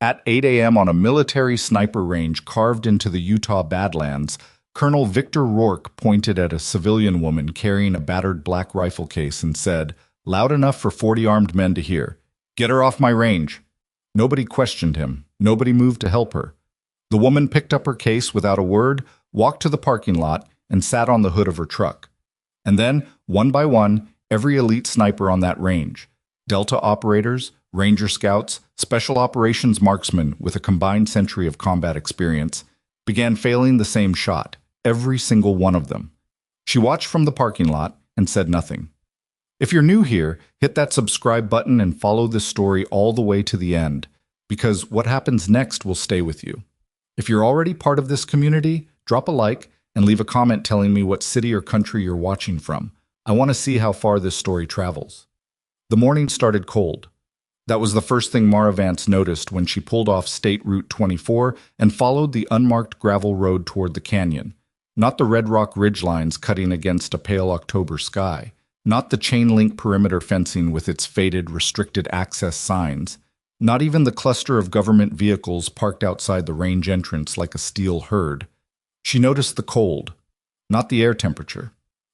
At 8 a.m. on a military sniper range carved into the Utah Badlands, Colonel Victor Rourke pointed at a civilian woman carrying a battered black rifle case and said, loud enough for 40 armed men to hear, "Get her off my range." Nobody questioned him. Nobody moved to help her. The woman picked up her case without a word, walked to the parking lot, and sat on the hood of her truck. And then, one by one, every elite sniper on that range, Delta operators, Ranger scouts, special operations marksmen with a combined century of combat experience, began failing the same shot, every single one of them. She watched from the parking lot and said nothing. If you're new here, hit that subscribe button and follow this story all the way to the end, because what happens next will stay with you. If you're already part of this community, drop a like and leave a comment telling me what city or country you're watching from. I want to see how far this story travels. The morning started cold. That was the first thing Mara Vance noticed when she pulled off State Route 24 and followed the unmarked gravel road toward the canyon. Not the red rock ridgelines cutting against a pale October sky. Not the chain-link perimeter fencing with its faded, restricted access signs. Not even the cluster of government vehicles parked outside the range entrance like a steel herd. She noticed the cold, not the air temperature.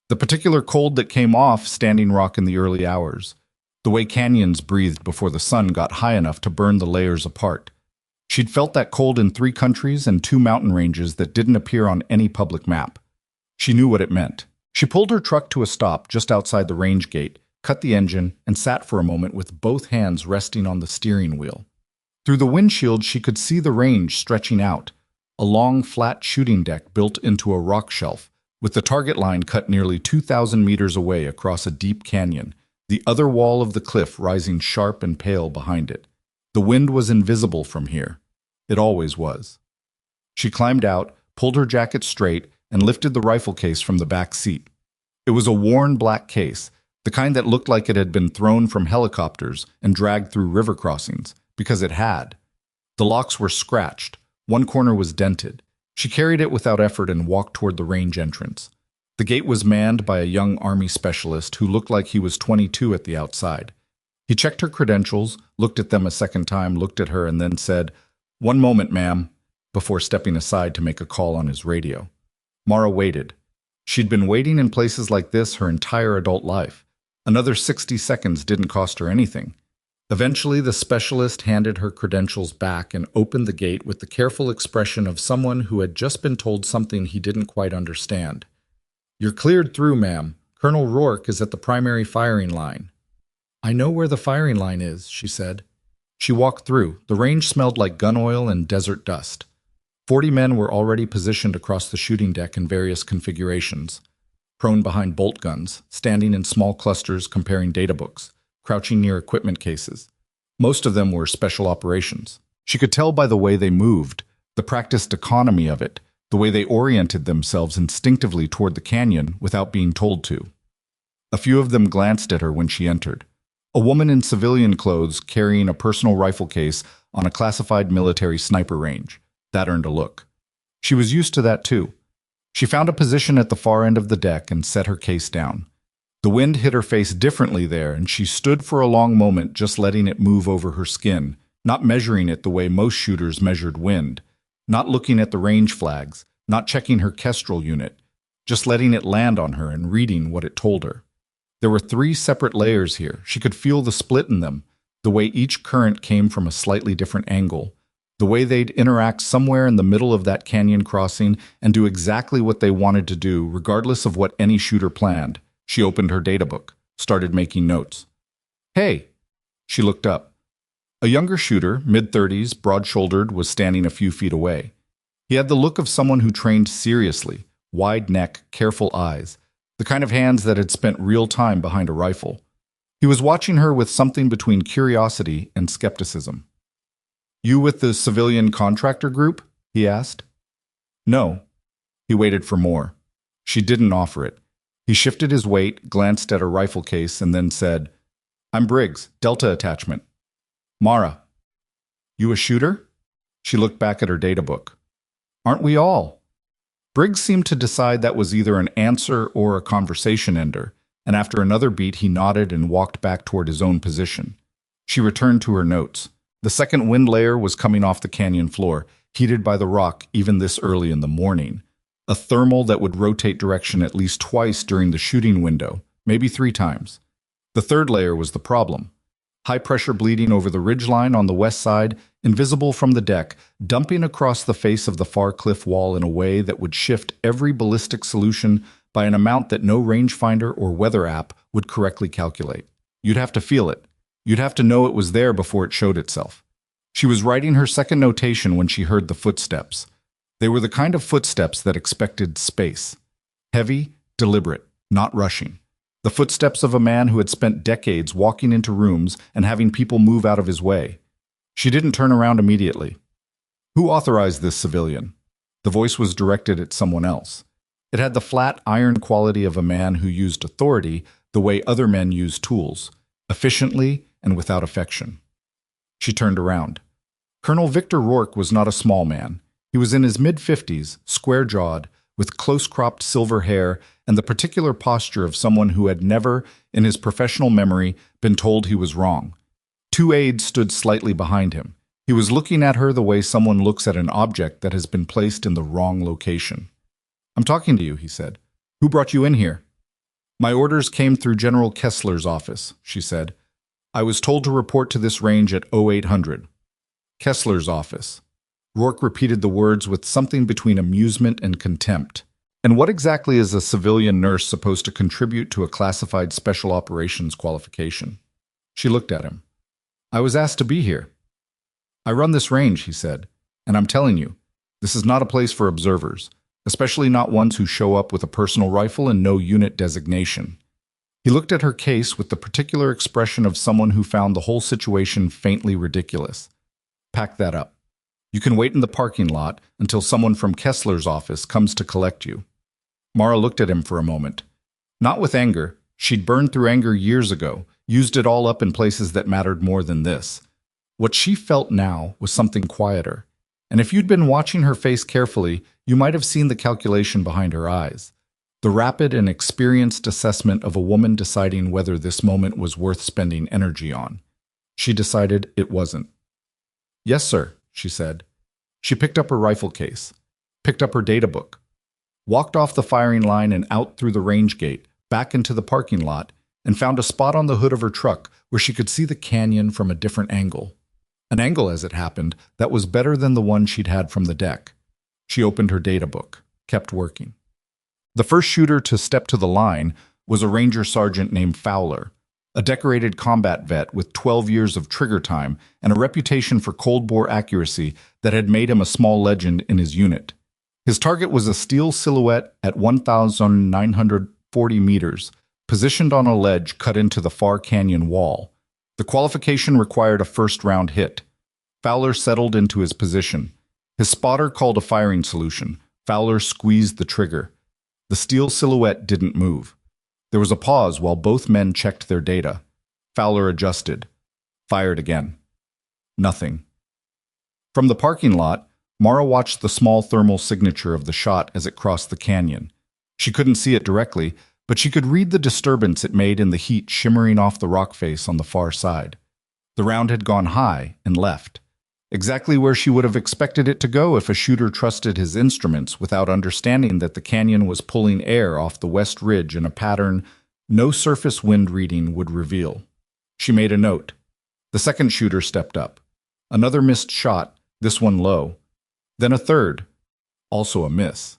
The particular cold that came off Standing Rock in the early hours. The way canyons breathed before the sun got high enough to burn the layers apart. She'd felt that cold in 3 countries and 2 mountain ranges that didn't appear on any public map. She knew what it meant. She pulled her truck to a stop just outside the range gate, cut the engine, and sat for a moment with both hands resting on the steering wheel. Through the windshield, she could see the range stretching out, a long, flat shooting deck built into a rock shelf, with the target line cut nearly 2,000 meters away across a deep canyon, the other wall of the cliff rising sharp and pale behind it. The wind was invisible from here. It always was. She climbed out, pulled her jacket straight, and lifted the rifle case from the back seat. It was a worn black case, the kind that looked like it had been thrown from helicopters and dragged through river crossings, because it had. The locks were scratched. One corner was dented. She carried it without effort and walked toward the range entrance. The gate was manned by a young Army specialist who looked like he was 22 at the outside. He checked her credentials, looked at them a second time, looked at her, and then said, "One moment, ma'am," before stepping aside to make a call on his radio. Mara waited. She'd been waiting in places like this her entire adult life. Another 60 seconds didn't cost her anything. Eventually, the specialist handed her credentials back and opened the gate with the careful expression of someone who had just been told something he didn't quite understand. "You're cleared through, ma'am. Colonel Rourke is at the primary firing line." "I know where the firing line is," she said. She walked through. The range smelled like gun oil and desert dust. 40 men were already positioned across the shooting deck in various configurations. Prone behind bolt guns, standing in small clusters comparing databooks, crouching near equipment cases. Most of them were special operations. She could tell by the way they moved, the practiced economy of it, the way they oriented themselves instinctively toward the canyon without being told to. A few of them glanced at her when she entered. A woman in civilian clothes carrying a personal rifle case on a classified military sniper range. That earned a look. She was used to that too. She found a position at the far end of the deck and set her case down. The wind hit her face differently there, and she stood for a long moment just letting it move over her skin, not measuring it the way most shooters measured wind, not looking at the range flags, not checking her Kestrel unit, just letting it land on her and reading what it told her. There were 3 separate layers here. She could feel the split in them, the way each current came from a slightly different angle, the way they'd interact somewhere in the middle of that canyon crossing and do exactly what they wanted to do, regardless of what any shooter planned. She opened her databook, started making notes. "Hey!" She looked up. A younger shooter, mid-30s, broad-shouldered, was standing a few feet away. He had the look of someone who trained seriously, wide neck, careful eyes, the kind of hands that had spent real time behind a rifle. He was watching her with something between curiosity and skepticism. "You with the civilian contractor group?" he asked. "No." He waited for more. She didn't offer it. He shifted his weight, glanced at her rifle case, and then said, "I'm Briggs, Delta Attachment." "Mara." "You a shooter?" She looked back at her databook. "Aren't we all?" Briggs seemed to decide that was either an answer or a conversation ender, and after another beat he nodded and walked back toward his own position. She returned to her notes. The second wind layer was coming off the canyon floor, heated by the rock even this early in the morning. A thermal that would rotate direction at least twice during the shooting window, maybe 3 times. The third layer was the problem. High-pressure bleeding over the ridgeline on the west side, invisible from the deck, dumping across the face of the far cliff wall in a way that would shift every ballistic solution by an amount that no rangefinder or weather app would correctly calculate. You'd have to feel it. You'd have to know it was there before it showed itself. She was writing her second notation when she heard the footsteps. They were the kind of footsteps that expected space. Heavy, deliberate, not rushing. The footsteps of a man who had spent decades walking into rooms and having people move out of his way. She didn't turn around immediately. Who authorized this civilian? The voice was directed at someone else. It had the flat, iron quality of a man who used authority the way other men use tools, efficiently and without affection. She turned around. Colonel Victor Rourke was not a small man. He was in his mid-50s, square-jawed, with close-cropped silver hair and the particular posture of someone who had never, in his professional memory, been told he was wrong. 2 aides stood slightly behind him. He was looking at her the way someone looks at an object that has been placed in the wrong location. "I'm talking to you," he said. "Who brought you in here?" "My orders came through General Kessler's office," she said. "I was told to report to this range at 0800. "Kessler's office." Rourke repeated the words with something between amusement and contempt. "And what exactly is a civilian nurse supposed to contribute to a classified special operations qualification?" She looked at him. "I was asked to be here." "I run this range," he said, "and I'm telling you, this is not a place for observers, especially not ones who show up with a personal rifle and no unit designation." He looked at her case with the particular expression of someone who found the whole situation faintly ridiculous. "Pack that up. You can wait in the parking lot until someone from Kessler's office comes to collect you." Mara looked at him for a moment. Not with anger. She'd burned through anger years ago, used it all up in places that mattered more than this. What she felt now was something quieter. And if you'd been watching her face carefully, you might have seen the calculation behind her eyes. The rapid and experienced assessment of a woman deciding whether this moment was worth spending energy on. She decided it wasn't. "Yes, sir," she said. She picked up her rifle case, picked up her data book, walked off the firing line and out through the range gate, back into the parking lot, and found a spot on the hood of her truck where she could see the canyon from a different angle. An angle, as it happened, that was better than the one she'd had from the deck. She opened her data book, kept working. The first shooter to step to the line was a ranger sergeant named Fowler, a decorated combat vet with 12 years of trigger time and a reputation for cold-bore accuracy that had made him a small legend in his unit. His target was a steel silhouette at 1,940 meters, positioned on a ledge cut into the far canyon wall. The qualification required a first-round hit. Fowler settled into his position. His spotter called a firing solution. Fowler squeezed the trigger. The steel silhouette didn't move. There was a pause while both men checked their data. Fowler adjusted. Fired again. Nothing. From the parking lot, Mara watched the small thermal signature of the shot as it crossed the canyon. She couldn't see it directly, but she could read the disturbance it made in the heat shimmering off the rock face on the far side. The round had gone high and left, exactly where she would have expected it to go if a shooter trusted his instruments without understanding that the canyon was pulling air off the west ridge in a pattern no surface wind reading would reveal. She made a note. The second shooter stepped up. Another missed shot, this one low. Then a third, also a miss.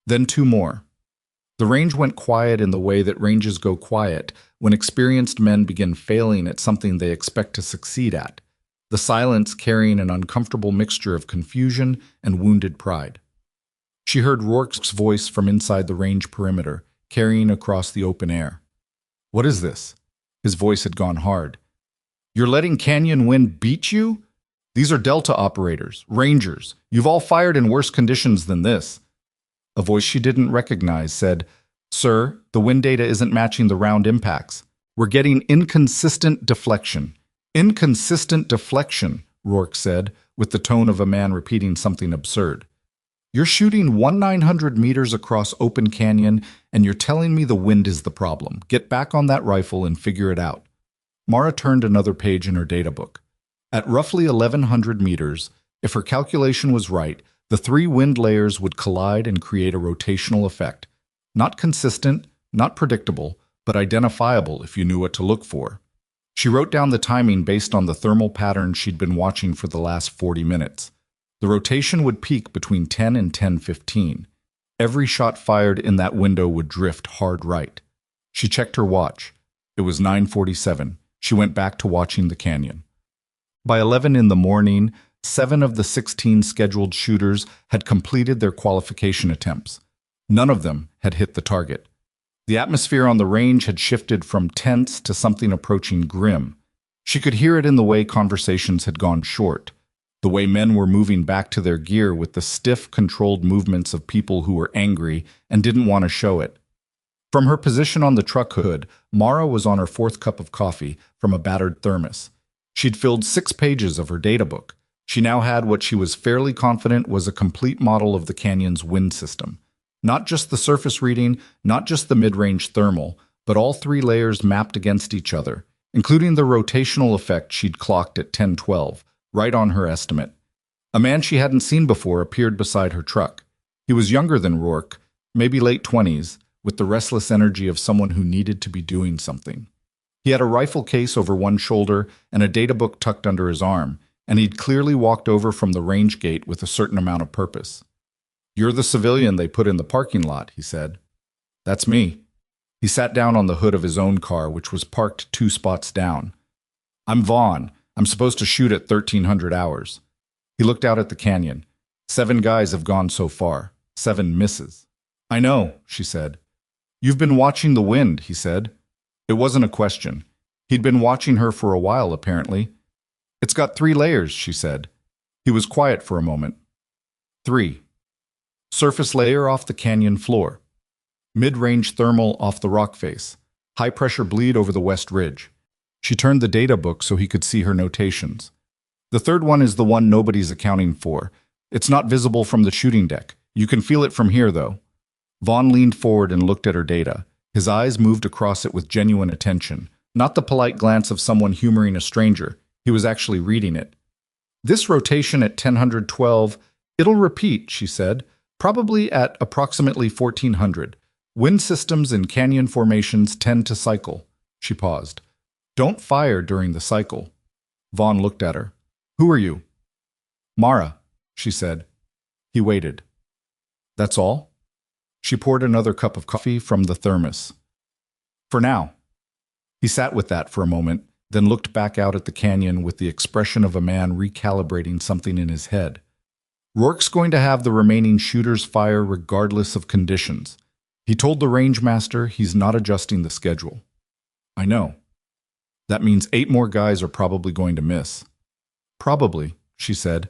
Then 2 more. The range went quiet in the way that ranges go quiet when experienced men begin failing at something they expect to succeed at, the silence carrying an uncomfortable mixture of confusion and wounded pride. She heard Rourke's voice from inside the range perimeter, carrying across the open air. "What is this?" His voice had gone hard. "You're letting canyon wind beat you? These are Delta operators, Rangers. You've all fired in worse conditions than this." A voice she didn't recognize said, "Sir, the wind data isn't matching the round impacts. We're getting inconsistent deflection." "Inconsistent deflection," Rourke said, with the tone of a man repeating something absurd. "You're shooting 1,900 meters across open canyon, and you're telling me the wind is the problem. Get back on that rifle and figure it out." Mara turned another page in her data book. At roughly 1,100 meters, if her calculation was right, the three wind layers would collide and create a rotational effect. Not consistent, not predictable, but identifiable if you knew what to look for. She wrote down the timing based on the thermal pattern she'd been watching for the last 40 minutes. The rotation would peak between 10 and 10:15. Every shot fired in that window would drift hard right. She checked her watch. It was 9:47. She went back to watching the canyon. By 11 in the morning, 7 of the 16 scheduled shooters had completed their qualification attempts. None of them had hit the target. The atmosphere on the range had shifted from tense to something approaching grim. She could hear it in the way conversations had gone short, the way men were moving back to their gear with the stiff, controlled movements of people who were angry and didn't want to show it. From her position on the truck hood, Mara was on her fourth cup of coffee from a battered thermos. She'd filled 6 pages of her data book. She now had what she was fairly confident was a complete model of the canyon's wind system. Not just the surface reading, not just the mid-range thermal, but all 3 layers mapped against each other, including the rotational effect she'd clocked at 10:12, right on her estimate. A man she hadn't seen before appeared beside her truck. He was younger than Rourke, maybe late 20s, with the restless energy of someone who needed to be doing something. He had a rifle case over one shoulder and a data book tucked under his arm, and he'd clearly walked over from the range gate with a certain amount of purpose. "You're the civilian they put in the parking lot," he said. "That's me." He sat down on the hood of his own car, which was parked 2 spots down. "I'm Vaughn. I'm supposed to shoot at 1300 hours." He looked out at the canyon. 7 guys have gone so far. 7 misses. "I know," she said. "You've been watching the wind," he said. It wasn't a question. He'd been watching her for a while, apparently. "It's got 3 layers," she said. He was quiet for a moment. 3. Surface layer off the canyon floor. Mid-range thermal off the rock face. High-pressure bleed over the west ridge. She turned the data book so he could see her notations. "The third one is the one nobody's accounting for. It's not visible from the shooting deck. You can feel it from here, though." Vaughn leaned forward and looked at her data. His eyes moved across it with genuine attention, not the polite glance of someone humoring a stranger. He was actually reading it. "This rotation at 1012, it'll repeat," she said, "probably at approximately 1400. Wind systems in canyon formations tend to cycle." She paused. "Don't fire during the cycle." Vaughn looked at her. "Who are you?" "Mara," she said. He waited. "That's all?" She poured another cup of coffee from the thermos. "For now." He sat with that for a moment, then looked back out at the canyon with the expression of a man recalibrating something in his head. "Rourke's going to have the remaining shooters fire regardless of conditions. He told the range master he's not adjusting the schedule." "I know." "That means 8 more guys are probably going to miss." "Probably," she said.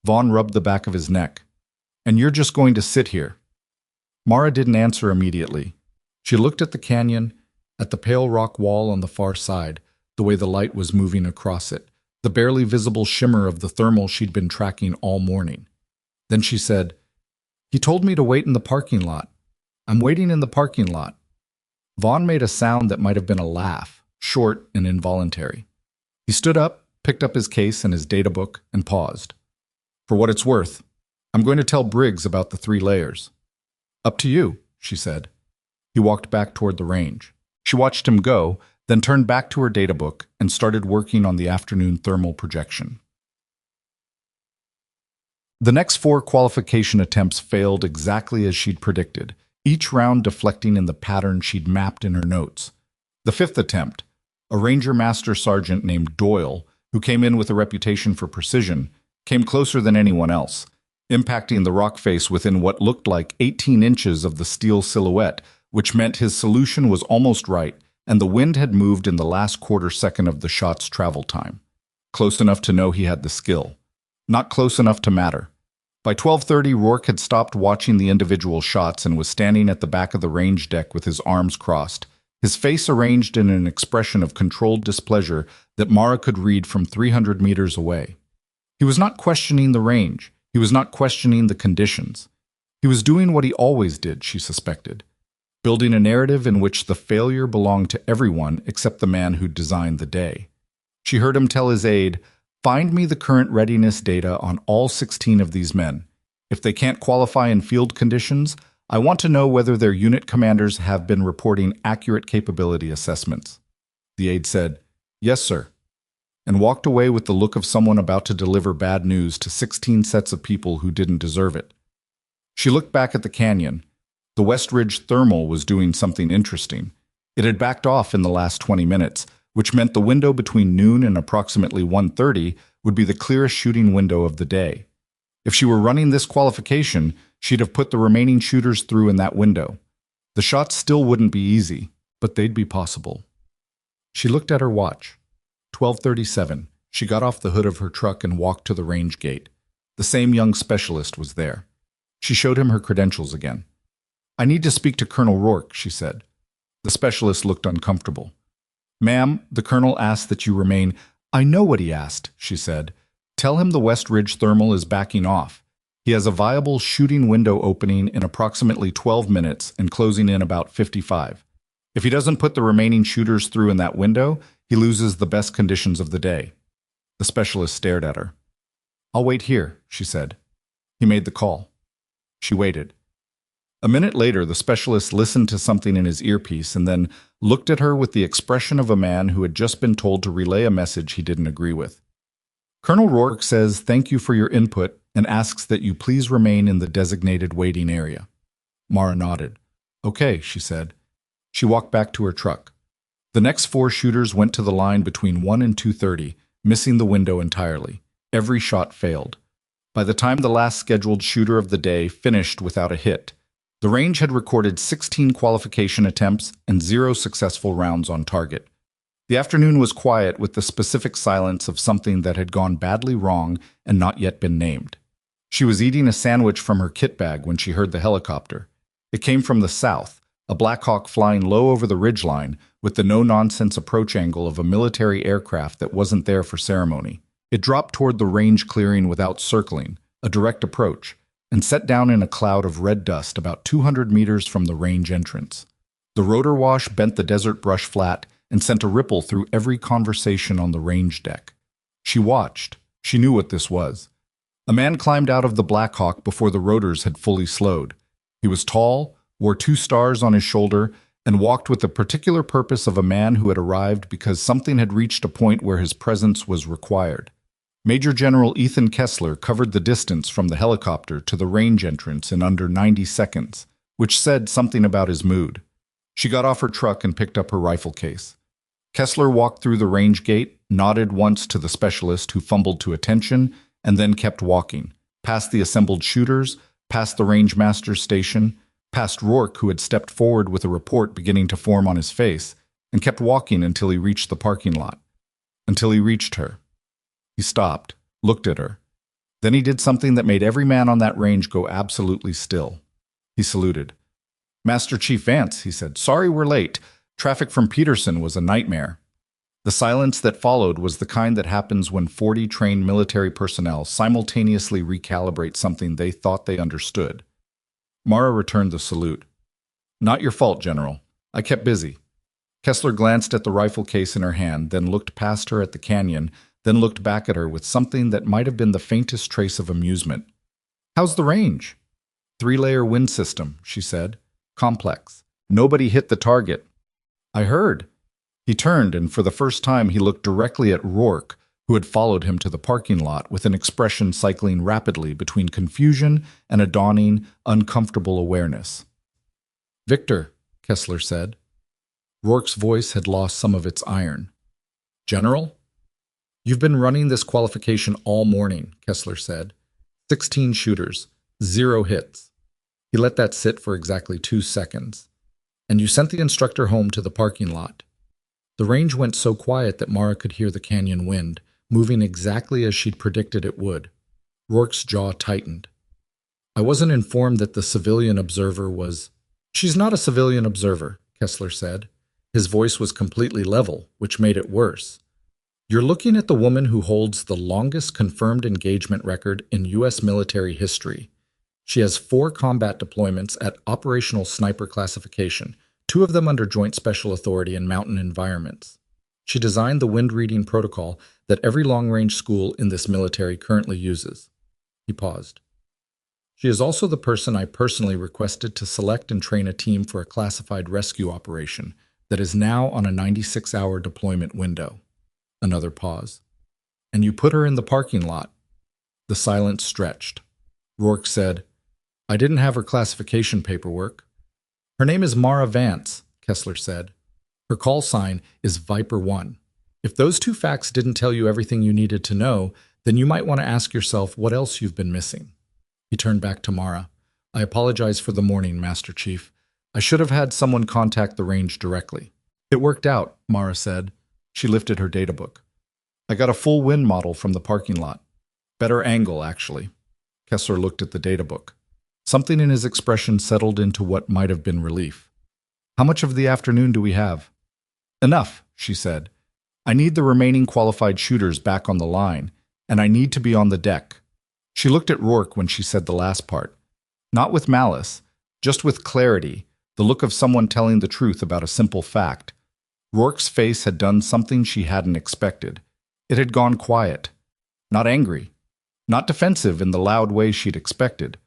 Vaughn rubbed the back of his neck. "And you're just going to sit here?" Mara didn't answer immediately. She looked at the canyon, at the pale rock wall on the far side, the way the light was moving across it, the barely visible shimmer of the thermal she'd been tracking all morning. Then she said, "He told me to wait in the parking lot. I'm waiting in the parking lot." Vaughn made a sound that might have been a laugh, short and involuntary. He stood up, picked up his case and his data book, and paused. "For what it's worth, I'm going to tell Briggs about the 3 layers." "Up to you," she said. He walked back toward the range. She watched him go, then turned back to her data book and started working on the afternoon thermal projection. The next 4 qualification attempts failed exactly as she'd predicted, each round deflecting in the pattern she'd mapped in her notes. The 5th attempt, a Ranger Master Sergeant named Doyle, who came in with a reputation for precision, came closer than anyone else, impacting the rock face within what looked like 18 inches of the steel silhouette, which meant his solution was almost right, and the wind had moved in the last quarter second of the shot's travel time. Close enough to know he had the skill. Not close enough to matter. By 12:30, Rourke had stopped watching the individual shots and was standing at the back of the range deck with his arms crossed, his face arranged in an expression of controlled displeasure that Mara could read from 300 meters away. He was not questioning the range. He was not questioning the conditions. He was doing what he always did, she suspected, building a narrative in which the failure belonged to everyone except the man who designed the day. She heard him tell his aide, Find me the current readiness data on all 16 of these men. If they can't qualify in field conditions, I want to know whether their unit commanders have been reporting accurate capability assessments." The aide said, "Yes, sir," and walked away with the look of someone about to deliver bad news to 16 sets of people who didn't deserve it. She looked back at the canyon. The West Ridge thermal was doing something interesting. It had backed off in the last 20 minutes, which meant the window between noon and approximately 1:30 would be the clearest shooting window of the day. If she were running this qualification, she'd have put the remaining shooters through in that window. The shots still wouldn't be easy, but they'd be possible. She looked at her watch. 12:37. She got off the hood of her truck and walked to the range gate. The same young specialist was there. She showed him her credentials again. "I need to speak to Colonel Rourke," she said. The specialist looked uncomfortable. "Ma'am, the colonel asked that you remain—" "I know what he asked," she said. "Tell him the West Ridge thermal is backing off. He has a viable shooting window opening in approximately 12 minutes and closing in about 55. If he doesn't put the remaining shooters through in that window, he loses the best conditions of the day." The specialist stared at her. "I'll wait here," she said. He made the call. She waited. A minute later, the specialist listened to something in his earpiece and then looked at her with the expression of a man who had just been told to relay a message he didn't agree with. "Colonel Rourke says thank you for your input and asks that you please remain in the designated waiting area." Mara nodded. "Okay," she said. She walked back to her truck. The next 4 shooters went to the line between 1 and 2:30, missing the window entirely. Every shot failed. By the time the last scheduled shooter of the day finished without a hit, the range had recorded 16 qualification attempts and 0 successful rounds on target. The afternoon was quiet with the specific silence of something that had gone badly wrong and not yet been named. She was eating a sandwich from her kit bag when she heard the helicopter. It came from the south, a Black Hawk flying low over the ridgeline with the no-nonsense approach angle of a military aircraft that wasn't there for ceremony. It dropped toward the range clearing without circling, a direct approach, and set down in a cloud of red dust about 200 meters from the range entrance. The rotor wash bent the desert brush flat and sent a ripple through every conversation on the range deck. She watched. She knew what this was. A man climbed out of the Black Hawk before the rotors had fully slowed. He was tall, wore 2 stars on his shoulder, and walked with the particular purpose of a man who had arrived because something had reached a point where his presence was required. Major General Ethan Kessler covered the distance from the helicopter to the range entrance in under 90 seconds, which said something about his mood. She got off her truck and picked up her rifle case. Kessler walked through the range gate, nodded once to the specialist who fumbled to attention, and then kept walking, past the assembled shooters, past the range master's station, past Rourke, who had stepped forward with a report beginning to form on his face, and kept walking until he reached the parking lot. Until he reached her. He stopped, looked at her. Then he did something that made every man on that range go absolutely still. He saluted. "Master Chief Vance," he said. "Sorry we're late. Traffic from Peterson was a nightmare." The silence that followed was the kind that happens when 40 trained military personnel simultaneously recalibrate something they thought they understood. Mara returned the salute. "Not your fault, General. I kept busy." Kessler glanced at the rifle case in her hand, then looked past her at the canyon, then looked back at her with something that might have been the faintest trace of amusement. "How's the range?" "3-layer wind system," she said. "Complex. Nobody hit the target." "I heard." He turned, and for the first time he looked directly at Rourke, who had followed him to the parking lot with an expression cycling rapidly between confusion and a dawning, uncomfortable awareness. "Victor," Kessler said. Rourke's voice had lost some of its iron. "General?" "You've been running this qualification all morning," Kessler said. 16 shooters, 0 hits. He let that sit for exactly 2 seconds. "And you sent the instructor home to the parking lot." The range went so quiet that Mara could hear the canyon wind, moving exactly as she'd predicted it would. Rourke's jaw tightened. "I wasn't informed that the civilian observer was—" "She's not a civilian observer," Kessler said. His voice was completely level, which made it worse. "You're looking at the woman who holds the longest confirmed engagement record in U.S. military history. She has 4 combat deployments at operational sniper classification, 2 of them under Joint Special Authority in mountain environments. She designed the wind reading protocol that every long-range school in this military currently uses. He paused. She is also the person I personally requested to select and train a team for a classified rescue operation that is now on a 96-hour deployment window. Another pause. And you put her in the parking lot. The silence stretched. Rourke said, I didn't have her classification paperwork. Her name is Mara Vance, Kessler said. Her call sign is Viper 1. If those two facts didn't tell you everything you needed to know, then you might want to ask yourself what else you've been missing. He turned back to Mara. I apologize for the morning, Master Chief. I should have had someone contact the range directly. It worked out, Mara said. She lifted her databook. I got a full wind model from the parking lot. Better angle, actually. Kessler looked at the databook. Something in his expression settled into what might have been relief. How much of the afternoon do we have? Enough, she said. I need the remaining qualified shooters back on the line, and I need to be on the deck. She looked at Rourke when she said the last part. Not with malice, just with clarity, the look of someone telling the truth about a simple fact. Rourke's face had done something she hadn't expected. It had gone quiet. Not angry. Not defensive in the loud way she'd expected.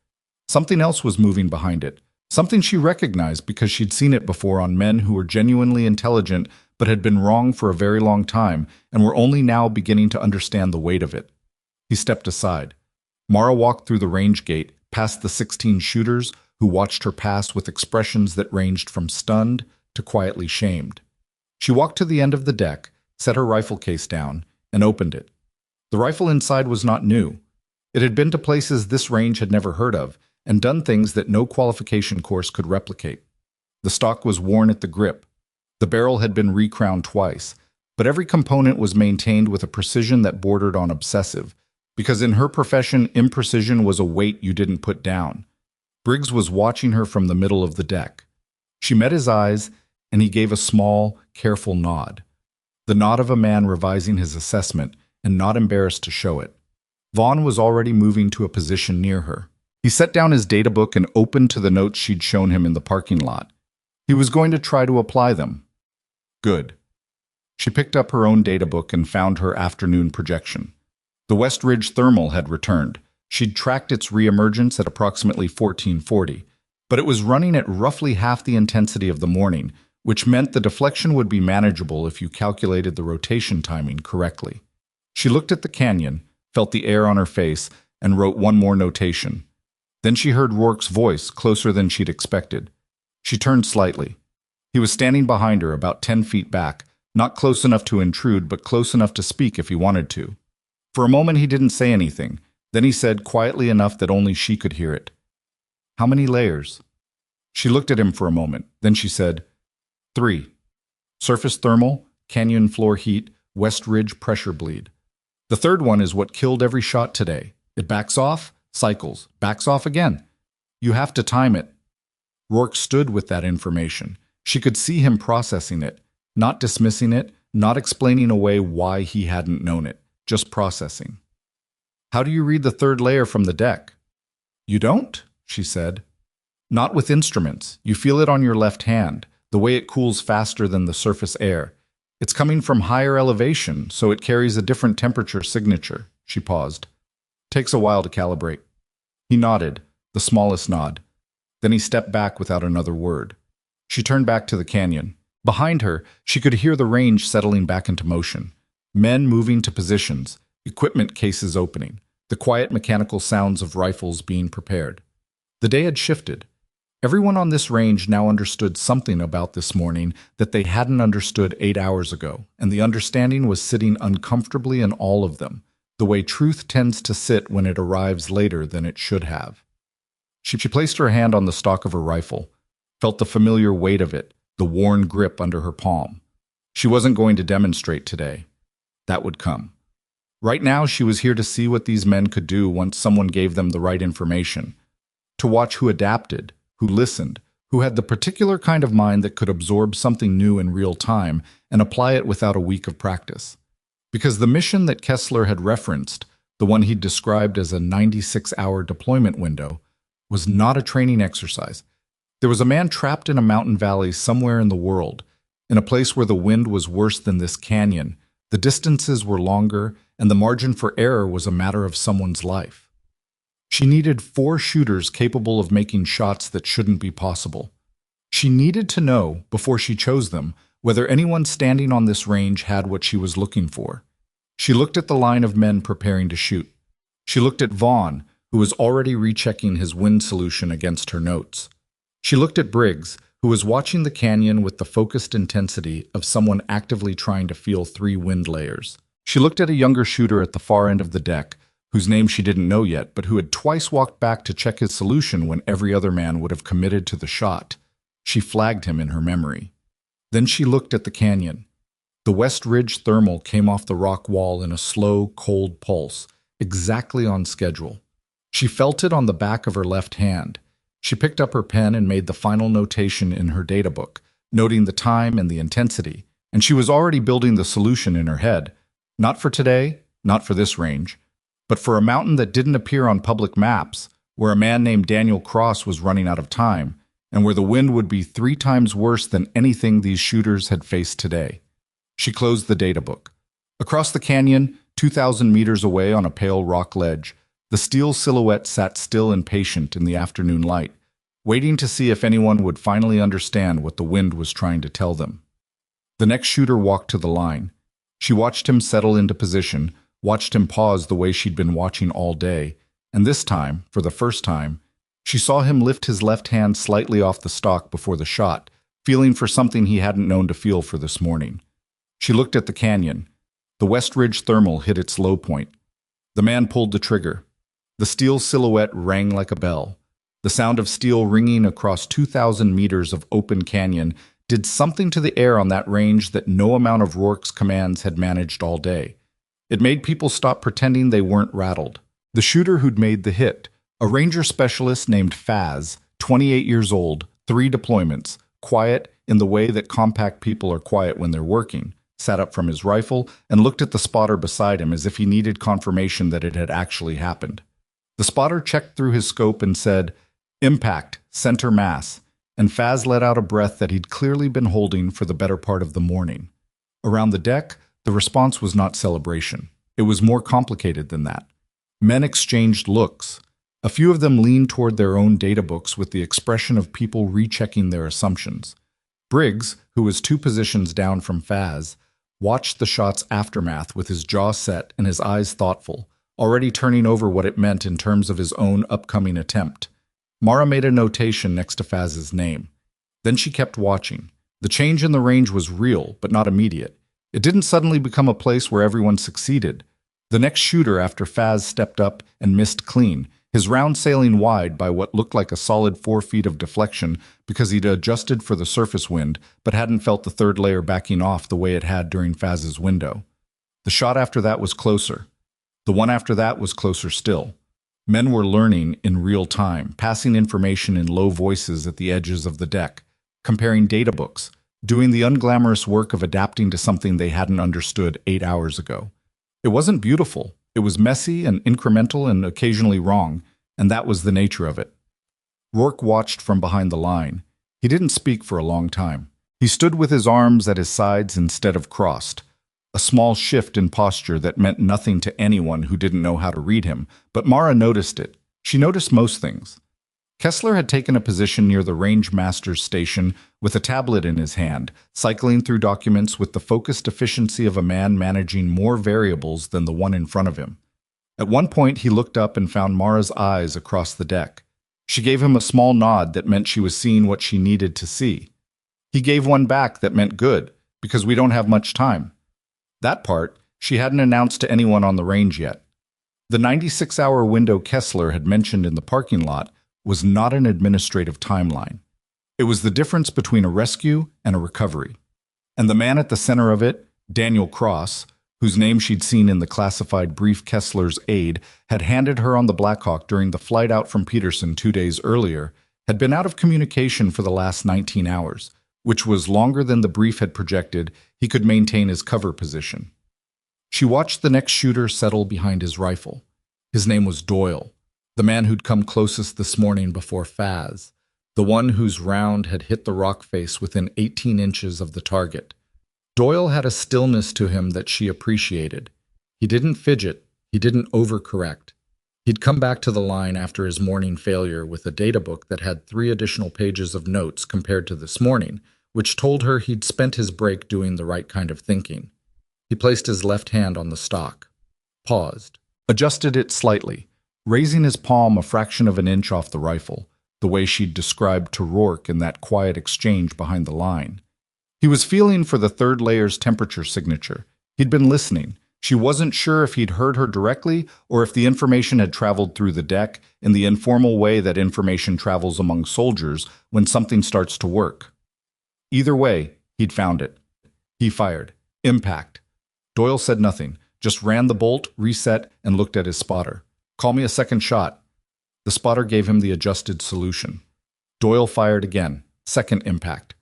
Something else was moving behind it. Something she recognized because she'd seen it before on men who were genuinely intelligent but had been wrong for a very long time and were only now beginning to understand the weight of it. He stepped aside. Mara walked through the range gate, past the 16 shooters who watched her pass with expressions that ranged from stunned to quietly shamed. She walked to the end of the deck, set her rifle case down, and opened it. The rifle inside was not new. It had been to places this range had never heard of, and done things that no qualification course could replicate. The stock was worn at the grip. The barrel had been recrowned twice, but every component was maintained with a precision that bordered on obsessive, because in her profession, imprecision was a weight you didn't put down. Briggs was watching her from the middle of the deck. She met his eyes, and he gave a small, careful nod. The nod of a man revising his assessment and not embarrassed to show it. Vaughn was already moving to a position near her. He set down his data book and opened to the notes she'd shown him in the parking lot. He was going to try to apply them. Good. She picked up her own data book and found her afternoon projection. The West Ridge thermal had returned. She'd tracked its reemergence at approximately 1440, but it was running at roughly half the intensity of the morning, which meant the deflection would be manageable if you calculated the rotation timing correctly. She looked at the canyon, felt the air on her face, and wrote one more notation. Then she heard Rourke's voice, closer than she'd expected. She turned slightly. He was standing behind her, about 10 feet back, not close enough to intrude, but close enough to speak if he wanted to. For a moment he didn't say anything. Then he said, quietly enough that only she could hear it, How many layers? She looked at him for a moment. Then she said, 3. Surface thermal, canyon floor heat, West Ridge pressure bleed. The third one is what killed every shot today. It backs off, cycles, backs off again. You have to time it. Rourke stood with that information. She could see him processing it, not dismissing it, not explaining away why he hadn't known it, just processing. How do you read the third layer from the deck? You don't, she said. Not with instruments. You feel it on your left hand, the way it cools faster than the surface air. It's coming from higher elevation, so it carries a different temperature signature. She paused. Takes a while to calibrate. He nodded, the smallest nod. Then he stepped back without another word. She turned back to the canyon. Behind her, she could hear the range settling back into motion. Men moving to positions, equipment cases opening, the quiet mechanical sounds of rifles being prepared. The day had shifted. Everyone on this range now understood something about this morning that they hadn't understood 8 hours ago, and the understanding was sitting uncomfortably in all of them, the way truth tends to sit when it arrives later than it should have. She placed her hand on the stock of her rifle, felt the familiar weight of it, the worn grip under her palm. She wasn't going to demonstrate today. That would come. Right now, she was here to see what these men could do once someone gave them the right information, to watch who adapted, who listened, who had the particular kind of mind that could absorb something new in real time and apply it without a week of practice. Because the mission that Kessler had referenced, the one he'd described as a 96-hour deployment window, was not a training exercise. There was a man trapped in a mountain valley somewhere in the world, in a place where the wind was worse than this canyon, The distances were longer, and the margin for error was a matter of someone's life. She needed 4 shooters capable of making shots that shouldn't be possible. She needed to know, before she chose them, whether anyone standing on this range had what she was looking for. She looked at the line of men preparing to shoot. She looked at Vaughn, who was already rechecking his wind solution against her notes. She looked at Briggs, who was watching the canyon with the focused intensity of someone actively trying to feel 3 wind layers. She looked at a younger shooter at the far end of the deck, whose name she didn't know yet, but who had twice walked back to check his solution when every other man would have committed to the shot. She flagged him in her memory. Then she looked at the canyon. The West Ridge thermal came off the rock wall in a slow, cold pulse, exactly on schedule. She felt it on the back of her left hand. She picked up her pen and made the final notation in her data book, noting the time and the intensity, and she was already building the solution in her head. Not for today, not for this range, but for a mountain that didn't appear on public maps, where a man named Daniel Cross was running out of time, and where the wind would be 3 times worse than anything these shooters had faced today. She closed the data book. Across the canyon, 2,000 meters away on a pale rock ledge, the steel silhouette sat still and patient in the afternoon light, waiting to see if anyone would finally understand what the wind was trying to tell them. The next shooter walked to the line. She watched him settle into position, watched him pause the way she'd been watching all day, and this time, for the first time, she saw him lift his left hand slightly off the stock before the shot, feeling for something he hadn't known to feel for this morning. She looked at the canyon. The West Ridge thermal hit its low point. The man pulled the trigger. The steel silhouette rang like a bell. The sound of steel ringing across 2,000 meters of open canyon did something to the air on that range that no amount of Rourke's commands had managed all day. It made people stop pretending they weren't rattled. The shooter who'd made the hit, a ranger specialist named Faz, 28 years old, 3 deployments, quiet in the way that compact people are quiet when they're working, sat up from his rifle and looked at the spotter beside him as if he needed confirmation that it had actually happened. The spotter checked through his scope and said, "Impact, center mass," and Faz let out a breath that he'd clearly been holding for the better part of the morning. Around the deck, the response was not celebration. It was more complicated than that. Men exchanged looks. A few of them leaned toward their own data books with the expression of people rechecking their assumptions. Briggs, who was 2 positions down from Faz, watched the shot's aftermath with his jaw set and his eyes thoughtful, already turning over what it meant in terms of his own upcoming attempt. Mara made a notation next to Faz's name. Then she kept watching. The change in the range was real, but not immediate. It didn't suddenly become a place where everyone succeeded. The next shooter after Faz stepped up and missed clean, his round sailing wide by what looked like a solid 4 feet of deflection because he'd adjusted for the surface wind but hadn't felt the third layer backing off the way it had during Faz's window. The shot after that was closer. The one after that was closer still. Men were learning in real time, passing information in low voices at the edges of the deck, comparing data books, doing the unglamorous work of adapting to something they hadn't understood 8 hours ago. It wasn't beautiful. It was messy and incremental and occasionally wrong, and that was the nature of it. Rourke watched from behind the line. He didn't speak for a long time. He stood with his arms at his sides instead of crossed, a small shift in posture that meant nothing to anyone who didn't know how to read him, but Mara noticed it. She noticed most things. Kessler had taken a position near the range master's station with a tablet in his hand, cycling through documents with the focused efficiency of a man managing more variables than the one in front of him. At one point, he looked up and found Mara's eyes across the deck. She gave him a small nod that meant she was seeing what she needed to see. He gave one back that meant good, because we don't have much time. That part, she hadn't announced to anyone on the range yet. The 96-hour window Kessler had mentioned in the parking lot was not an administrative timeline. It was the difference between a rescue and a recovery. And the man at the center of it, Daniel Cross, whose name she'd seen in the classified brief Kessler's aide had handed her on the Blackhawk during the flight out from Peterson 2 days earlier, had been out of communication for the last 19 hours, which was longer than the brief had projected he could maintain his cover position. She watched the next shooter settle behind his rifle. His name was Doyle, the man who'd come closest this morning before Faz, the one whose round had hit the rock face within 18 inches of the target. Doyle had a stillness to him that she appreciated. He didn't fidget, he didn't overcorrect. He'd come back to the line after his morning failure with a data book that had 3 additional pages of notes compared to this morning, which told her he'd spent his break doing the right kind of thinking. He placed his left hand on the stock, paused, adjusted it slightly, raising his palm a fraction of an inch off the rifle, the way she'd described to Rourke in that quiet exchange behind the line. He was feeling for the third layer's temperature signature. He'd been listening. She wasn't sure if he'd heard her directly or if the information had traveled through the deck in the informal way that information travels among soldiers when something starts to work. Either way, he'd found it. He fired. Impact. Doyle said nothing, just ran the bolt, reset, and looked at his spotter. Call me a second shot. The spotter gave him the adjusted solution. Doyle fired again. Second impact.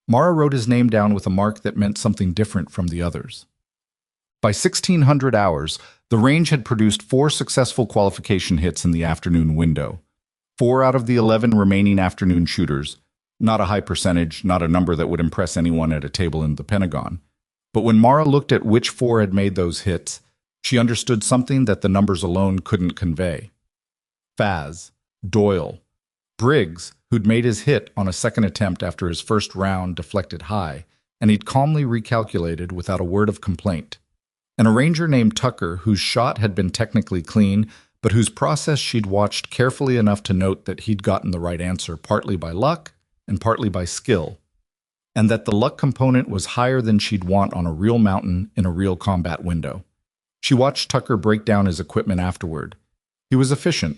Mara wrote his name down with a mark that meant something different from the others. By 1600 hours, the range had produced 4 successful qualification hits in the afternoon window. 4 out of the 11 remaining afternoon shooters. Not a high percentage, not a number that would impress anyone at a table in the Pentagon. But when Mara looked at which 4 had made those hits, she understood something that the numbers alone couldn't convey. Faz, Doyle, Briggs, who'd made his hit on a second attempt after his first round deflected high, and he'd calmly recalculated without a word of complaint. And a ranger named Tucker, whose shot had been technically clean, but whose process she'd watched carefully enough to note that he'd gotten the right answer partly by luck and partly by skill, and that the luck component was higher than she'd want on a real mountain in a real combat window. She watched Tucker break down his equipment afterward. He was efficient.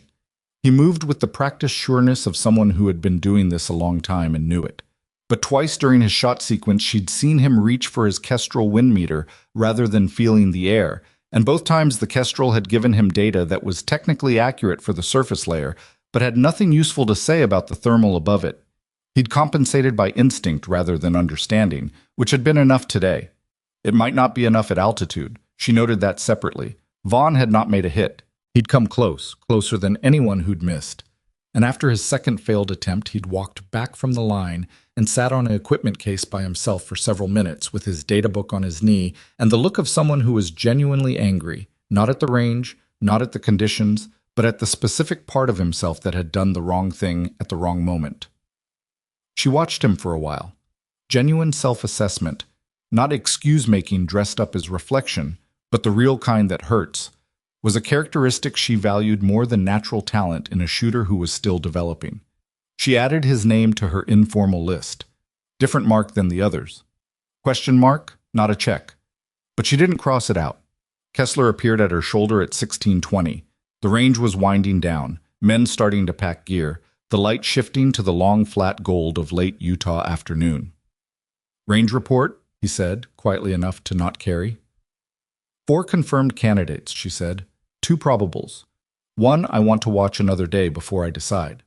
He moved with the practiced sureness of someone who had been doing this a long time and knew it. But twice during his shot sequence, she'd seen him reach for his Kestrel wind meter rather than feeling the air, and both times the Kestrel had given him data that was technically accurate for the surface layer, but had nothing useful to say about the thermal above it. He'd compensated by instinct rather than understanding, which had been enough today. It might not be enough at altitude. She noted that separately. Vaughn had not made a hit. He'd come close, closer than anyone who'd missed. And after his second failed attempt, he'd walked back from the line and sat on an equipment case by himself for several minutes with his data book on his knee and the look of someone who was genuinely angry, not at the range, not at the conditions, but at the specific part of himself that had done the wrong thing at the wrong moment. She watched him for a while. Genuine self-assessment, not excuse-making dressed up as reflection, but the real kind that hurts, was a characteristic she valued more than natural talent in a shooter who was still developing. She added his name to her informal list. Different mark than the others. Question mark? Not a check. But she didn't cross it out. Kessler appeared at her shoulder at 1620. The range was winding down, men starting to pack gear, the light shifting to the long flat gold of late Utah afternoon. Range report, he said, quietly enough to not carry. 4 confirmed candidates, she said. 2 probables. 1 I want to watch another day before I decide.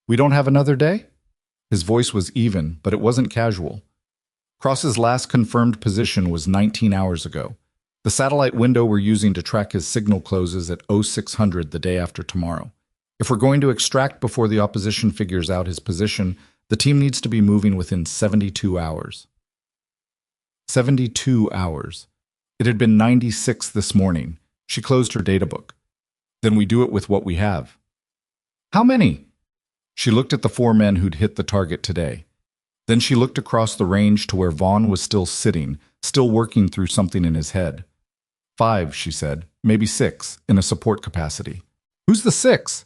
We don't have another day? His voice was even, but it wasn't casual. Cross's last confirmed position was 19 hours ago. The satellite window we're using to track his signal closes at 0600 the day after tomorrow. If we're going to extract before the opposition figures out his position, the team needs to be moving within 72 hours. 72 hours. It had been 96 this morning. She closed her data book. Then we do it with what we have. How many? She looked at the 4 men who'd hit the target today. Then she looked across the range to where Vaughn was still sitting, still working through something in his head. 5, she said, maybe 6, in a support capacity. Who's the 6?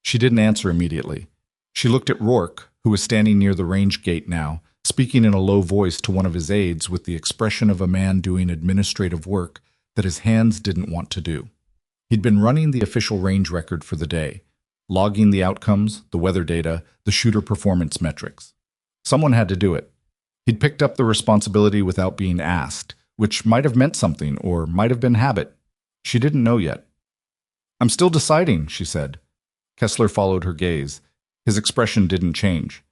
She didn't answer immediately. She looked at Rourke, who was standing near the range gate now, speaking in a low voice to one of his aides with the expression of a man doing administrative work that his hands didn't want to do. He'd been running the official range record for the day, logging the outcomes, the weather data, the shooter performance metrics. Someone had to do it. He'd picked up the responsibility without being asked, which might have meant something or might have been habit. She didn't know yet. I'm still deciding, she said. Kessler followed her gaze. His expression didn't change.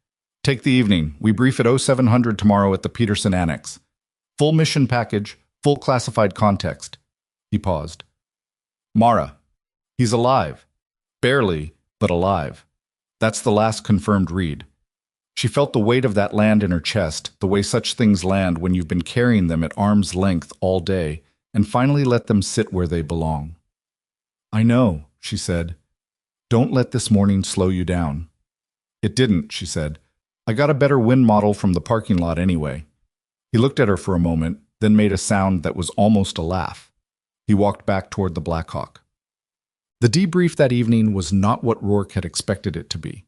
Take the evening. We brief at 0700 tomorrow at the Peterson Annex. Full mission package, full classified context. He paused. Mara. He's alive. Barely, but alive. That's the last confirmed read. She felt the weight of that land in her chest, the way such things land when you've been carrying them at arm's length all day, and finally let them sit where they belong. "I know," she said. "Don't let this morning slow you down." "It didn't," she said. "I got a better wind model from the parking lot anyway." He looked at her for a moment, then made a sound that was almost a laugh. He walked back toward the Blackhawk. The debrief that evening was not what Rourke had expected it to be.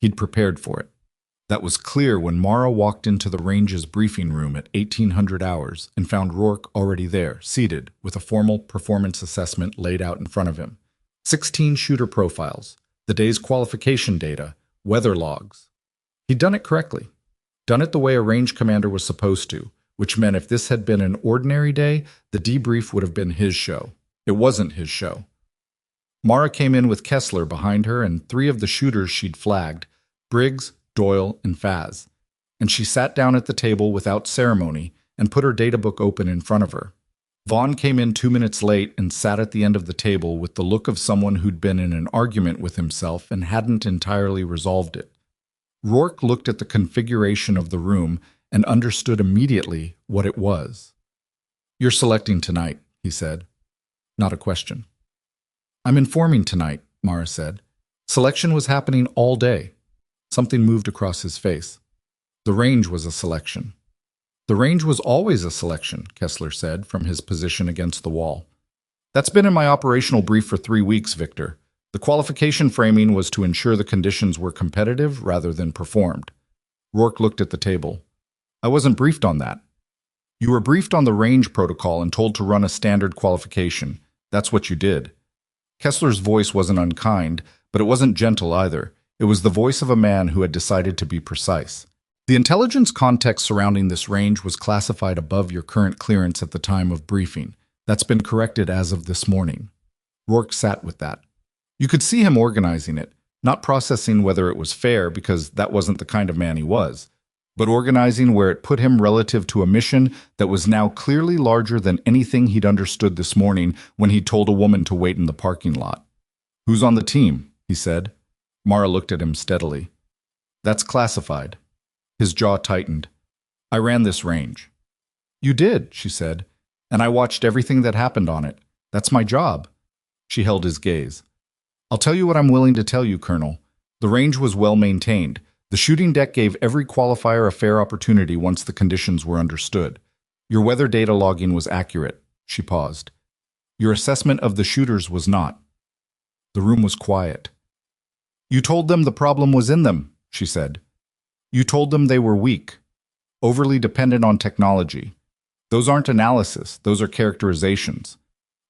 He'd prepared for it. That was clear when Mara walked into the range's briefing room at 1800 hours and found Rourke already there, seated, with a formal performance assessment laid out in front of him. 16 shooter profiles, the day's qualification data, weather logs. He'd done it correctly. Done it the way a range commander was supposed to, which meant if this had been an ordinary day, the debrief would have been his show. It wasn't his show. Mara came in with Kessler behind her and 3 of the shooters she'd flagged, Briggs, Doyle, and Faz, and she sat down at the table without ceremony and put her data book open in front of her. Vaughn came in 2 minutes late and sat at the end of the table with the look of someone who'd been in an argument with himself and hadn't entirely resolved it. Rourke looked at the configuration of the room and understood immediately what it was. "You're selecting tonight," he said. Not a question. "I'm informing tonight," Mara said. "Selection was happening all day." Something moved across his face. The range was a selection. "The range was always a selection," Kessler said from his position against the wall. "That's been in my operational brief for 3 weeks, Victor. The qualification framing was to ensure the conditions were competitive rather than performed." Rourke looked at the table. "I wasn't briefed on that." "You were briefed on the range protocol and told to run a standard qualification. That's what you did." Kessler's voice wasn't unkind, but it wasn't gentle either. It was the voice of a man who had decided to be precise. "The intelligence context surrounding this range was classified above your current clearance at the time of briefing. That's been corrected as of this morning." Rourke sat with that. You could see him organizing it, not processing whether it was fair because that wasn't the kind of man he was, but organizing where it put him relative to a mission that was now clearly larger than anything he'd understood this morning when he told a woman to wait in the parking lot. "Who's on the team?" he said. Mara looked at him steadily. "That's classified." His jaw tightened. "I ran this range." "You did," she said, "and I watched everything that happened on it. That's my job." She held his gaze. "I'll tell you what I'm willing to tell you, Colonel. The range was well maintained. The shooting deck gave every qualifier a fair opportunity once the conditions were understood. Your weather data logging was accurate." She paused. "Your assessment of the shooters was not." The room was quiet. "You told them the problem was in them," she said. "You told them they were weak, overly dependent on technology. Those aren't analysis, those are characterizations.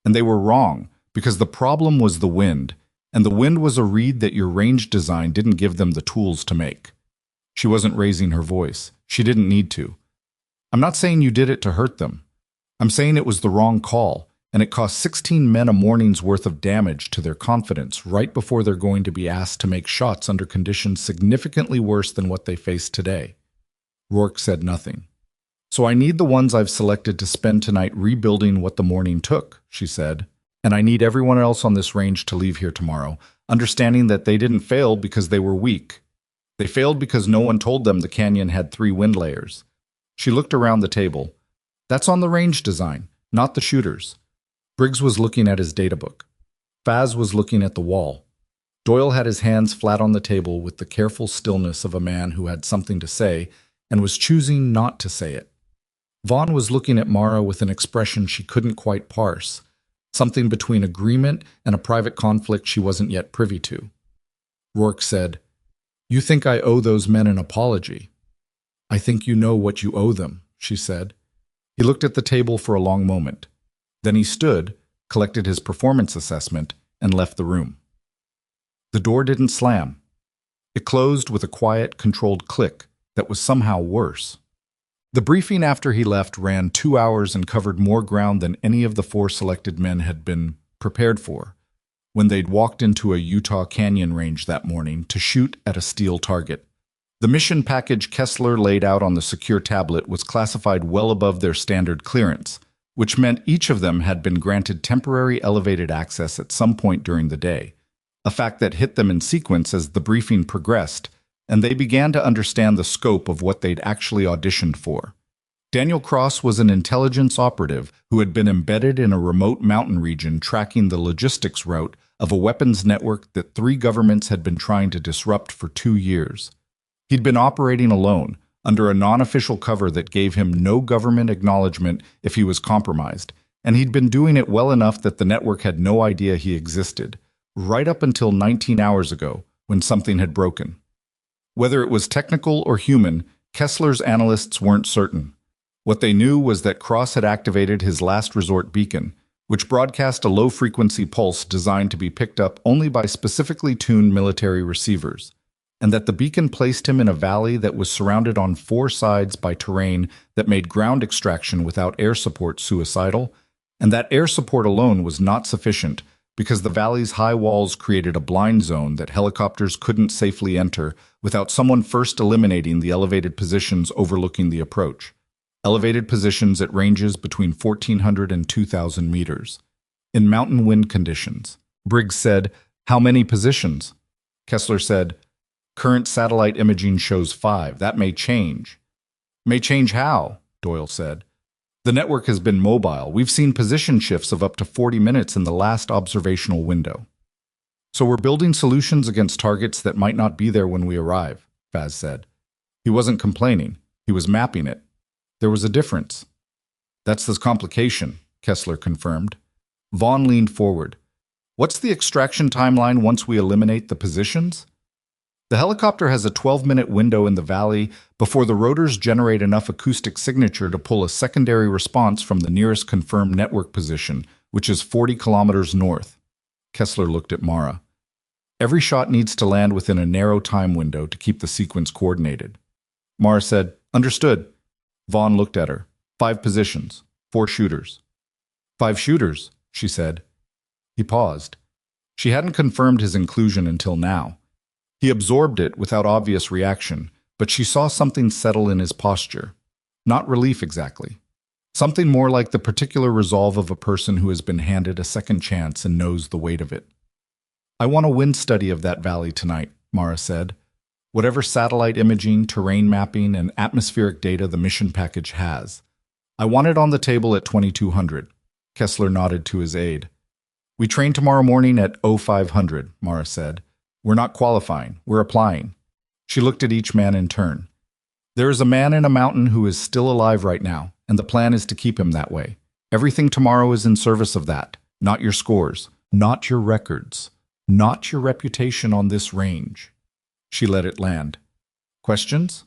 And they were wrong, because the problem was the wind, and the wind was a read that your range design didn't give them the tools to make." She wasn't raising her voice. She didn't need to. "I'm not saying you did it to hurt them. I'm saying it was the wrong call, and it cost 16 men a morning's worth of damage to their confidence right before they're going to be asked to make shots under conditions significantly worse than what they face today." Rourke said nothing. "So I need the ones I've selected to spend tonight rebuilding what the morning took," she said, "and I need everyone else on this range to leave here tomorrow, understanding that they didn't fail because they were weak. They failed because no one told them the canyon had 3 wind layers." She looked around the table. "That's on the range design, not the shooters." Briggs was looking at his data book. Faz was looking at the wall. Doyle had his hands flat on the table with the careful stillness of a man who had something to say and was choosing not to say it. Vaughn was looking at Mara with an expression she couldn't quite parse, something between agreement and a private conflict she wasn't yet privy to. Rourke said, "You think I owe those men an apology." "I think you know what you owe them," she said. He looked at the table for a long moment. Then he stood, collected his performance assessment, and left the room. The door didn't slam. It closed with a quiet, controlled click that was somehow worse. The briefing after he left ran 2 hours and covered more ground than any of the 4 selected men had been prepared for when they'd walked into a Utah canyon range that morning to shoot at a steel target. The mission package Kessler laid out on the secure tablet was classified well above their standard clearance, which meant each of them had been granted temporary elevated access at some point during the day, a fact that hit them in sequence as the briefing progressed, and they began to understand the scope of what they'd actually auditioned for. Daniel Cross was an intelligence operative who had been embedded in a remote mountain region tracking the logistics route of a weapons network that 3 governments had been trying to disrupt for 2 years. He'd been operating alone, under a non-official cover that gave him no government acknowledgement if he was compromised, and he'd been doing it well enough that the network had no idea he existed, right up until 19 hours ago, when something had broken. Whether it was technical or human, Kessler's analysts weren't certain. What they knew was that Cross had activated his last resort beacon, which broadcast a low-frequency pulse designed to be picked up only by specifically tuned military receivers, and that the beacon placed him in a valley that was surrounded on 4 sides by terrain that made ground extraction without air support suicidal, and that air support alone was not sufficient because the valley's high walls created a blind zone that helicopters couldn't safely enter without someone first eliminating the elevated positions overlooking the approach. Elevated positions at ranges between 1,400 and 2,000 meters. In mountain wind conditions. Briggs said, "How many positions?" Kessler said, "Current satellite imaging shows 5. That may change." "May change how?" Doyle said. "The network has been mobile. We've seen position shifts of up to 40 minutes in the last observational window." "So we're building solutions against targets that might not be there when we arrive," Faz said. He wasn't complaining. He was mapping it. There was a difference. "That's the complication," Kessler confirmed. Vaughn leaned forward. "What's the extraction timeline once we eliminate the positions?" "The helicopter has a 12-minute window in the valley before the rotors generate enough acoustic signature to pull a secondary response from the nearest confirmed network position, which is 40 kilometers north." Kessler looked at Mara. "Every shot needs to land within a narrow time window to keep the sequence coordinated." Mara said, "Understood." Vaughn looked at her. 5 positions, 4 shooters. 5 shooters, she said. He paused. She hadn't confirmed his inclusion until now. He absorbed it without obvious reaction, but she saw something settle in his posture. Not relief exactly. Something more like the particular resolve of a person who has been handed a second chance and knows the weight of it. "I want a wind study of that valley tonight," Mara said. "Whatever satellite imaging, terrain mapping, and atmospheric data the mission package has. I want it on the table at 2200. Kessler nodded to his aide. "We train tomorrow morning at 0500, Mara said. "We're not qualifying. We're applying." She looked at each man in turn. "There is a man in a mountain who is still alive right now, and the plan is to keep him that way. Everything tomorrow is in service of that, not your scores, not your records, not your reputation on this range." She let it land. "Questions?"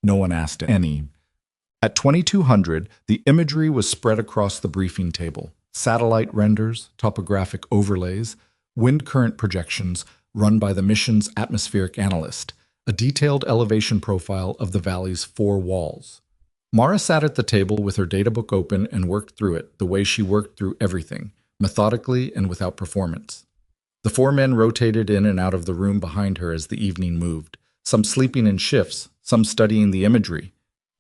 No one asked any. At 2200, the imagery was spread across the briefing table. Satellite renders, topographic overlays, wind current projections run by the mission's atmospheric analyst, a detailed elevation profile of the valley's 4 walls. Mara sat at the table with her databook open and worked through it the way she worked through everything, methodically and without performance. The 4 men rotated in and out of the room behind her as the evening moved, some sleeping in shifts, some studying the imagery.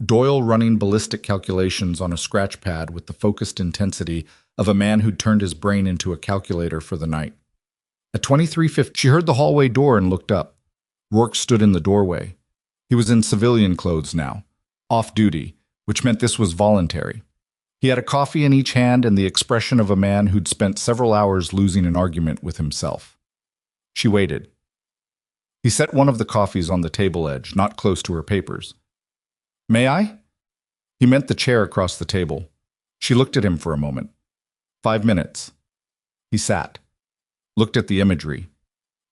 Doyle running ballistic calculations on a scratch pad with the focused intensity of a man who'd turned his brain into a calculator for the night. At 2350, she heard the hallway door and looked up. Rourke stood in the doorway. He was in civilian clothes now, off-duty, which meant this was voluntary. He had a coffee in each hand and the expression of a man who'd spent several hours losing an argument with himself. She waited. He set one of the coffees on the table edge, not close to her papers. "May I?" He meant the chair across the table. She looked at him for a moment. 5 minutes. He sat. Looked at the imagery.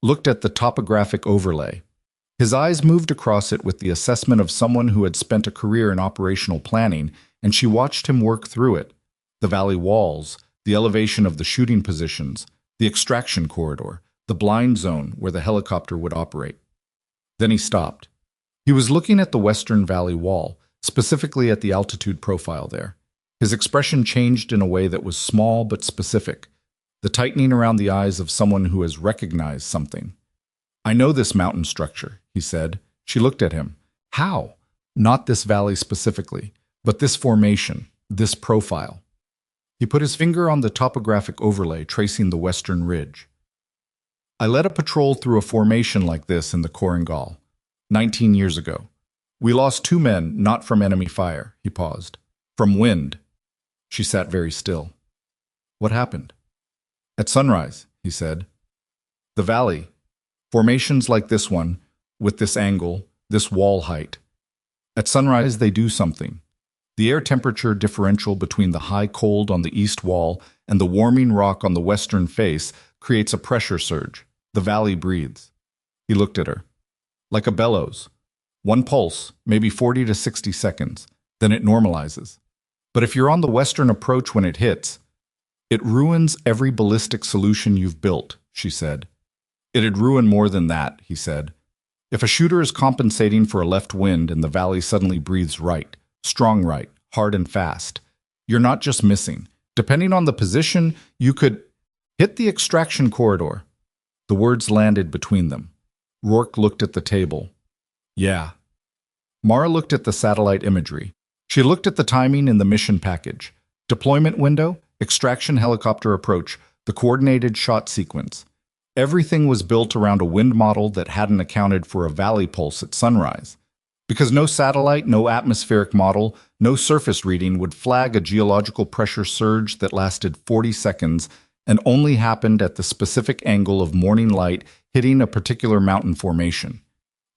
Looked at the topographic overlay. His eyes moved across it with the assessment of someone who had spent a career in operational planning, and she watched him work through it. The valley walls, the elevation of the shooting positions, the extraction corridor, the blind zone where the helicopter would operate. Then he stopped. He was looking at the western valley wall, specifically at the altitude profile there. His expression changed in a way that was small but specific, the tightening around the eyes of someone who has recognized something. "I know this mountain structure," he said. She looked at him. "How?" Not this valley specifically, but this formation, this profile. He put his finger on the topographic overlay tracing the western ridge. "I led a patrol through a formation like this in the Korengal. 19 years ago. We lost 2 men, not from enemy fire. He paused. From wind. She sat very still. What happened? At sunrise, he said. The valley. Formations like this one, with this angle, this wall height. At sunrise, they do something. The air temperature differential between the high cold on the east wall and the warming rock on the western face creates a pressure surge. The valley breathes. He looked at her. Like a bellows. One pulse, maybe 40 to 60 seconds, then it normalizes. But if you're on the western approach when it hits, it ruins every ballistic solution you've built, she said. It'd ruin more than that, he said. If a shooter is compensating for a left wind and the valley suddenly breathes right, strong right, hard and fast, you're not just missing. Depending on the position, you could hit the extraction corridor. The words landed between them. Rourke looked at the table. Yeah. Mara looked at the satellite imagery. She looked at the timing in the mission package. Deployment window, extraction helicopter approach, the coordinated shot sequence. Everything was built around a wind model that hadn't accounted for a valley pulse at sunrise. Because no satellite, no atmospheric model, no surface reading would flag a geological pressure surge that lasted 40 seconds and only happened at the specific angle of morning light hitting a particular mountain formation.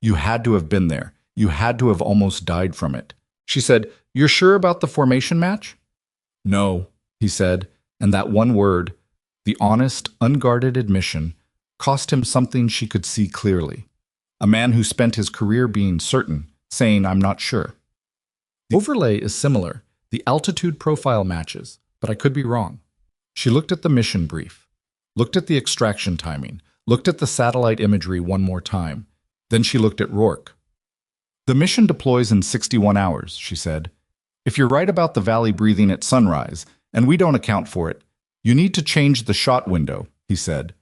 You had to have been there. You had to have almost died from it. She said, "You're sure about the formation match?" "No," he said, and that one word, the honest, unguarded admission, cost him something she could see clearly. A man who spent his career being certain, saying, "I'm not sure." The overlay is similar. The altitude profile matches, but I could be wrong. She looked at the mission brief, looked at the extraction timing, looked at the satellite imagery one more time. Then she looked at Rourke. The mission deploys in 61 hours, she said. If you're right about the valley breathing at sunrise, and we don't account for it, you need to change the shot window, he said.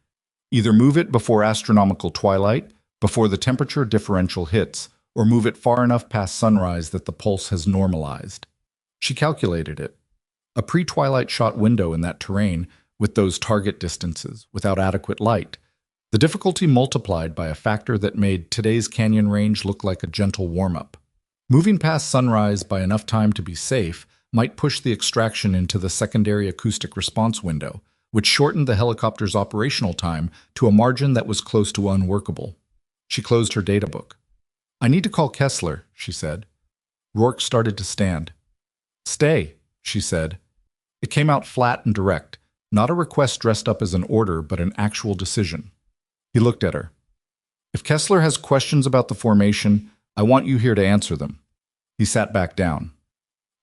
Either move it before astronomical twilight, before the temperature differential hits, or move it far enough past sunrise that the pulse has normalized. She calculated it. A pre-twilight shot window in that terrain, with those target distances, without adequate light. The difficulty multiplied by a factor that made today's canyon range look like a gentle warm-up. Moving past sunrise by enough time to be safe might push the extraction into the secondary acoustic response window, which shortened the helicopter's operational time to a margin that was close to unworkable. She closed her data book. "I need to call Kessler," she said. Rourke started to stand. "Stay," she said. It came out flat and direct, not a request dressed up as an order, but an actual decision. He looked at her. "If Kessler has questions about the formation, I want you here to answer them." He sat back down,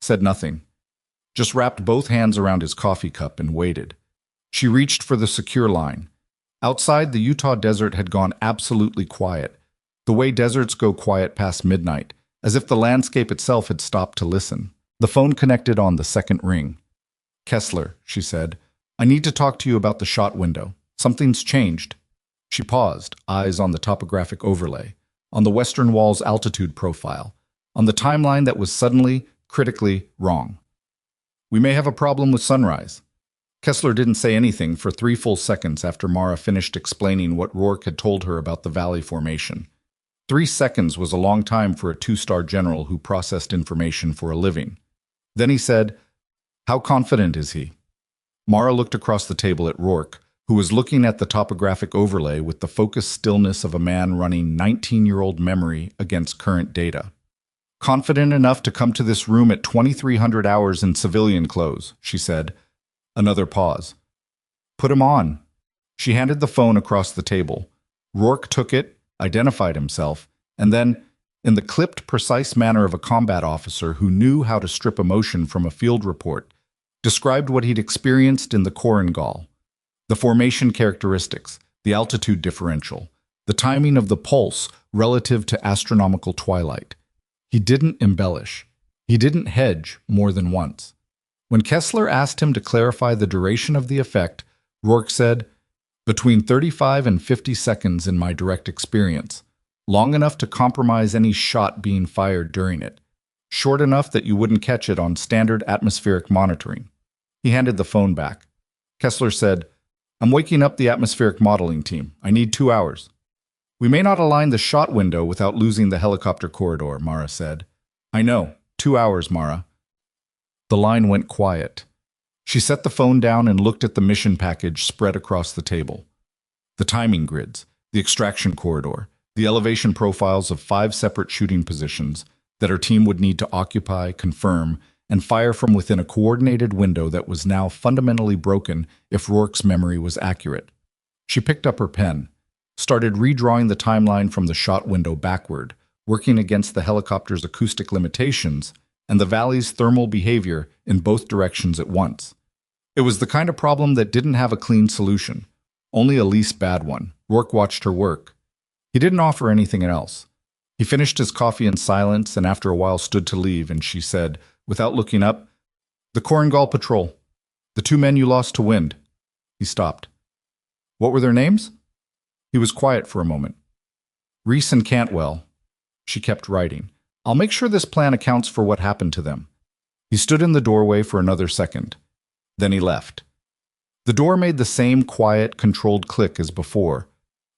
said nothing, just wrapped both hands around his coffee cup and waited. She reached for the secure line. Outside, the Utah desert had gone absolutely quiet, the way deserts go quiet past midnight, as if the landscape itself had stopped to listen. The phone connected on the second ring. "Kessler," she said, "I need to talk to you about the shot window. Something's changed." She paused, eyes on the topographic overlay, on the western wall's altitude profile, on the timeline that was suddenly, critically wrong. "We may have a problem with sunrise." Kessler didn't say anything for 3 full seconds after Mara finished explaining what Rourke had told her about the valley formation. 3 seconds was a long time for a 2-star general who processed information for a living. Then he said, "How confident is he?" Mara looked across the table at Rourke, who was looking at the topographic overlay with the focused stillness of a man running 19-year-old memory against current data. "Confident enough to come to this room at 2300 hours in civilian clothes," she said. Another pause. "Put him on." She handed the phone across the table. Rourke took it, identified himself, and then, in the clipped, precise manner of a combat officer who knew how to strip emotion from a field report, described what he'd experienced in the Korengal. The formation characteristics, the altitude differential, the timing of the pulse relative to astronomical twilight. He didn't embellish. He didn't hedge more than once. When Kessler asked him to clarify the duration of the effect, Rourke said, "Between 35 and 50 seconds in my direct experience, long enough to compromise any shot being fired during it, short enough that you wouldn't catch it on standard atmospheric monitoring." He handed the phone back. Kessler said, "I'm waking up the atmospheric modeling team. I need 2 hours." We may not align the shot window without losing the helicopter corridor, Mara said. I know. 2 hours, Mara. The line went quiet. She set the phone down and looked at the mission package spread across the table. The timing grids, the extraction corridor, the elevation profiles of 5 separate shooting positions that her team would need to occupy, confirm, and fire from within a coordinated window that was now fundamentally broken if Rourke's memory was accurate. She picked up her pen, started redrawing the timeline from the shot window backward, working against the helicopter's acoustic limitations and the valley's thermal behavior in both directions at once. It was the kind of problem that didn't have a clean solution, only a least bad one. Rourke watched her work. He didn't offer anything else. He finished his coffee in silence and after a while stood to leave, and she said, without looking up, "The Korengal Patrol. The 2 men you lost to wind." He stopped. "What were their names?" He was quiet for a moment. "Reese and Cantwell." She kept writing. "I'll make sure this plan accounts for what happened to them." He stood in the doorway for another second. Then he left. The door made the same quiet, controlled click as before,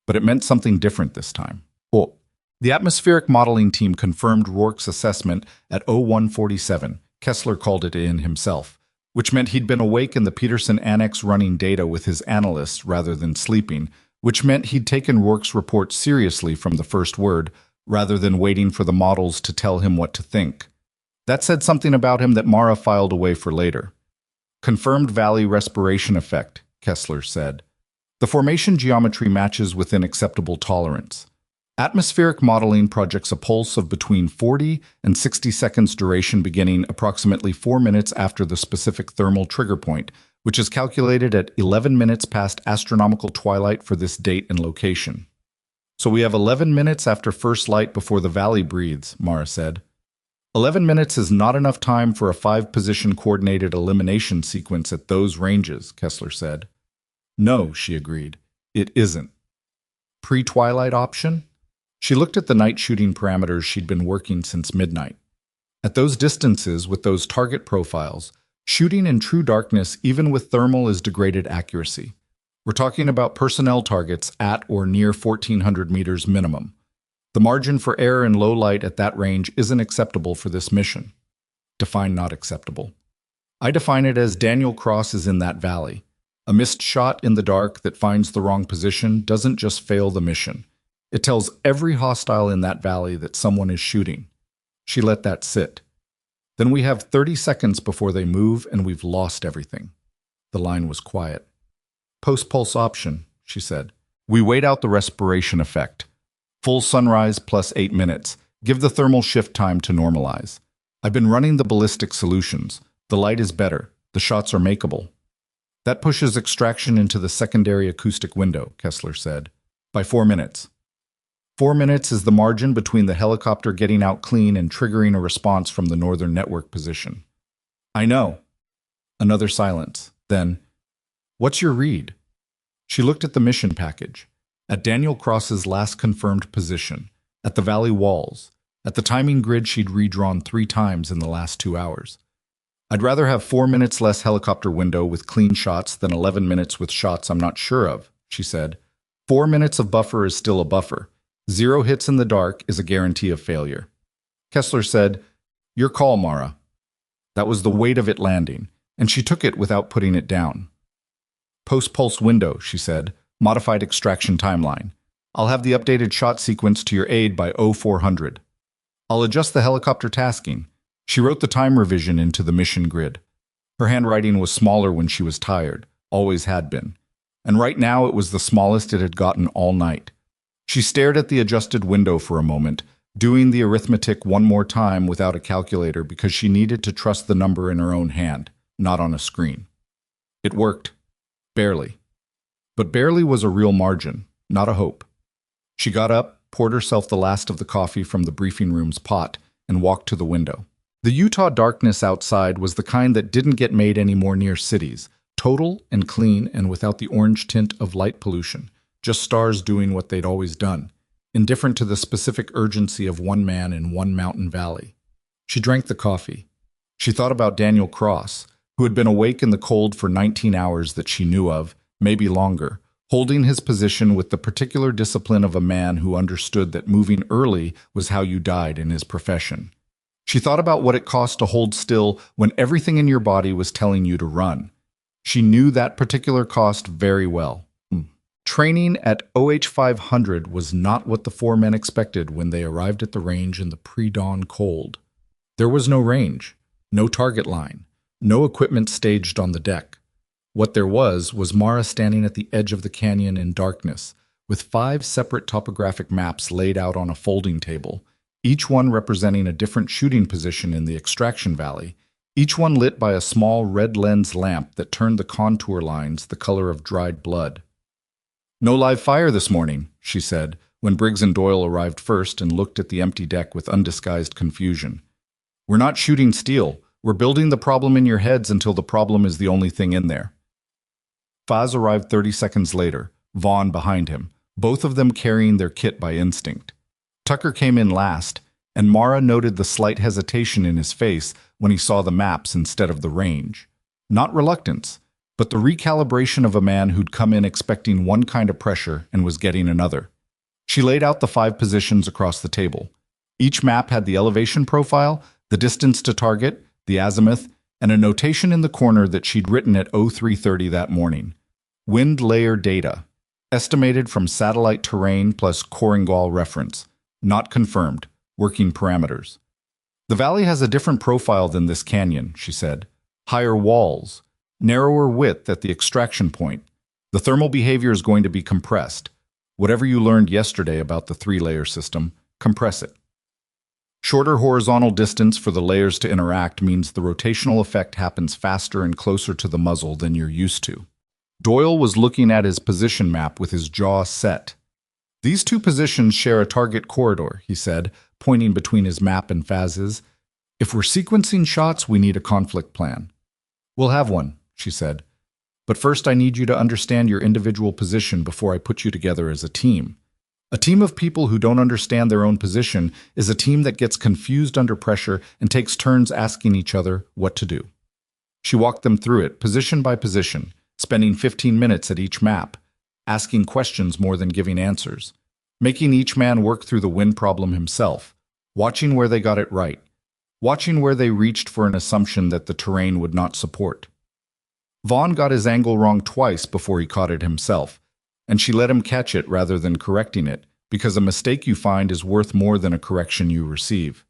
but it meant something different this time. Oh. The atmospheric modeling team confirmed Rourke's assessment at 0147. Kessler called it in himself, which meant he'd been awake in the Peterson Annex running data with his analysts rather than sleeping, which meant he'd taken Rourke's report seriously from the first word, rather than waiting for the models to tell him what to think. That said something about him that Mara filed away for later. Confirmed valley respiration effect, Kessler said. The formation geometry matches within acceptable tolerance. Atmospheric modeling projects a pulse of between 40 and 60 seconds duration beginning approximately 4 minutes after the specific thermal trigger point, which is calculated at 11 minutes past astronomical twilight for this date and location. So we have 11 minutes after first light before the valley breathes, Mara said. 11 minutes is not enough time for a 5-position coordinated elimination sequence at those ranges, Kessler said. No, she agreed. It isn't. Pre-twilight option? She looked at the night shooting parameters she'd been working since midnight. At those distances, with those target profiles, shooting in true darkness, even with thermal, is degraded accuracy. We're talking about personnel targets at or near 1,400 meters minimum. The margin for error in low light at that range isn't acceptable for this mission. Define not acceptable. I define it as Daniel Cross is in that valley. A missed shot in the dark that finds the wrong position doesn't just fail the mission. It tells every hostile in that valley that someone is shooting. She let that sit. Then we have 30 seconds before they move and we've lost everything. The line was quiet. Post-pulse option, she said. We wait out the respiration effect. Full sunrise plus 8 minutes. Give the thermal shift time to normalize. I've been running the ballistic solutions. The light is better. The shots are makeable. That pushes extraction into the secondary acoustic window, Kessler said, by 4 minutes. 4 minutes is the margin between the helicopter getting out clean and triggering a response from the northern network position. I know. Another silence. Then, what's your read? She looked at the mission package, at Daniel Cross's last confirmed position, at the valley walls, at the timing grid she'd redrawn 3 times in the last 2 hours. I'd rather have 4 minutes less helicopter window with clean shots than 11 minutes with shots I'm not sure of, she said. 4 minutes of buffer is still a buffer. 0 hits in the dark is a guarantee of failure. Kessler said, Your call, Mara. That was the weight of it landing, and she took it without putting it down. Post-pulse window, she said, modified extraction timeline. I'll have the updated shot sequence to your aid by 0400. I'll adjust the helicopter tasking. She wrote the time revision into the mission grid. Her handwriting was smaller when she was tired, always had been. And right now it was the smallest it had gotten all night. She stared at the adjusted window for a moment, doing the arithmetic one more time without a calculator because she needed to trust the number in her own hand, not on a screen. It worked. Barely. But barely was a real margin, not a hope. She got up, poured herself the last of the coffee from the briefing room's pot, and walked to the window. The Utah darkness outside was the kind that didn't get made anymore near cities, total and clean and without the orange tint of light pollution. Just stars doing what they'd always done, indifferent to the specific urgency of one man in one mountain valley. She drank the coffee. She thought about Daniel Cross, who had been awake in the cold for 19 hours that she knew of, maybe longer, holding his position with the particular discipline of a man who understood that moving early was how you died in his profession. She thought about what it cost to hold still when everything in your body was telling you to run. She knew that particular cost very well. Training at OH 500 was not what the four men expected when they arrived at the range in the pre-dawn cold. There was no range, no target line, no equipment staged on the deck. What there was Mara standing at the edge of the canyon in darkness, with 5 separate topographic maps laid out on a folding table, each one representing a different shooting position in the extraction valley, each one lit by a small red lens lamp that turned the contour lines the color of dried blood. "No live fire this morning," she said, when Briggs and Doyle arrived first and looked at the empty deck with undisguised confusion. "We're not shooting steel. We're building the problem in your heads until the problem is the only thing in there." Faz arrived 30 seconds later, Vaughn behind him, both of them carrying their kit by instinct. Tucker came in last, and Mara noted the slight hesitation in his face when he saw the maps instead of the range. Not reluctance, but the recalibration of a man who'd come in expecting one kind of pressure and was getting another. She laid out the 5 positions across the table. Each map had the elevation profile, the distance to target, the azimuth, and a notation in the corner that she'd written at 0330 that morning. Wind layer data, estimated from satellite terrain plus Korengal reference, not confirmed, working parameters. "The valley has a different profile than this canyon," she said. "Higher walls, narrower width at the extraction point. The thermal behavior is going to be compressed. Whatever you learned yesterday about the 3-layer system, compress it. Shorter horizontal distance for the layers to interact means the rotational effect happens faster and closer to the muzzle than you're used to." Doyle was looking at his position map with his jaw set. "These 2 positions share a target corridor," he said, pointing between his map and Faz's. "If we're sequencing shots, we need a conflict plan." "We'll have one," she said. "But first I need you to understand your individual position before I put you together as a team. A team of people who don't understand their own position is a team that gets confused under pressure and takes turns asking each other what to do." She walked them through it, position by position, spending 15 minutes at each map, asking questions more than giving answers, making each man work through the wind problem himself, watching where they got it right, watching where they reached for an assumption that the terrain would not support. Vaughn got his angle wrong twice before he caught it himself, and she let him catch it rather than correcting it, because a mistake you find is worth more than a correction you receive.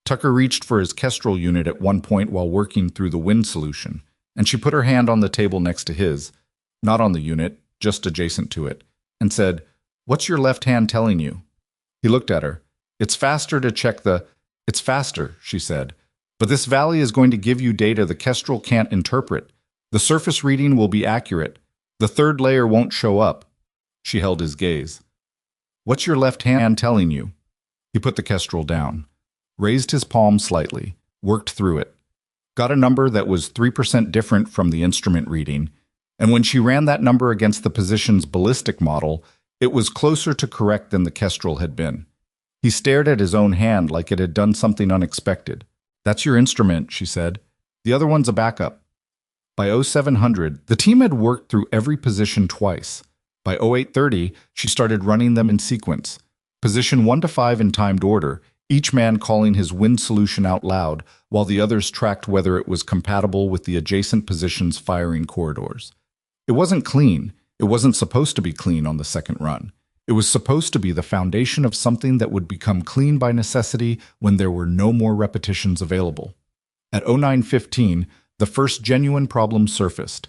Tucker reached for his Kestrel unit at one point while working through the wind solution, and she put her hand on the table next to his, not on the unit, just adjacent to it, and said, "What's your left hand telling you?" He looked at her. "It's faster to check the—" "It's faster," she said. "But this valley is going to give you data the Kestrel can't interpret. The surface reading will be accurate. The 3rd layer won't show up." She held his gaze. "What's your left hand telling you?" He put the Kestrel down, raised his palm slightly, worked through it, got a number that was 3% different from the instrument reading, and when she ran that number against the position's ballistic model, it was closer to correct than the Kestrel had been. He stared at his own hand like it had done something unexpected. "That's your instrument," she said. "The other one's a backup." By 0700, the team had worked through every position twice. By 0830, she started running them in sequence. Position 1 to 5 in timed order, each man calling his wind solution out loud, while the others tracked whether it was compatible with the adjacent position's firing corridors. It wasn't clean. It wasn't supposed to be clean on the second run. It was supposed to be the foundation of something that would become clean by necessity when there were no more repetitions available. At 0915, the first genuine problem surfaced.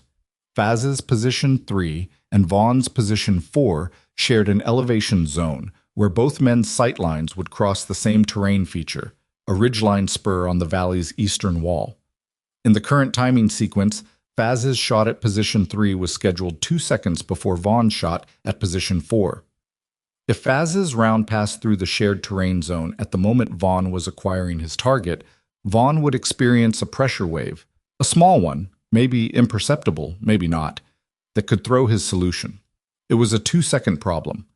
Faz's position 3 and Vaughn's position 4 shared an elevation zone where both men's sightlines would cross the same terrain feature, a ridgeline spur on the valley's eastern wall. In the current timing sequence, Faz's shot at position 3 was scheduled 2 seconds before Vaughn's shot at position 4. If Faz's round passed through the shared terrain zone at the moment Vaughn was acquiring his target, Vaughn would experience a pressure wave, a small one, maybe imperceptible, maybe not, that could throw his solution. It was a 2-second problem.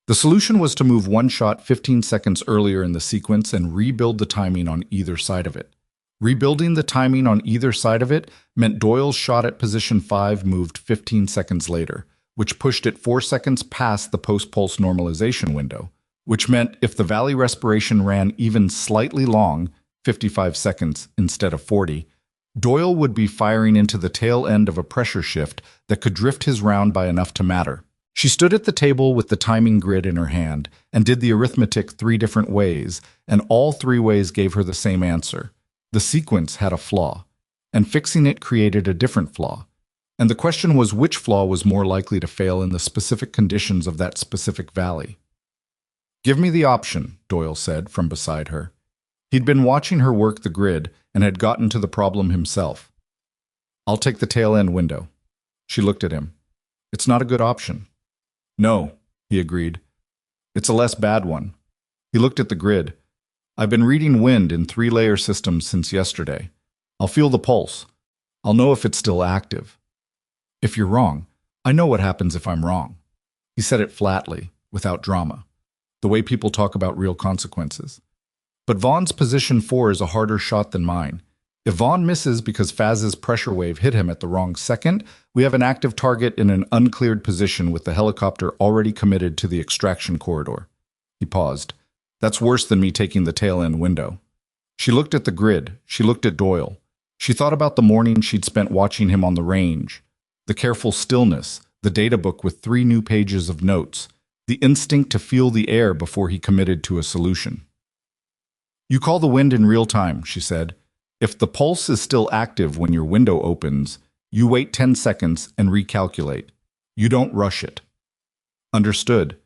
The solution was to move one shot 15 seconds earlier in the sequence and rebuild the timing on either side of it. Rebuilding the timing on either side of it meant Doyle's shot at position 5 moved 15 seconds later, which pushed it 4 seconds past the post-pulse normalization window, which meant if the valley respiration ran even slightly long, 55 seconds instead of 40, Doyle would be firing into the tail end of a pressure shift that could drift his round by enough to matter. She stood at the table with the timing grid in her hand and did the arithmetic 3 different ways, and all 3 ways gave her the same answer. The sequence had a flaw, and fixing it created a different flaw. And the question was which flaw was more likely to fail in the specific conditions of that specific valley. "Give me the option," Doyle said from beside her. He'd been watching her work the grid and had gotten to the problem himself. "I'll take the tail end window." She looked at him. "It's not a good option." "No," he agreed. "It's a less bad one." He looked at the grid. "I've been reading wind in 3-layer systems since yesterday. I'll feel the pulse. I'll know if it's still active." "If you're wrong, I know what happens if I'm wrong." He said it flatly, without drama, the way people talk about real consequences. "But Vaughn's position 4 is a harder shot than mine. If Vaughn misses because Faz's pressure wave hit him at the wrong second, we have an active target in an uncleared position with the helicopter already committed to the extraction corridor." He paused. "That's worse than me taking the tail end window." She looked at the grid. She looked at Doyle. She thought about the morning she'd spent watching him on the range. The careful stillness, the data book with 3 new pages of notes, the instinct to feel the air before he committed to a solution. "You call the wind in real time," she said. "If the pulse is still active when your window opens, you wait 10 seconds and recalculate. You don't rush it." "Understood."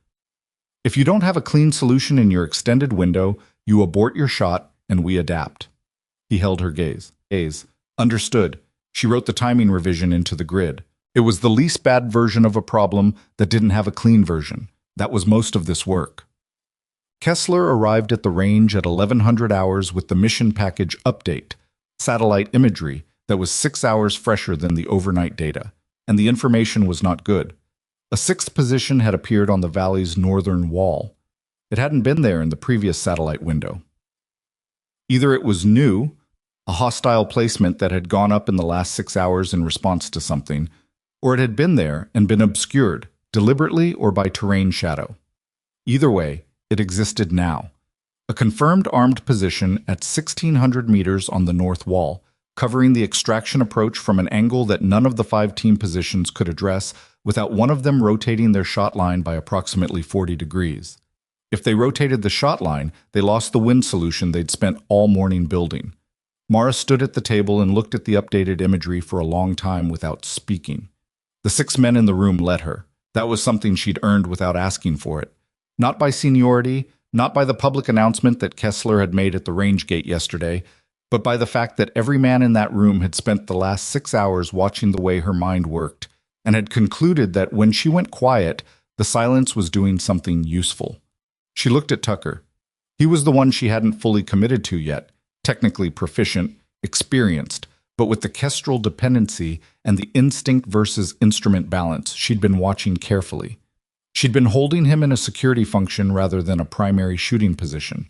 "If you don't have a clean solution in your extended window, you abort your shot and we adapt." He held her gaze. "Understood." She wrote the timing revision into the grid. It was the least bad version of a problem that didn't have a clean version. That was most of this work. Kessler arrived at the range at 1100 hours with the mission package update, satellite imagery that was 6 hours fresher than the overnight data, and the information was not good. A 6th position had appeared on the valley's northern wall. It hadn't been there in the previous satellite window. Either it was new, a hostile placement that had gone up in the last 6 hours in response to something, or it had been there and been obscured, deliberately or by terrain shadow. Either way, it existed now. A confirmed armed position at 1,600 meters on the north wall, covering the extraction approach from an angle that none of the 5 team positions could address without one of them rotating their shot line by approximately 40 degrees. If they rotated the shot line, they lost the wind solution they'd spent all morning building. Mara stood at the table and looked at the updated imagery for a long time without speaking. The 6 men in the room let her. That was something she'd earned without asking for it. Not by seniority, not by the public announcement that Kessler had made at the range gate yesterday, but by the fact that every man in that room had spent the last 6 hours watching the way her mind worked, and had concluded that when she went quiet, the silence was doing something useful. She looked at Tucker. He was the one she hadn't fully committed to yet, technically proficient, experienced, but with the kestrel dependency and the instinct versus instrument balance she'd been watching carefully. She'd been holding him in a security function rather than a primary shooting position.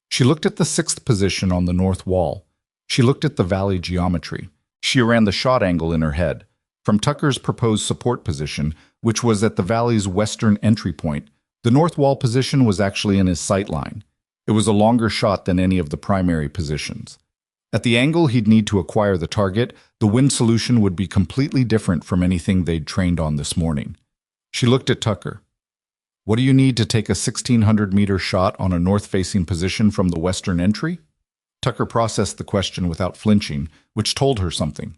She looked at the 6th position on the north wall. She looked at the valley geometry. She ran the shot angle in her head. From Tucker's proposed support position, which was at the valley's western entry point, the north wall position was actually in his sight line. It was a longer shot than any of the primary positions. At the angle he'd need to acquire the target, the wind solution would be completely different from anything they'd trained on this morning. She looked at Tucker. "What do you need to take a 1,600-meter shot on a north-facing position from the western entry?" Tucker processed the question without flinching, which told her something.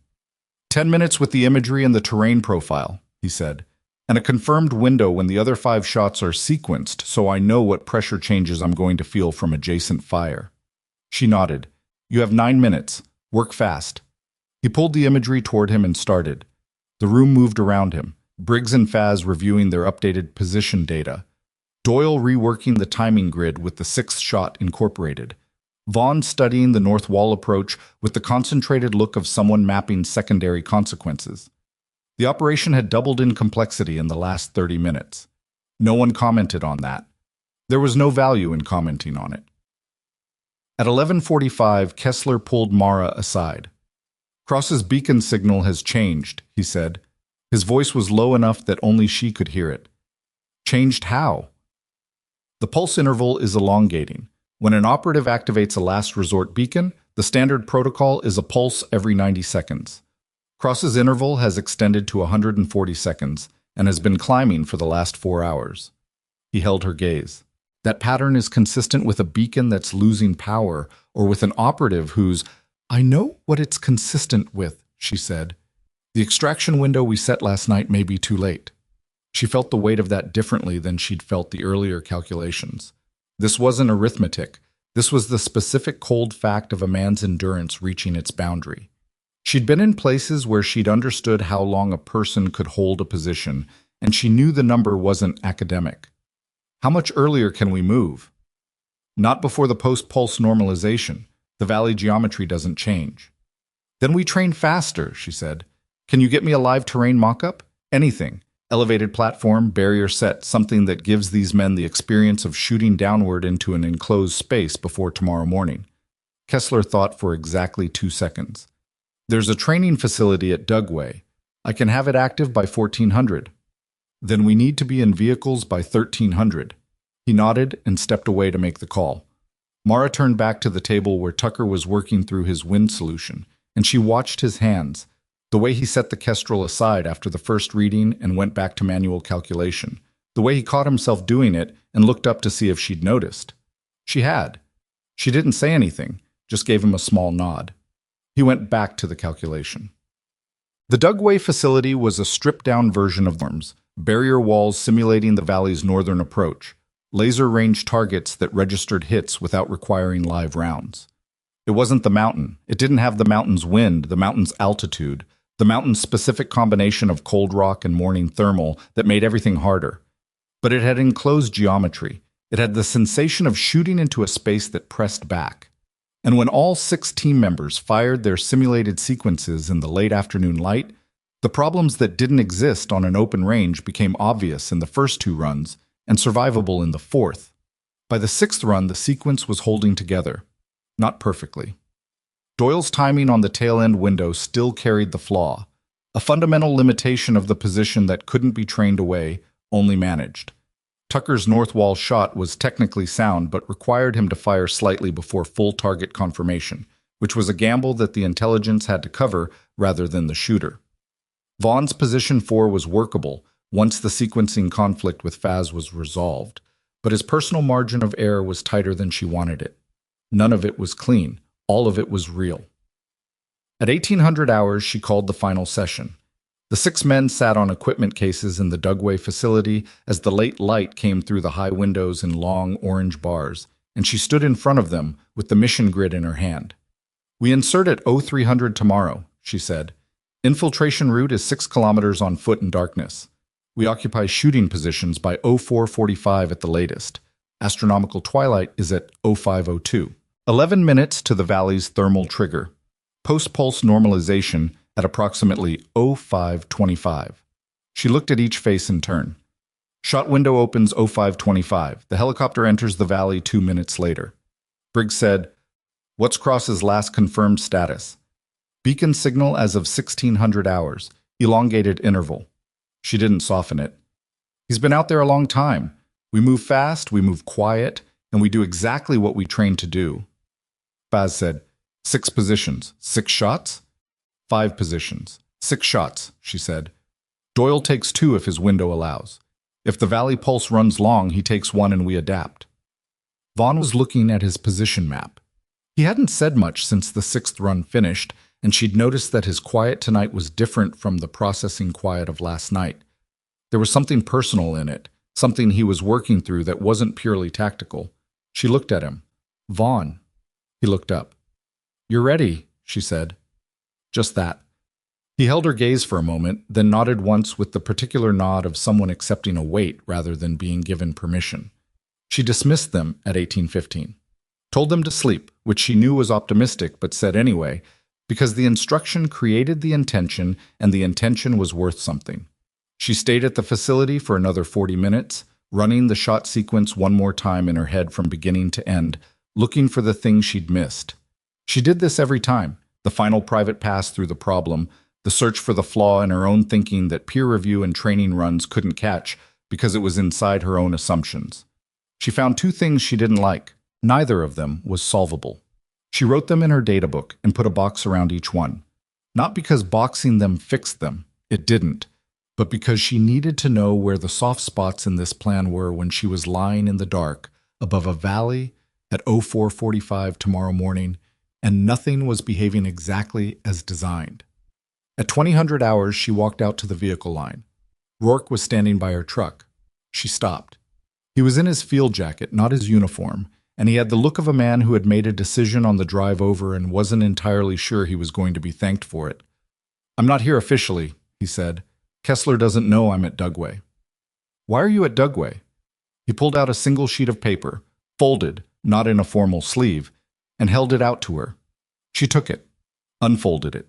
10 minutes with the imagery and the terrain profile," he said, "and a confirmed window when the other 5 shots are sequenced so I know what pressure changes I'm going to feel from adjacent fire." She nodded. "You have 9 minutes. Work fast." He pulled the imagery toward him and started. The room moved around him, Briggs and Faz reviewing their updated position data, Doyle reworking the timing grid with the 6th shot incorporated, Vaughn studying the north wall approach with the concentrated look of someone mapping secondary consequences. The operation had doubled in complexity in the last 30 minutes. No one commented on that. There was no value in commenting on it. At 11:45, Kessler pulled Mara aside. "Cross's beacon signal has changed," he said. His voice was low enough that only she could hear it. Changed how? The pulse interval is elongating. When an operative activates a last resort beacon, the standard protocol is a pulse every 90 seconds. Cross's interval has extended to 140 seconds and has been climbing for the last 4 hours. He held her gaze. That pattern is consistent with a beacon that's losing power, or with an operative who's, "I know what it's consistent with," she said. "The extraction window we set last night may be too late." She felt the weight of that differently than she'd felt the earlier calculations. This wasn't arithmetic. This was the specific cold fact of a man's endurance reaching its boundary. She'd been in places where she'd understood how long a person could hold a position, and she knew the number wasn't academic. How much earlier can we move? Not before the post-pulse normalization. The valley geometry doesn't change. Then we train faster, she said. Can you get me a live terrain mock-up? Anything. Elevated platform, barrier set, something that gives these men the experience of shooting downward into an enclosed space before tomorrow morning. Kessler thought for exactly 2 seconds. There's a training facility at Dugway. I can have it active by 1400. Then we need to be in vehicles by 1300. He nodded and stepped away to make the call. Mara turned back to the table where Tucker was working through his wind solution, and she watched his hands, the way he set the Kestrel aside after the first reading and went back to manual calculation, the way he caught himself doing it and looked up to see if she'd noticed. She had. She didn't say anything, just gave him a small nod. He went back to the calculation. The Dugway facility was a stripped-down version of the norms, barrier walls simulating the valley's northern approach, laser-range targets that registered hits without requiring live rounds. It wasn't the mountain. It didn't have the mountain's wind, the mountain's altitude, the mountain's specific combination of cold rock and morning thermal that made everything harder. But it had enclosed geometry. It had the sensation of shooting into a space that pressed back. And when all 6 team members fired their simulated sequences in the late afternoon light, the problems that didn't exist on an open range became obvious in the first 2 runs and survivable in the 4th. By the 6th run, the sequence was holding together. Not perfectly. Doyle's timing on the tail-end window still carried the flaw, a fundamental limitation of the position that couldn't be trained away, only managed. Tucker's north wall shot was technically sound but required him to fire slightly before full target confirmation, which was a gamble that the intelligence had to cover rather than the shooter. Vaughn's position 4 was workable once the sequencing conflict with Faz was resolved, but his personal margin of error was tighter than she wanted it. None of it was clean. All of it was real. At 1800 hours, she called the final session. The 6 men sat on equipment cases in the Dugway facility as the late light came through the high windows in long orange bars, and she stood in front of them with the mission grid in her hand. "We insert at 0300 tomorrow," she said. "Infiltration route is 6 kilometers on foot in darkness. We occupy shooting positions by 0445 at the latest. Astronomical twilight is at 0502. 11 minutes to the valley's thermal trigger. Post-pulse normalization at approximately 0525. She looked at each face in turn. Shot window opens 0525. The helicopter enters the valley 2 minutes later. Briggs said, "What's Cross's last confirmed status?" "Beacon signal as of 1600 hours. Elongated interval." She didn't soften it. "He's been out there a long time. We move fast, we move quiet, and we do exactly what we trained to do." Faz said, 6 positions, 6 shots?" 5 positions, 6 shots, she said. "Doyle takes 2 if his window allows. If the valley pulse runs long, he takes 1 and we adapt." Vaughn was looking at his position map. He hadn't said much since the 6th run finished, and she'd noticed that his quiet tonight was different from the processing quiet of last night. There was something personal in it, something he was working through that wasn't purely tactical. She looked at him. "Vaughn." He looked up. "You're ready," she said. Just that. He held her gaze for a moment, then nodded once with the particular nod of someone accepting a wait rather than being given permission. She dismissed them at 1815. Told them to sleep, which she knew was optimistic but said anyway, because the instruction created the intention and the intention was worth something. She stayed at the facility for another 40 minutes, running the shot sequence one more time in her head from beginning to end, looking for the thing she'd missed. She did this every time, the final private pass through the problem, the search for the flaw in her own thinking that peer review and training runs couldn't catch because it was inside her own assumptions. She found two things she didn't like. Neither of them was solvable. She wrote them in her data book and put a box around each one. Not because boxing them fixed them, it didn't, but because she needed to know where the soft spots in this plan were when she was lying in the dark above a valley at 04:45 tomorrow morning, and nothing was behaving exactly as designed. At 2000 hours, she walked out to the vehicle line. Rourke was standing by her truck. She stopped. He was in his field jacket, not his uniform, and he had the look of a man who had made a decision on the drive over and wasn't entirely sure he was going to be thanked for it. "I'm not here officially," he said. "Kessler doesn't know I'm at Dugway." "Why are you at Dugway?" He pulled out a single sheet of paper, folded, not in a formal sleeve, and held it out to her. She took it, unfolded it.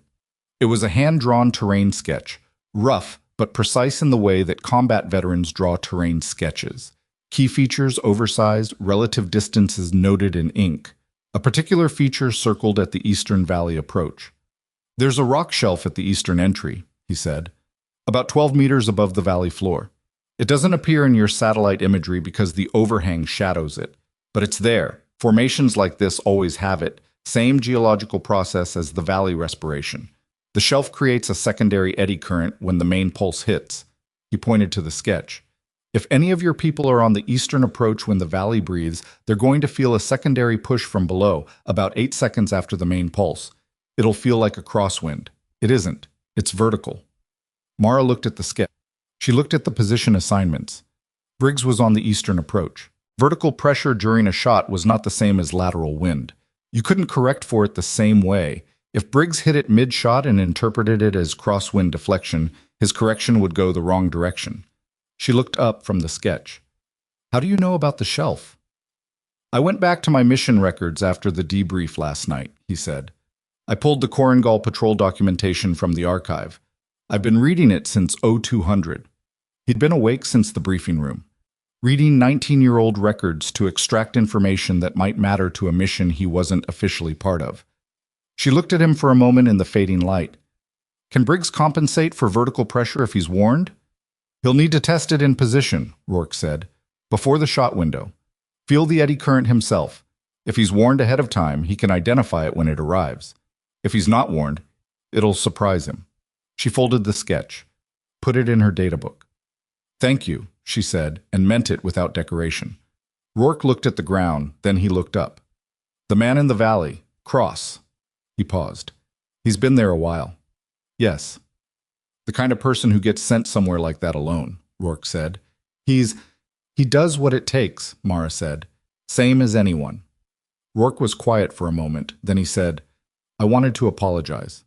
It was a hand-drawn terrain sketch, rough but precise in the way that combat veterans draw terrain sketches. Key features oversized, relative distances noted in ink. A particular feature circled at the Eastern Valley approach. "There's a rock shelf at the eastern entry," he said, "about 12 meters above the valley floor. It doesn't appear in your satellite imagery because the overhang shadows it, but it's there. Formations like this always have it. Same geological process as the valley respiration. The shelf creates a secondary eddy current when the main pulse hits." He pointed to the sketch. "If any of your people are on the eastern approach when the valley breathes, they're going to feel a secondary push from below, about 8 seconds after the main pulse. It'll feel like a crosswind. It isn't. It's vertical." Mara looked at the sketch. She looked at the position assignments. Briggs was on the eastern approach. Vertical pressure during a shot was not the same as lateral wind. You couldn't correct for it the same way. If Briggs hit it mid-shot and interpreted it as crosswind deflection, his correction would go the wrong direction. She looked up from the sketch. "How do you know about the shelf?" "I went back to my mission records after the debrief last night," he said. "I pulled the Korengal patrol documentation from the archive. I've been reading it since 0200. He'd been awake since the briefing room, reading 19-year-old records to extract information that might matter to a mission he wasn't officially part of." She looked at him for a moment in the fading light. "Can Briggs compensate for vertical pressure if he's warned?" "He'll need to test it in position," Rourke said, "before the shot window. Feel the eddy current himself. If he's warned ahead of time, he can identify it when it arrives. If he's not warned, it'll surprise him." She folded the sketch, put it in her data book. "Thank you," she said, and meant it without decoration. Rourke looked at the ground, then he looked up. "The man in the valley, Cross." He paused. "He's been there a while." "Yes." "The kind of person who gets sent somewhere like that alone," Rourke said. He does what it takes," Mara said. "Same as anyone." Rourke was quiet for a moment, then he said, "I wanted to apologize.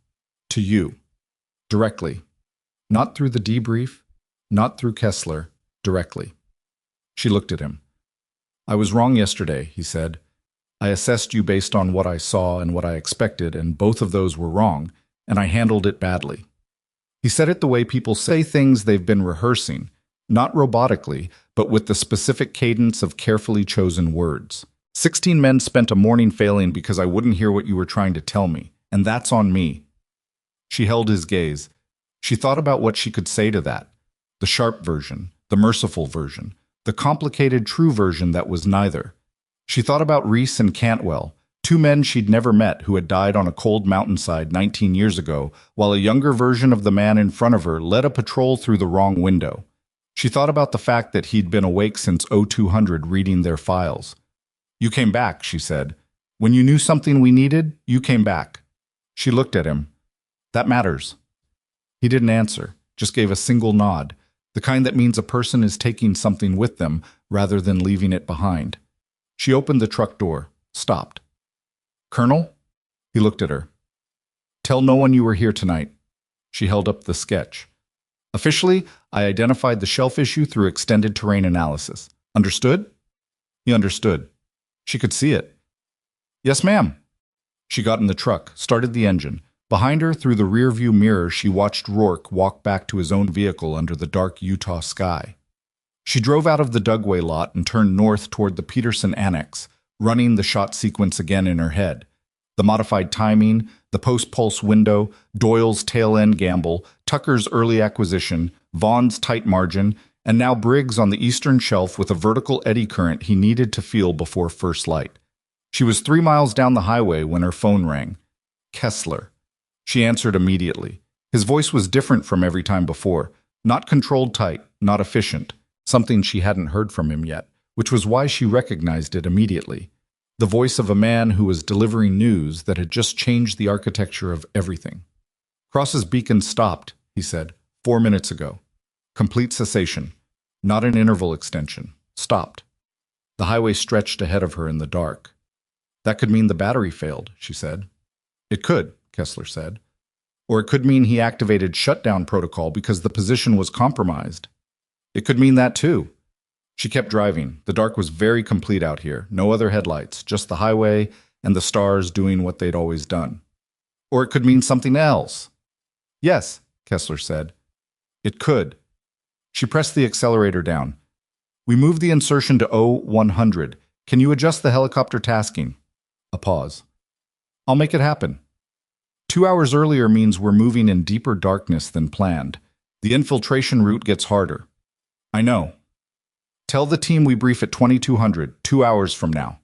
To you. Directly. Not through the debrief, not through Kessler, directly." She looked at him. "I was wrong yesterday," he said. "I assessed you based on what I saw and what I expected, and both of those were wrong, and I handled it badly." He said it the way people say things they've been rehearsing, not robotically, but with the specific cadence of carefully chosen words. 16 men spent a morning failing because I wouldn't hear what you were trying to tell me, and that's on me." She held his gaze. She thought about what she could say to that. The sharp version, the merciful version, the complicated true version that was neither. She thought about Reese and Cantwell, two men she'd never met who had died on a cold mountainside 19 years ago, while a younger version of the man in front of her led a patrol through the wrong window. She thought about the fact that he'd been awake since 0200 reading their files. "You came back," she said. "When you knew something we needed, you came back." She looked at him. "That matters." He didn't answer, just gave a single nod, the kind that means a person is taking something with them rather than leaving it behind. She opened the truck door, stopped. "Colonel?" He looked at her. "Tell no one you were here tonight." She held up the sketch. "Officially, I identified the shelf issue through extended terrain analysis. Understood?" He understood. She could see it. "Yes, ma'am." She got in the truck, started the engine. Behind her, through the rearview mirror, she watched Rourke walk back to his own vehicle under the dark Utah sky. She drove out of the Dugway lot and turned north toward the Peterson Annex, running the shot sequence again in her head. The modified timing, the post-pulse window, Doyle's tail-end gamble, Tucker's early acquisition, Vaughn's tight margin, and now Briggs on the eastern shelf with a vertical eddy current he needed to feel before first light. She was 3 miles down the highway when her phone rang. Kessler. She answered immediately. His voice was different from every time before. Not controlled tight, not efficient. Something she hadn't heard from him yet, which was why she recognized it immediately. The voice of a man who was delivering news that had just changed the architecture of everything. Cross's beacon stopped, he said, 4 minutes ago. Complete cessation. Not an interval extension. Stopped. The highway stretched ahead of her in the dark. That could mean the battery failed, she said. It could, Kessler said. Or it could mean he activated shutdown protocol because the position was compromised. It could mean that too. She kept driving. The dark was very complete out here. No other headlights, just the highway and the stars doing what they'd always done. Or it could mean something else. Yes, Kessler said. It could. She pressed the accelerator down. We moved the insertion to 0100. Can you adjust the helicopter tasking? A pause. I'll make it happen. 2 hours earlier means we're moving in deeper darkness than planned. The infiltration route gets harder. I know. Tell the team we brief at 2200, 2 hours from now.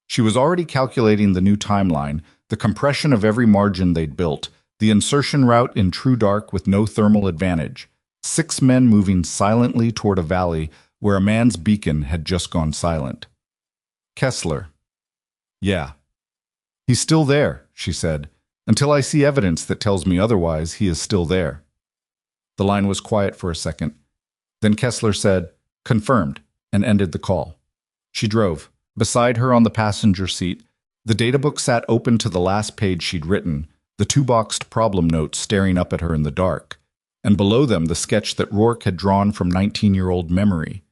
She was already calculating the new timeline, the compression of every margin they'd built, the insertion route in true dark with no thermal advantage. 6 men moving silently toward a valley where a man's beacon had just gone silent. Kessler. Yeah. He's still there, she said. Until I see evidence that tells me otherwise, he is still there. The line was quiet for a second. Then Kessler said, confirmed, and ended the call. She drove. Beside her on the passenger seat, the databook sat open to the last page she'd written, the 2-boxed problem notes staring up at her in the dark, and below them the sketch that Rourke had drawn from 19-year-old memory,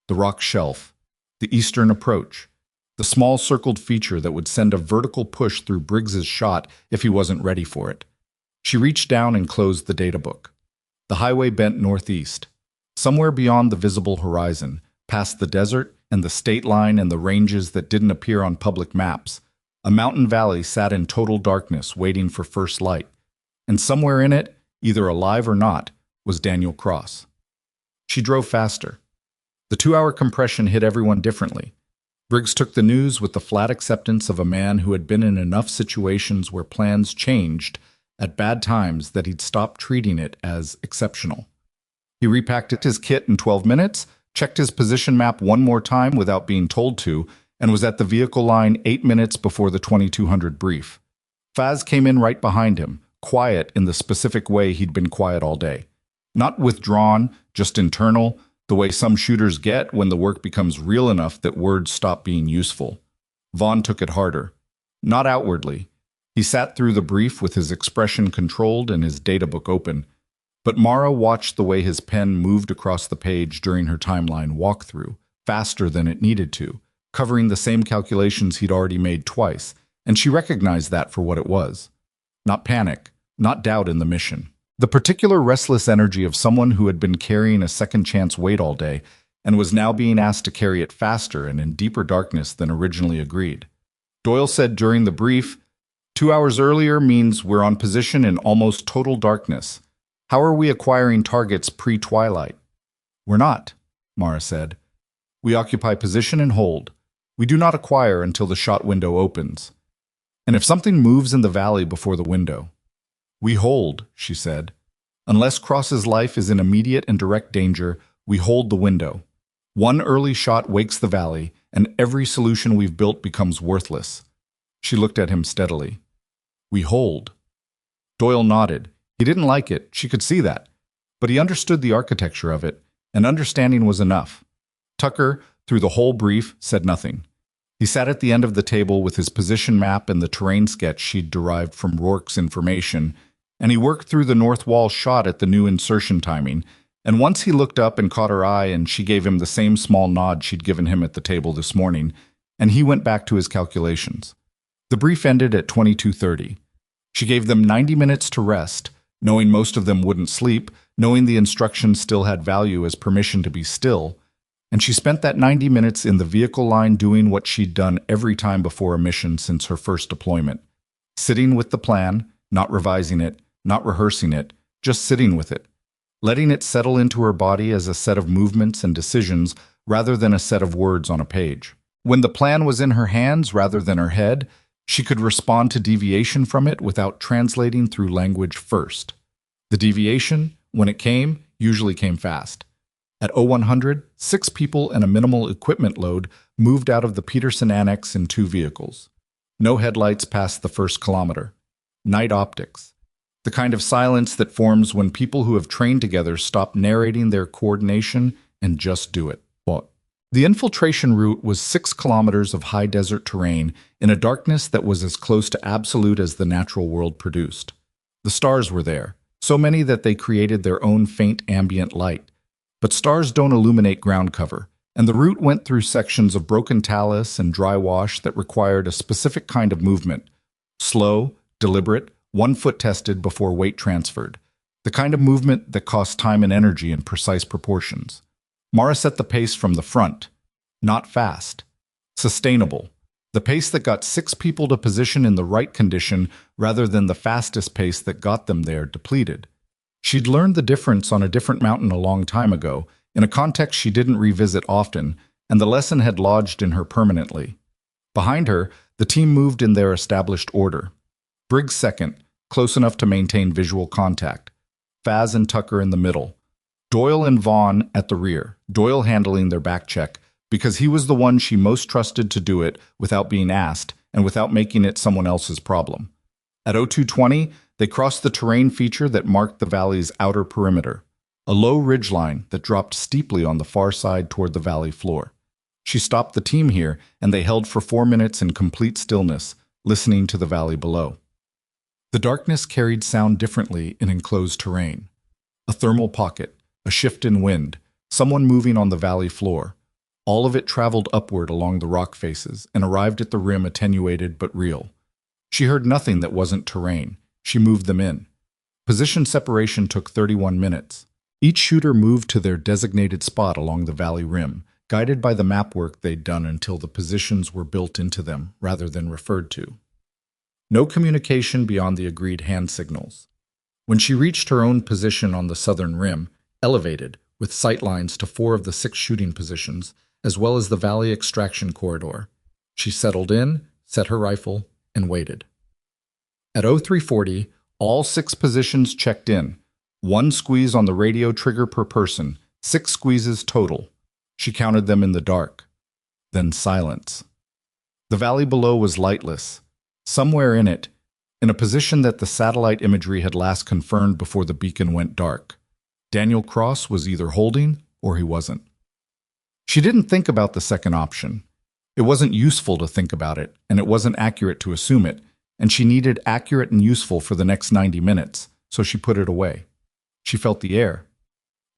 the rock shelf, the eastern approach, the small circled feature that would send a vertical push through Briggs's shot if he wasn't ready for it. She reached down and closed the databook. The highway bent northeast. Somewhere beyond the visible horizon, past the desert and the state line and the ranges that didn't appear on public maps, a mountain valley sat in total darkness waiting for first light. And somewhere in it, either alive or not, was Daniel Cross. She drove faster. The 2-hour compression hit everyone differently. Briggs took the news with the flat acceptance of a man who had been in enough situations where plans changed at bad times that he'd stopped treating it as exceptional. He repacked his kit in 12 minutes, checked his position map one more time without being told to, and was at the vehicle line 8 minutes before the 2200 brief. Faz came in right behind him, quiet in the specific way he'd been quiet all day. Not withdrawn, just internal, the way some shooters get when the work becomes real enough that words stop being useful. Vaughn took it harder. Not outwardly. He sat through the brief with his expression controlled and his databook open. But Mara watched the way his pen moved across the page during her timeline walkthrough, faster than it needed to, covering the same calculations he'd already made twice, and she recognized that for what it was. Not panic, not doubt in the mission. The particular restless energy of someone who had been carrying a second-chance weight all day and was now being asked to carry it faster and in deeper darkness than originally agreed. Doyle said during the brief, 2 hours earlier means we're on position in almost total darkness. How are we acquiring targets pre-twilight? We're not, Mara said. We occupy position and hold. We do not acquire until the shot window opens. And if something moves in the valley before the window, we hold, she said. Unless Cross's life is in immediate and direct danger, we hold the window. One early shot wakes the valley, and every solution we've built becomes worthless. She looked at him steadily. We hold. Doyle nodded. He didn't like it, she could see that. But he understood the architecture of it, and understanding was enough. Tucker, through the whole brief, said nothing. He sat at the end of the table with his position map and the terrain sketch she'd derived from Rourke's information, and he worked through the north wall shot at the new insertion timing, and once he looked up and caught her eye and she gave him the same small nod she'd given him at the table this morning, and he went back to his calculations. The brief ended at 22:30. She gave them 90 minutes to rest, knowing most of them wouldn't sleep, knowing the instructions still had value as permission to be still, and she spent that 90 minutes in the vehicle line doing what she'd done every time before a mission since her first deployment, Sitting with the plan, not revising it, not rehearsing it, just sitting with it, letting it settle into her body as a set of movements and decisions rather than a set of words on a page. When the plan was in her hands rather than her head, she could respond to deviation from it without translating through language first. The deviation, when it came, usually came fast. At 0100, 6 people and a minimal equipment load moved out of the Peterson Annex in 2 vehicles. No headlights past the first kilometer. Night optics. The kind of silence that forms when people who have trained together stop narrating their coordination and just do it. What? The infiltration route was 6 kilometers of high desert terrain in a darkness that was as close to absolute as the natural world produced. The stars were there, so many that they created their own faint ambient light. But stars don't illuminate ground cover, and the route went through sections of broken talus and dry wash that required a specific kind of movement. Slow, deliberate, 1 foot tested before weight transferred. The kind of movement that cost time and energy in precise proportions. Mara set the pace from the front. Not fast. Sustainable. The pace that got 6 people to position in the right condition rather than the fastest pace that got them there depleted. She'd learned the difference on a different mountain a long time ago, in a context she didn't revisit often, and the lesson had lodged in her permanently. Behind her, the team moved in their established order. Briggs second, close enough to maintain visual contact. Faz and Tucker in the middle. Doyle and Vaughn at the rear, Doyle handling their back check, because he was the one she most trusted to do it without being asked and without making it someone else's problem. At 0220, they crossed the terrain feature that marked the valley's outer perimeter, a low ridgeline that dropped steeply on the far side toward the valley floor. She stopped the team here, and they held for 4 minutes in complete stillness, listening to the valley below. The darkness carried sound differently in enclosed terrain. A thermal pocket, a shift in wind, someone moving on the valley floor. All of it traveled upward along the rock faces and arrived at the rim attenuated but real. She heard nothing that wasn't terrain. She moved them in. Position separation took 31 minutes. Each shooter moved to their designated spot along the valley rim, guided by the map work they'd done until the positions were built into them rather than referred to. No communication beyond the agreed hand signals. When she reached her own position on the southern rim, elevated, with sightlines to 4 of the 6 shooting positions, as well as the valley extraction corridor, she settled in, set her rifle, and waited. At 0340, all 6 positions checked in. 1 squeeze on the radio trigger per person, 6 squeezes total. She counted them in the dark. Then silence. The valley below was lightless. Somewhere in it, in a position that the satellite imagery had last confirmed before the beacon went dark, Daniel Cross was either holding or he wasn't. She didn't think about the second option. It wasn't useful to think about it, and it wasn't accurate to assume it, and she needed accurate and useful for the next 90 minutes, so she put it away. She felt the air.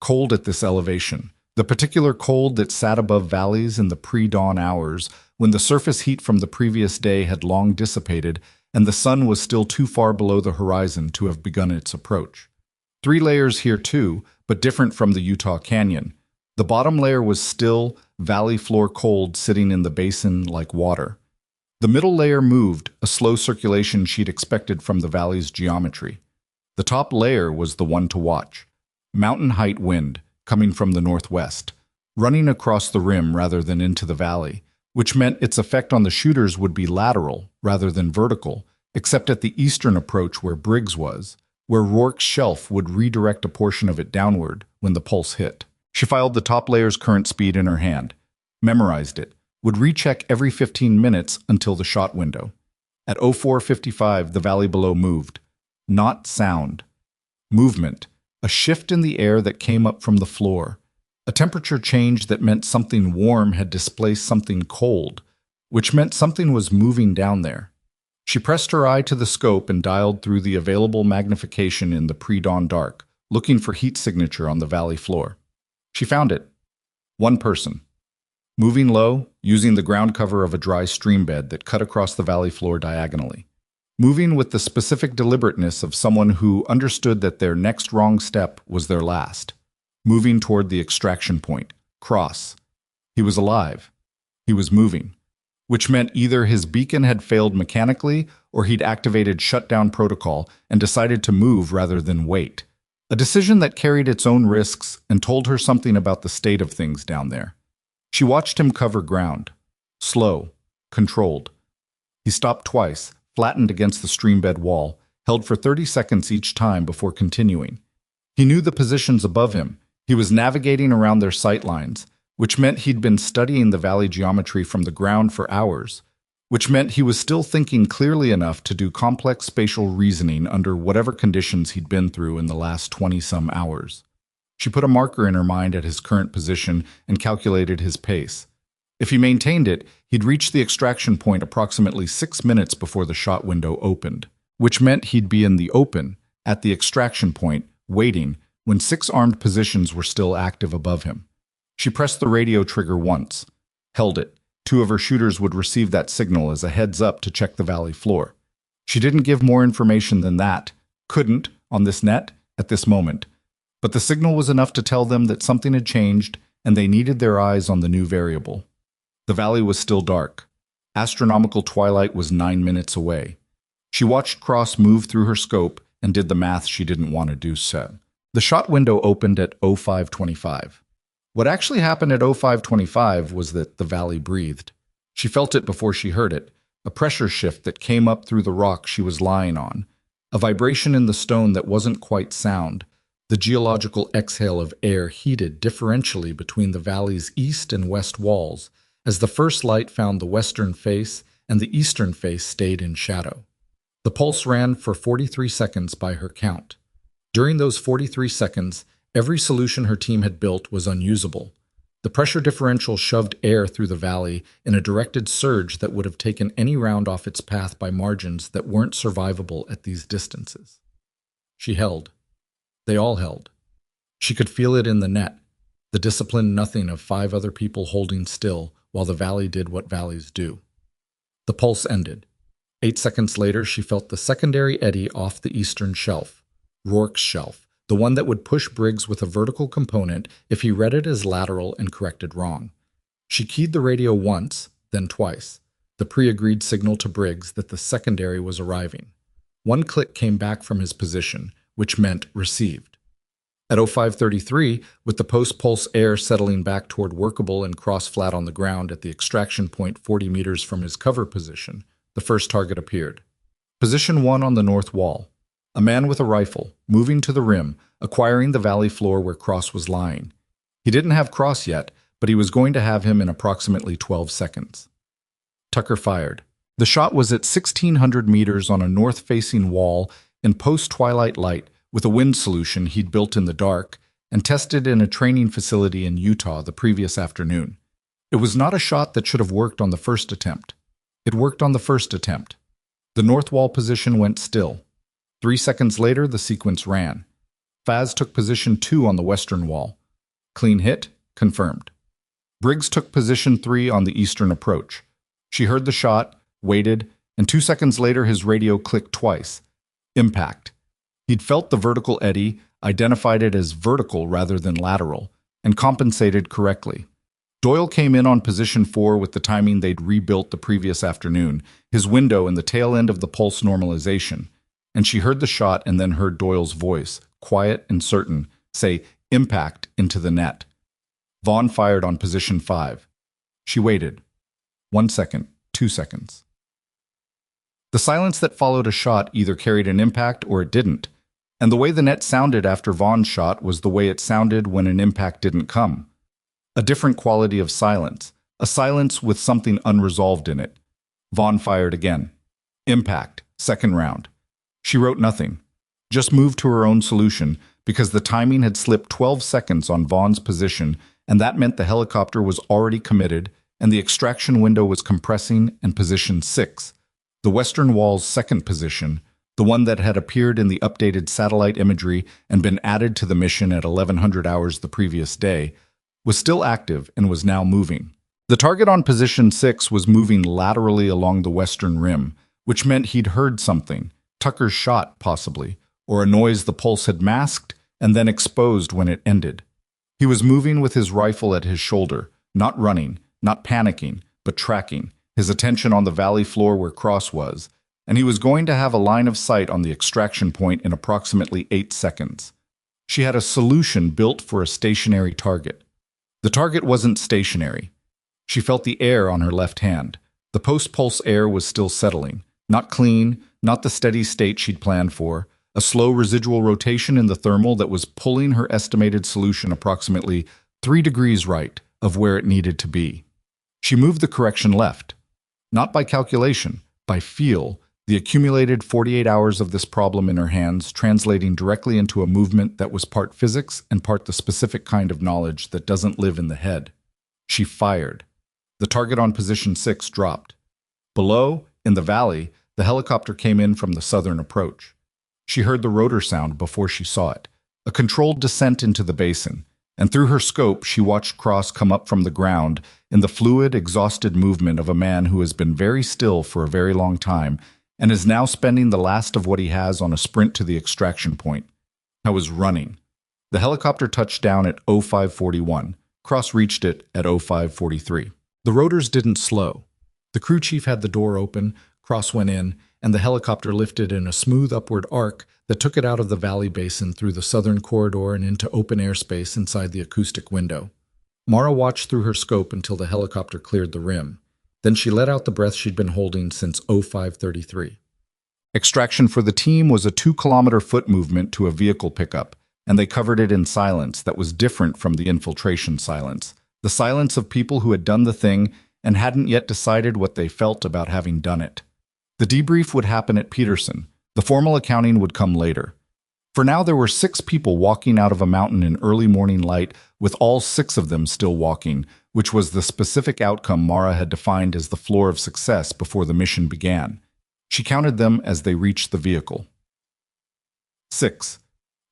Cold at this elevation, the particular cold that sat above valleys in the pre-dawn hours when the surface heat from the previous day had long dissipated and the sun was still too far below the horizon to have begun its approach. 3 layers here too, but different from the Utah Canyon. The bottom layer was still, valley floor cold sitting in the basin like water. The middle layer moved, a slow circulation she'd expected from the valley's geometry. The top layer was the one to watch. Mountain height wind, coming from the northwest, running across the rim rather than into the valley, which meant its effect on the shooters would be lateral rather than vertical, except at the eastern approach where Briggs was, where Rourke's shelf would redirect a portion of it downward when the pulse hit. She filed the top layer's current speed in her hand, memorized it, would recheck every 15 minutes until the shot window. At 04:55, the valley below moved. Not sound. Movement. A shift in the air that came up from the floor. A temperature change that meant something warm had displaced something cold, which meant something was moving down there. She pressed her eye to the scope and dialed through the available magnification in the pre-dawn dark, looking for heat signature on the valley floor. She found it. 1 person. Moving low, using the ground cover of a dry stream bed that cut across the valley floor diagonally. Moving with the specific deliberateness of someone who understood that their next wrong step was their last. Moving toward the extraction point. Cross. He was alive. He was moving. Which meant either his beacon had failed mechanically or he'd activated shutdown protocol and decided to move rather than wait. A decision that carried its own risks and told her something about the state of things down there. She watched him cover ground. Slow, controlled. He stopped twice, flattened against the streambed wall, held for 30 seconds each time before continuing. He knew the positions above him. He was navigating around their sight lines, which meant he'd been studying the valley geometry from the ground for hours, which meant he was still thinking clearly enough to do complex spatial reasoning under whatever conditions he'd been through in the last 20-some hours. She put a marker in her mind at his current position and calculated his pace. If he maintained it, he'd reach the extraction point approximately 6 minutes before the shot window opened, which meant he'd be in the open, at the extraction point, waiting, when 6 armed positions were still active above him. She pressed the radio trigger once, held it. 2 of her shooters would receive that signal as a heads-up to check the valley floor. She didn't give more information than that, couldn't, on this net, at this moment. But the signal was enough to tell them that something had changed and they needed their eyes on the new variable. The valley was still dark. Astronomical twilight was 9 minutes away. She watched Cross move through her scope and did the math she didn't want to do so. The shot window opened at 05:25. What actually happened at 05:25 was that the valley breathed. She felt it before she heard it, a pressure shift that came up through the rock she was lying on, a vibration in the stone that wasn't quite sound. The geological exhale of air heated differentially between the valley's east and west walls as the first light found the western face and the eastern face stayed in shadow. The pulse ran for 43 seconds by her count. During those 43 seconds, every solution her team had built was unusable. The pressure differential shoved air through the valley in a directed surge that would have taken any round off its path by margins that weren't survivable at these distances. She held. They all held. She could feel it in the net, the disciplined nothing of 5 other people holding still while the valley did what valleys do. The pulse ended. 8 seconds later, she felt the secondary eddy off the eastern shelf, Rourke's shelf, the one that would push Briggs with a vertical component if he read it as lateral and corrected wrong. She keyed the radio once, then twice, the pre-agreed signal to Briggs that the secondary was arriving. 1 click came back from his position, which meant received. At 05:33, with the post-pulse air settling back toward workable and Cross flat on the ground at the extraction point 40 meters from his cover position, the first target appeared. Position 1 on the north wall. A man with a rifle, moving to the rim, acquiring the valley floor where Cross was lying. He didn't have Cross yet, but he was going to have him in approximately 12 seconds. Tucker fired. The shot was at 1,600 meters on a north-facing wall in post-twilight light with a wind solution he'd built in the dark and tested in a training facility in Utah the previous afternoon. It was not a shot that should have worked on the first attempt. It worked on the first attempt. The north wall position went still. 3 seconds later, the sequence ran. Faz took position 2 on the western wall. Clean hit, confirmed. Briggs took position 3 on the eastern approach. She heard the shot, waited, and 2 seconds later his radio clicked twice. Impact. He'd felt the vertical eddy, identified it as vertical rather than lateral, and compensated correctly. Doyle came in on position 4 with the timing they'd rebuilt the previous afternoon, his window in the tail end of the pulse normalization, and she heard the shot and then heard Doyle's voice, quiet and certain, say, impact into the net. Vaughn fired on position 5. She waited. 1 second, 2 seconds. The silence that followed a shot either carried an impact or it didn't, and the way the net sounded after Vaughn's shot was the way it sounded when an impact didn't come. A different quality of silence, a silence with something unresolved in it. Vaughn fired again. Impact, second round. She wrote nothing, just moved to her own solution because the timing had slipped 12 seconds on Vaughn's position, and that meant the helicopter was already committed and the extraction window was compressing in position 6, the western wall's second position, the one that had appeared in the updated satellite imagery and been added to the mission at 1100 hours the previous day, was still active and was now moving. The target on position 6 was moving laterally along the western rim, which meant he'd heard something, Tucker's shot possibly, or a noise the pulse had masked and then exposed when it ended. He was moving with his rifle at his shoulder, not running, not panicking, but tracking, his attention on the valley floor where Cross was, and he was going to have a line of sight on the extraction point in approximately 8 seconds. She had a solution built for a stationary target. The target wasn't stationary. She felt the air on her left hand. The post-pulse air was still settling. Not clean, not the steady state she'd planned for. A slow residual rotation in the thermal that was pulling her estimated solution approximately 3 degrees right of where it needed to be. She moved the correction left. Not by calculation, by feel, the accumulated 48 hours of this problem in her hands translating directly into a movement that was part physics and part the specific kind of knowledge that doesn't live in the head. She fired. The target on position 6 dropped. Below, in the valley, the helicopter came in from the southern approach. She heard the rotor sound before she saw it, a controlled descent into the basin, and through her scope she watched Cross come up from the ground in the fluid, exhausted movement of a man who has been very still for a very long time and is now spending the last of what he has on a sprint to the extraction point. I was running. The helicopter touched down at 0541. Cross reached it at 0543. The rotors didn't slow. The crew chief had the door open, Cross went in, and the helicopter lifted in a smooth upward arc that took it out of the valley basin through the southern corridor and into open airspace inside the acoustic window. Mara watched through her scope until the helicopter cleared the rim. Then she let out the breath she'd been holding since 0533. Extraction for the team was a 2-kilometer foot movement to a vehicle pickup, and they covered it in silence that was different from the infiltration silence, the silence of people who had done the thing and hadn't yet decided what they felt about having done it. The debrief would happen at Peterson. The formal accounting would come later. For now, there were 6 people walking out of a mountain in early morning light, with all 6 of them still walking, which was the specific outcome Mara had defined as the floor of success before the mission began. She counted them as they reached the vehicle. 6.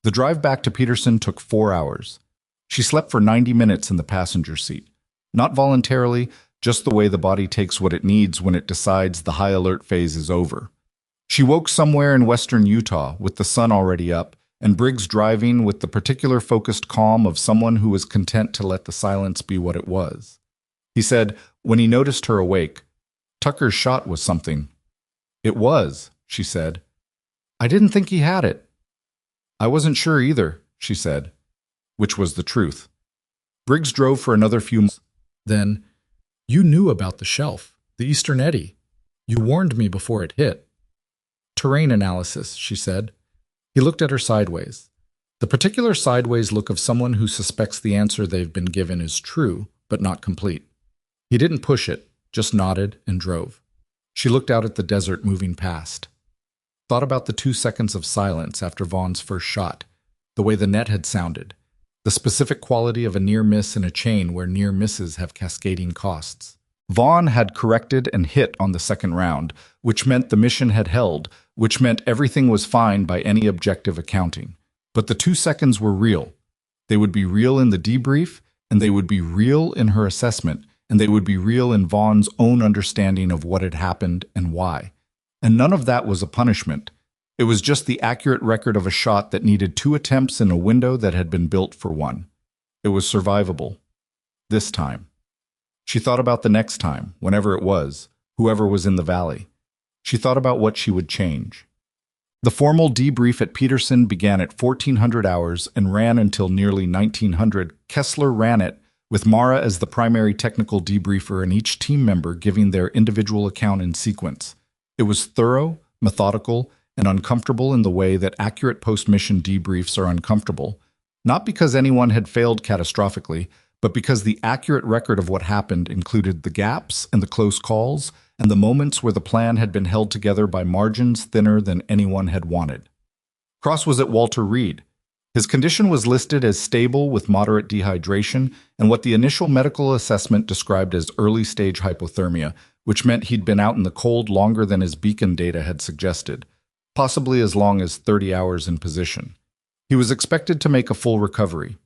The drive back to Peterson took 4 hours. She slept for 90 minutes in the passenger seat. Not voluntarily, just the way the body takes what it needs when it decides the high alert phase is over. She woke somewhere in western Utah with the sun already up, and Briggs driving with the particular focused calm of someone who was content to let the silence be what it was. He said, when he noticed her awake, "Tucker's shot was something." "It was," she said. "I didn't think he had it." "I wasn't sure either," she said, which was the truth. Briggs drove for another few months. Then, "You knew about the shelf, the eastern eddy. You warned me before it hit." "Terrain analysis," she said. He looked at her sideways. The particular sideways look of someone who suspects the answer they've been given is true, but not complete. He didn't push it, just nodded and drove. She looked out at the desert moving past. Thought about the 2 seconds of silence after Vaughn's first shot, the way the net had sounded, the specific quality of a near miss in a chain where near misses have cascading costs. Vaughn had corrected and hit on the second round, which meant the mission had held, which meant everything was fine by any objective accounting. But the 2 seconds were real. They would be real in the debrief, and they would be real in her assessment, and they would be real in Vaughn's own understanding of what had happened and why. And none of that was a punishment. It was just the accurate record of a shot that needed 2 attempts in a window that had been built for 1. It was survivable. This time. She thought about the next time, whenever it was, whoever was in the valley. She thought about what she would change. The formal debrief at Peterson began at 1400 hours and ran until nearly 1900. Kessler ran it, with Mara as the primary technical debriefer and each team member giving their individual account in sequence. It was thorough, methodical, and uncomfortable in the way that accurate post-mission debriefs are uncomfortable, not because anyone had failed catastrophically, but because the accurate record of what happened included the gaps and the close calls and the moments where the plan had been held together by margins thinner than anyone had wanted. Cross was at Walter Reed. His condition was listed as stable with moderate dehydration and what the initial medical assessment described as early-stage hypothermia, which meant he'd been out in the cold longer than his beacon data had suggested, possibly as long as 30 hours in position. He was expected to make a full recovery.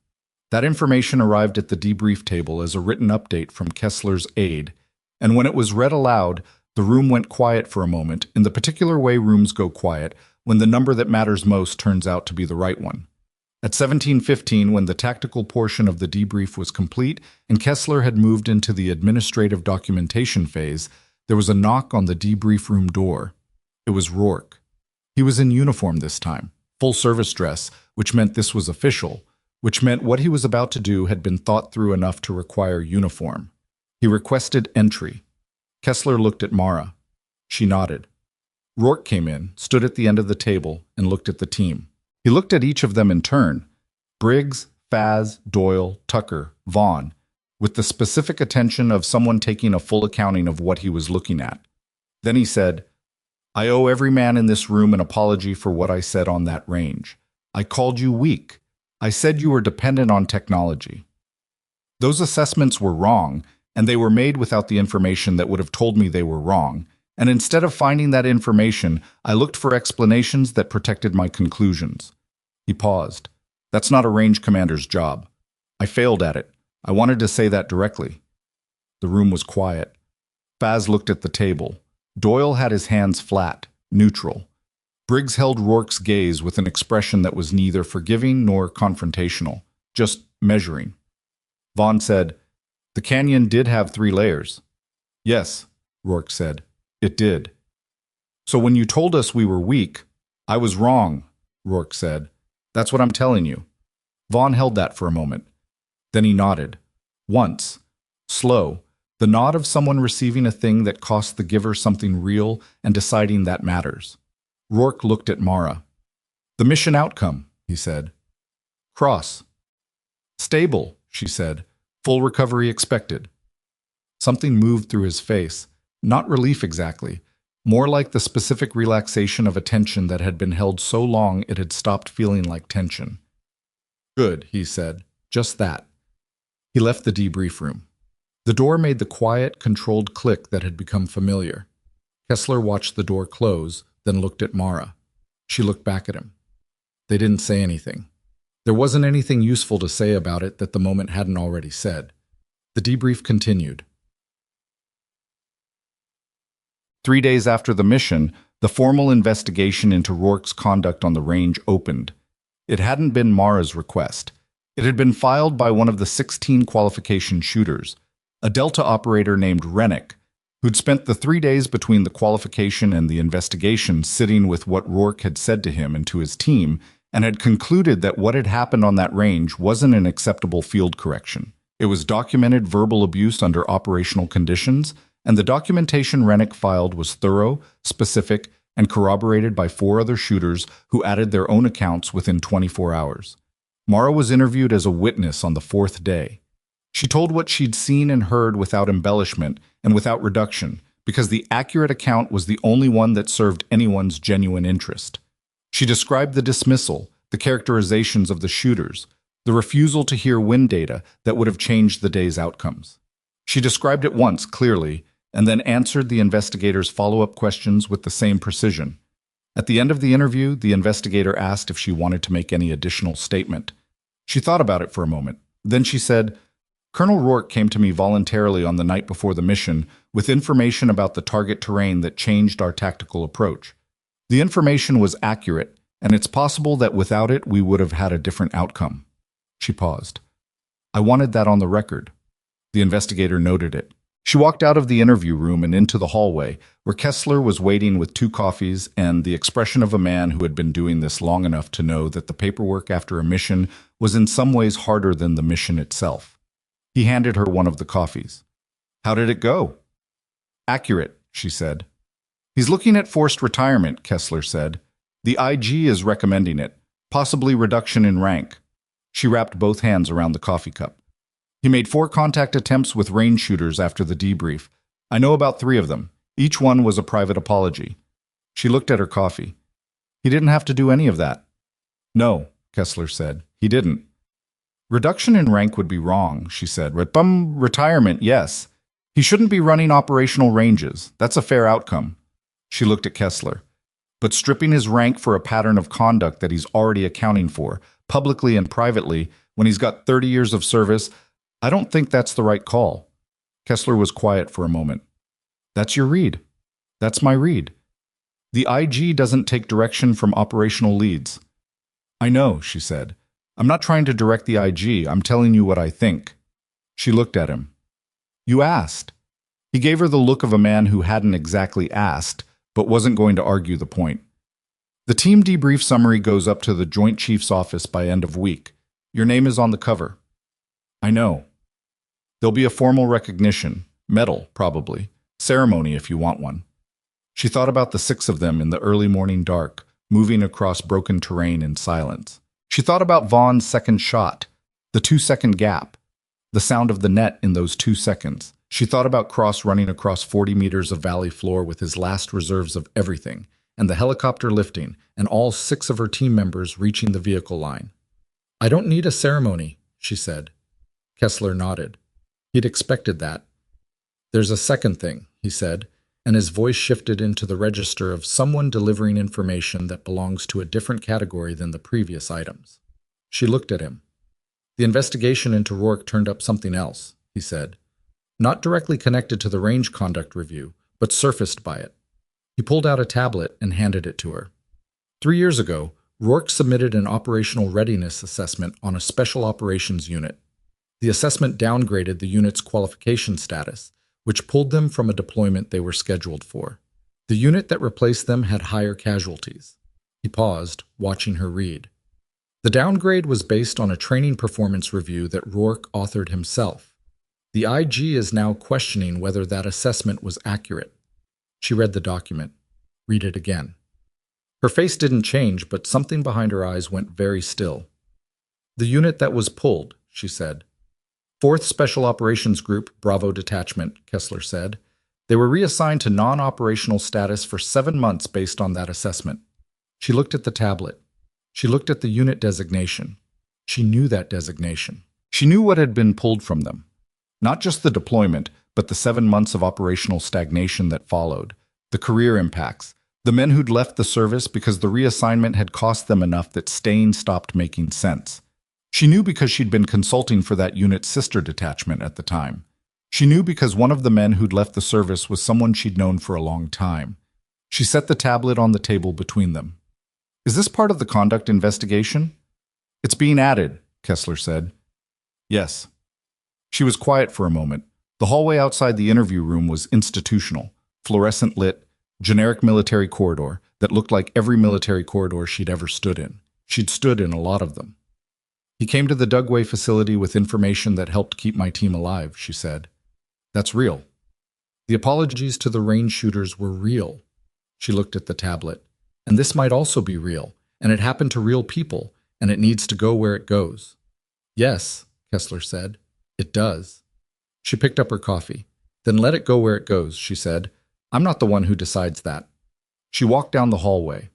That information arrived at the debrief table as a written update from Kessler's aide, and when it was read aloud, the room went quiet for a moment, in the particular way rooms go quiet when the number that matters most turns out to be the right one. At 17:15, when the tactical portion of the debrief was complete and Kessler had moved into the administrative documentation phase, there was a knock on the debrief room door. It was Rourke. He was in uniform this time, full service dress, which meant this was official, which meant what he was about to do had been thought through enough to require uniform. He requested entry. Kessler looked at Mara. She nodded. Rourke came in, stood at the end of the table, and looked at the team. He looked at each of them in turn. Briggs, Faz, Doyle, Tucker, Vaughn, with the specific attention of someone taking a full accounting of what he was looking at. Then he said, "I owe every man in this room an apology for what I said on that range. I called you weak. I said you were dependent on technology. Those assessments were wrong, and they were made without the information that would have told me they were wrong. And instead of finding that information, I looked for explanations that protected my conclusions." He paused. "That's not a range commander's job. I failed at it. I wanted to say that directly." The room was quiet. Faz looked at the table. Doyle had his hands flat, neutral. Briggs held Rourke's gaze with an expression that was neither forgiving nor confrontational, just measuring. Vaughn said, "The canyon did have 3 layers." "Yes," Rourke said, "it did." "So when you told us we were weak, I was wrong," Rourke said. "That's what I'm telling you." Vaughn held that for a moment. Then he nodded. Once. Slow. The nod of someone receiving a thing that costs the giver something real and deciding that matters. Rourke looked at Mara. "The mission outcome," he said. "Cross." "Stable," she said. "Full recovery expected." Something moved through his face. Not relief exactly. More like the specific relaxation of a tension that had been held so long it had stopped feeling like tension. "Good," he said. "Just that." He left the debrief room. The door made the quiet, controlled click that had become familiar. Kessler watched the door close, then looked at Mara. She looked back at him. They didn't say anything. There wasn't anything useful to say about it that the moment hadn't already said. The debrief continued. 3 days after the mission, the formal investigation into Rourke's conduct on the range opened. It hadn't been Mara's request. It had been filed by one of the 16 qualification shooters, a Delta operator named Rennick, who'd spent the 3 days between the qualification and the investigation sitting with what Rourke had said to him and to his team, and had concluded that what had happened on that range wasn't an acceptable field correction. It was documented verbal abuse under operational conditions, and the documentation Rennick filed was thorough, specific, and corroborated by 4 other shooters who added their own accounts within 24 hours. Mara was interviewed as a witness on the 4th day. She told what she'd seen and heard without embellishment and without reduction, because the accurate account was the only one that served anyone's genuine interest. She described the dismissal, the characterizations of the shooters, the refusal to hear wind data that would have changed the day's outcomes. She described it once, clearly, and then answered the investigator's follow-up questions with the same precision. At the end of the interview, the investigator asked if she wanted to make any additional statement. She thought about it for a moment. Then she said, "Colonel Rourke came to me voluntarily on the night before the mission with information about the target terrain that changed our tactical approach. The information was accurate, and it's possible that without it we would have had a different outcome." She paused. "I wanted that on the record." The investigator noted it. She walked out of the interview room and into the hallway, where Kessler was waiting with 2 coffees and the expression of a man who had been doing this long enough to know that the paperwork after a mission was in some ways harder than the mission itself. He handed her one of the coffees. "How did it go?" "Accurate," she said. "He's looking at forced retirement," Kessler said. "The IG is recommending it, possibly reduction in rank." She wrapped both hands around the coffee cup. "He made 4 contact attempts with range shooters after the debrief. I know about 3 of them. Each one was a private apology." She looked at her coffee. "He didn't have to do any of that." "No," Kessler said. "He didn't." "Reduction in rank would be wrong," she said. Retirement, yes. He shouldn't be running operational ranges. That's a fair outcome." She looked at Kessler. "But stripping his rank for a pattern of conduct that he's already accounting for, publicly and privately, when he's got 30 years of service, I don't think that's the right call." Kessler was quiet for a moment. "That's your read." "That's my read." "The IG doesn't take direction from operational leads." "I know," she said. "I'm not trying to direct the IG. I'm telling you what I think." She looked at him. "You asked." He gave her the look of a man who hadn't exactly asked, but wasn't going to argue the point. The team debrief summary goes up to the Joint Chief's office by end of week. Your name is on the cover. I know. There'll be a formal recognition, medal, probably, ceremony if you want one. She thought about the 6 of them in the early morning dark, moving across broken terrain in silence. She thought about Vaughn's second shot, the 2-second gap, the sound of the net in those 2 seconds. She thought about Cross running across 40 meters of valley floor with his last reserves of everything, and the helicopter lifting, and all 6 of her team members reaching the vehicle line. I don't need a ceremony, she said. Kessler nodded. He'd expected that. There's a second thing, he said, and his voice shifted into the register of someone delivering information that belongs to a different category than the previous items. She looked at him. The investigation into Rourke turned up something else, he said. Not directly connected to the range conduct review, but surfaced by it. He pulled out a tablet and handed it to her. 3 years ago, Rourke submitted an operational readiness assessment on a special operations unit. The assessment downgraded the unit's qualification status, which pulled them from a deployment they were scheduled for. The unit that replaced them had higher casualties. He paused, watching her read. The downgrade was based on a training performance review that Rourke authored himself. The IG is now questioning whether that assessment was accurate. She read the document. Read it again. Her face didn't change, but something behind her eyes went very still. The unit that was pulled, she said. 4th Special Operations Group, Bravo Detachment, Kessler said. They were reassigned to non-operational status for 7 months based on that assessment. She looked at the tablet. She looked at the unit designation. She knew that designation. She knew what had been pulled from them. Not just the deployment, but the 7 months of operational stagnation that followed. The career impacts. The men who'd left the service because the reassignment had cost them enough that staying stopped making sense. She knew because she'd been consulting for that unit's sister detachment at the time. She knew because one of the men who'd left the service was someone she'd known for a long time. She set the tablet on the table between them. Is this part of the conduct investigation? It's being added, Kessler said. Yes. She was quiet for a moment. The hallway outside the interview room was institutional, fluorescent lit, generic military corridor that looked like every military corridor she'd ever stood in. She'd stood in a lot of them. He came to the Dugway facility with information that helped keep my team alive, she said. That's real. The apologies to the range shooters were real. She looked at the tablet. And this might also be real, and it happened to real people, and it needs to go where it goes. Yes, Kessler said. It does. She picked up her coffee. Then let it go where it goes, she said. I'm not the one who decides that. She walked down the hallway.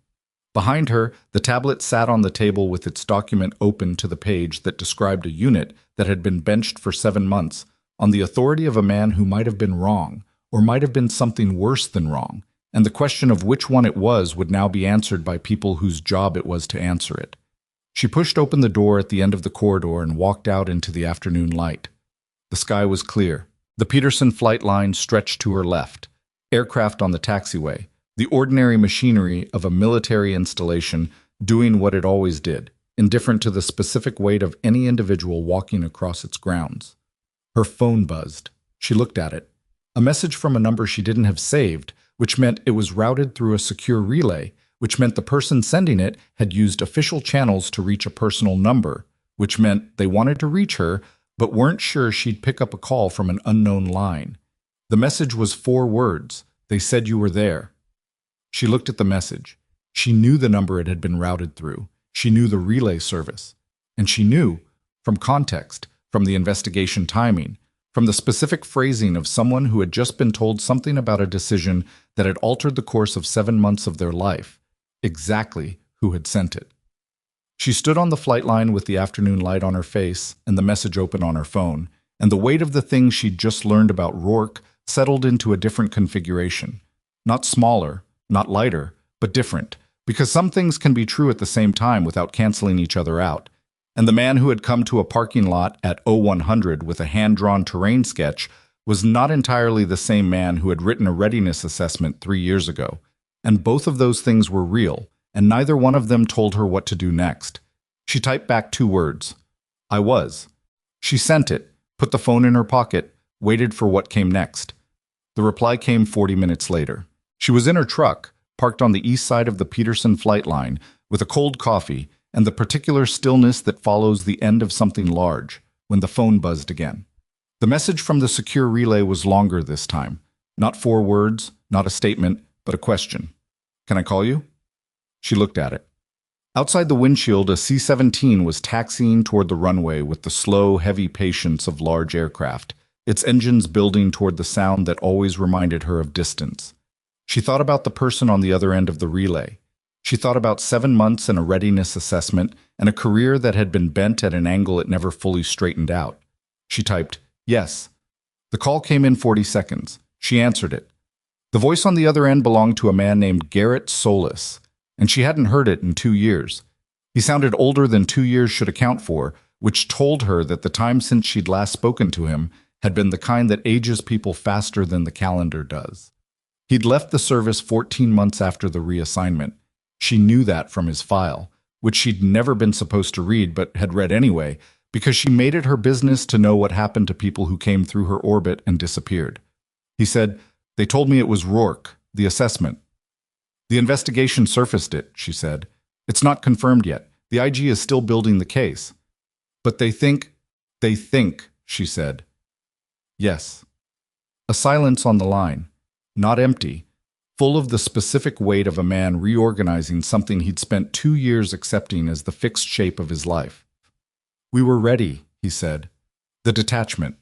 Behind her, the tablet sat on the table with its document open to the page that described a unit that had been benched for 7 months on the authority of a man who might have been wrong, or might have been something worse than wrong, and the question of which one it was would now be answered by people whose job it was to answer it. She pushed open the door at the end of the corridor and walked out into the afternoon light. The sky was clear. The Peterson flight line stretched to her left. Aircraft on the taxiway, the ordinary machinery of a military installation doing what it always did, indifferent to the specific weight of any individual walking across its grounds. Her phone buzzed. She looked at it. A message from a number she didn't have saved, which meant it was routed through a secure relay, which meant the person sending it had used official channels to reach a personal number, which meant they wanted to reach her, but weren't sure she'd pick up a call from an unknown line. The message was 4 words. They said you were there. She looked at the message. She knew the number it had been routed through. She knew the relay service. And she knew, from context, from the investigation timing, from the specific phrasing of someone who had just been told something about a decision that had altered the course of 7 months of their life, exactly who had sent it. She stood on the flight line with the afternoon light on her face and the message open on her phone, and the weight of the things she'd just learned about Rourke settled into a different configuration. Not smaller, not lighter, but different, because some things can be true at the same time without canceling each other out. And the man who had come to a parking lot at 0100 with a hand-drawn terrain sketch was not entirely the same man who had written a readiness assessment 3 years ago. And both of those things were real, and neither one of them told her what to do next. She typed back 2 words. I was. She sent it, put the phone in her pocket, waited for what came next. The reply came 40 minutes later. She was in her truck, parked on the east side of the Peterson flight line, with a cold coffee and the particular stillness that follows the end of something large, when the phone buzzed again. The message from the secure relay was longer this time. Not 4 words, not a statement, but a question. "Can I call you?" She looked at it. Outside the windshield, a C-17 was taxiing toward the runway with the slow, heavy patience of large aircraft, its engines building toward the sound that always reminded her of distance. She thought about the person on the other end of the relay. She thought about 7 months and a readiness assessment and a career that had been bent at an angle it never fully straightened out. She typed, "Yes." The call came in 40 seconds. She answered it. The voice on the other end belonged to a man named Garrett Solis, and she hadn't heard it in 2 years. He sounded older than 2 years should account for, which told her that the time since she'd last spoken to him had been the kind that ages people faster than the calendar does. He'd left the service 14 months after the reassignment. She knew that from his file, which she'd never been supposed to read but had read anyway, because she made it her business to know what happened to people who came through her orbit and disappeared. He said, "They told me it was Rourke, the assessment." "The investigation surfaced it," she said. "It's not confirmed yet. The IG is still building the case." "But they think," she said. "Yes." A silence on the line, not empty, full of the specific weight of a man reorganizing something he'd spent 2 years accepting as the fixed shape of his life. "We were ready," he said. "The detachment.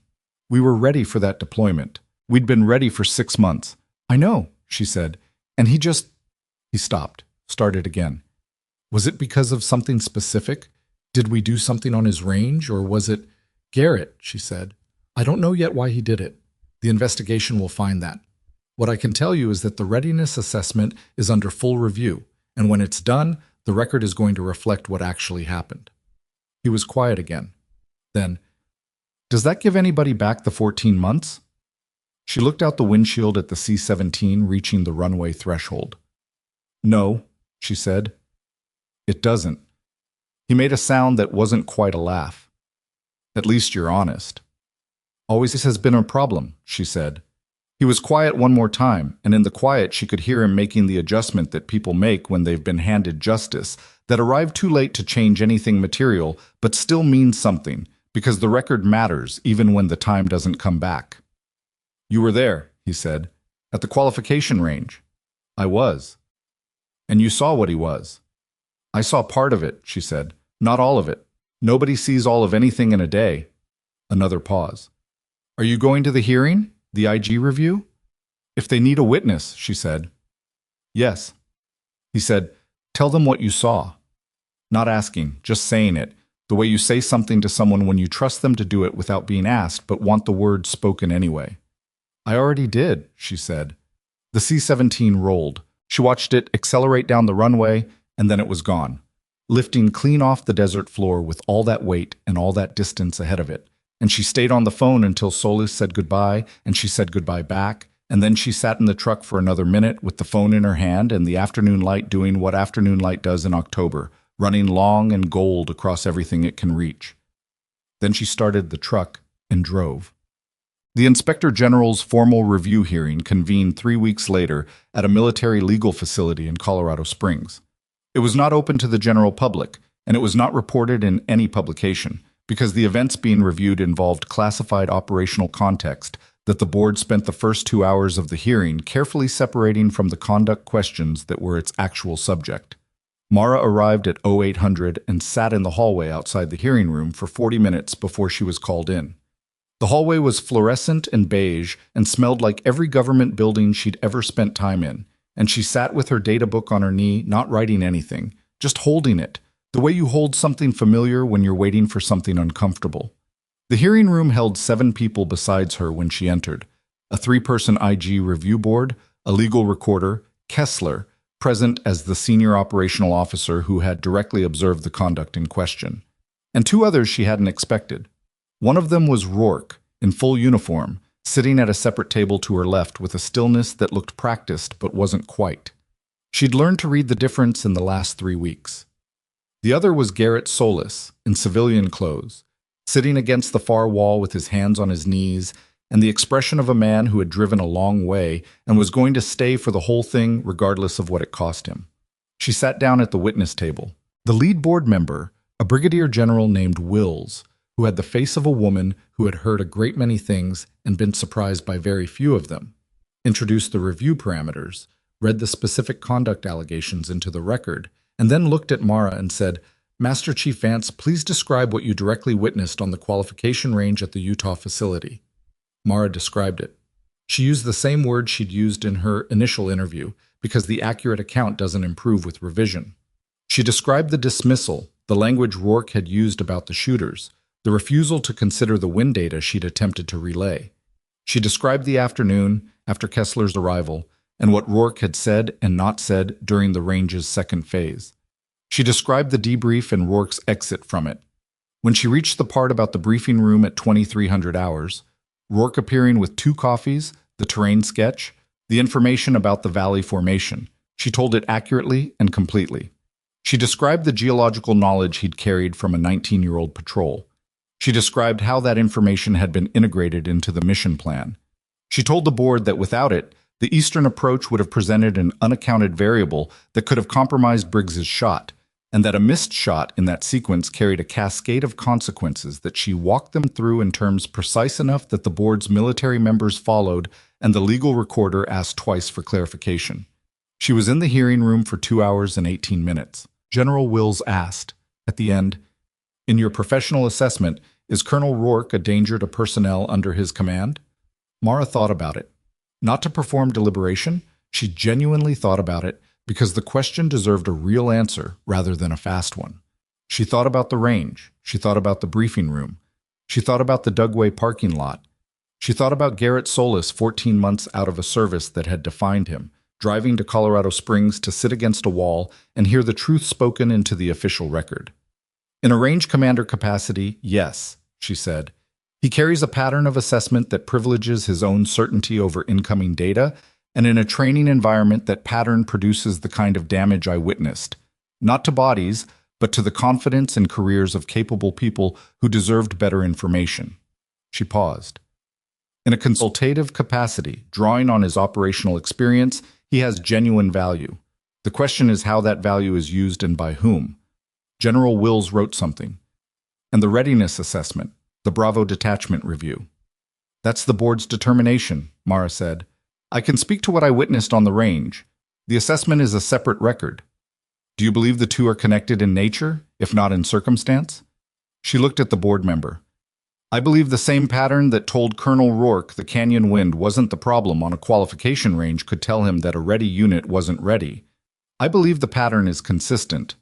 We were ready for that deployment. We'd been ready for 6 months." "I know," she said. "And he stopped, started again. "Was it because of something specific? Did we do something on his range, or was it—" "Garrett," she said. "I don't know yet why he did it. The investigation will find that. What I can tell you is that the readiness assessment is under full review, and when it's done, the record is going to reflect what actually happened." He was quiet again. Then, "Does that give anybody back the 14 months? She looked out the windshield at the C-17 reaching the runway threshold. "No," she said. "It doesn't." He made a sound that wasn't quite a laugh. "At least you're honest." "Always has been a problem," she said. He was quiet one more time, and in the quiet she could hear him making the adjustment that people make when they've been handed justice, that arrive too late to change anything material, but still means something, because the record matters even when the time doesn't come back. "You were there," he said, "at the qualification range." "I was." "And you saw what he was." "I saw part of it," she said, "not all of it. Nobody sees all of anything in a day." Another pause. "Are you going to the hearing? The IG review?" "If they need a witness," she said. "Yes." He said, "Tell them what you saw." Not asking, just saying it, the way you say something to someone when you trust them to do it without being asked but want the words spoken anyway. "I already did," she said. The C-17 rolled. She watched it accelerate down the runway, and then it was gone, lifting clean off the desert floor with all that weight and all that distance ahead of it. And she stayed on the phone until Solis said goodbye, and she said goodbye back, and then she sat in the truck for another minute with the phone in her hand and the afternoon light doing what afternoon light does in October, running long and gold across everything it can reach. Then she started the truck and drove. The Inspector General's formal review hearing convened 3 weeks later at a military legal facility in Colorado Springs. It was not open to the general public, and it was not reported in any publication, because the events being reviewed involved classified operational context that the board spent the first 2 hours of the hearing carefully separating from the conduct questions that were its actual subject. Mara arrived at 0800 and sat in the hallway outside the hearing room for 40 minutes before she was called in. The hallway was fluorescent and beige and smelled like every government building she'd ever spent time in, and she sat with her data book on her knee, not writing anything, just holding it, the way you hold something familiar when you're waiting for something uncomfortable. The hearing room held 7 people besides her when she entered. A 3-person IG review board, a legal recorder, Kessler, present as the senior operational officer who had directly observed the conduct in question, and 2 others she hadn't expected. One of them was Rourke, in full uniform, sitting at a separate table to her left with a stillness that looked practiced but wasn't quite. She'd learned to read the difference in the last 3 weeks. The other was Garrett Solis, in civilian clothes, sitting against the far wall with his hands on his knees and the expression of a man who had driven a long way and was going to stay for the whole thing regardless of what it cost him. She sat down at the witness table. The lead board member, a brigadier general named Wills, who had the face of a woman who had heard a great many things and been surprised by very few of them, introduced the review parameters, read the specific conduct allegations into the record, and then looked at Mara and said, "Master Chief Vance, please describe what you directly witnessed on the qualification range at the Utah facility." Mara described it. She used the same words she'd used in her initial interview, because the accurate account doesn't improve with revision. She described the dismissal, the language Rourke had used about the shooters, the refusal to consider the wind data she'd attempted to relay. She described the afternoon after Kessler's arrival and what Rourke had said and not said during the range's second phase. She described the debrief and Rourke's exit from it. When she reached the part about the briefing room at 2300 hours, Rourke appearing with 2 coffees, the terrain sketch, the information about the valley formation, she told it accurately and completely. She described the geological knowledge he'd carried from a 19-year-old patrol. She described how that information had been integrated into the mission plan. She told the board that without it, the Eastern approach would have presented an unaccounted variable that could have compromised Briggs's shot, and that a missed shot in that sequence carried a cascade of consequences that she walked them through in terms precise enough that the board's military members followed and the legal recorder asked twice for clarification. She was in the hearing room for 2 hours and 18 minutes. General Wills asked, at the end, "In your professional assessment, is Colonel Rourke a danger to personnel under his command?" Mara thought about it. Not to perform deliberation, she genuinely thought about it because the question deserved a real answer rather than a fast one. She thought about the range. She thought about the briefing room. She thought about the Dugway parking lot. She thought about Garrett Solis 14 months out of a service that had defined him, driving to Colorado Springs to sit against a wall and hear the truth spoken into the official record. In a range commander capacity, yes, she said. He carries a pattern of assessment that privileges his own certainty over incoming data, and in a training environment that pattern produces the kind of damage I witnessed, not to bodies, but to the confidence and careers of capable people who deserved better information. She paused. In a consultative capacity, drawing on his operational experience, he has genuine value. The question is how that value is used and by whom. General Wills wrote something. And the readiness assessment, the Bravo detachment review. That's the board's determination, Mara said. I can speak to what I witnessed on the range. The assessment is a separate record. Do you believe the two are connected in nature, if not in circumstance? She looked at the board member. I believe the same pattern that told Colonel Rourke the canyon wind wasn't the problem on a qualification range could tell him that a ready unit wasn't ready. I believe the pattern is consistent.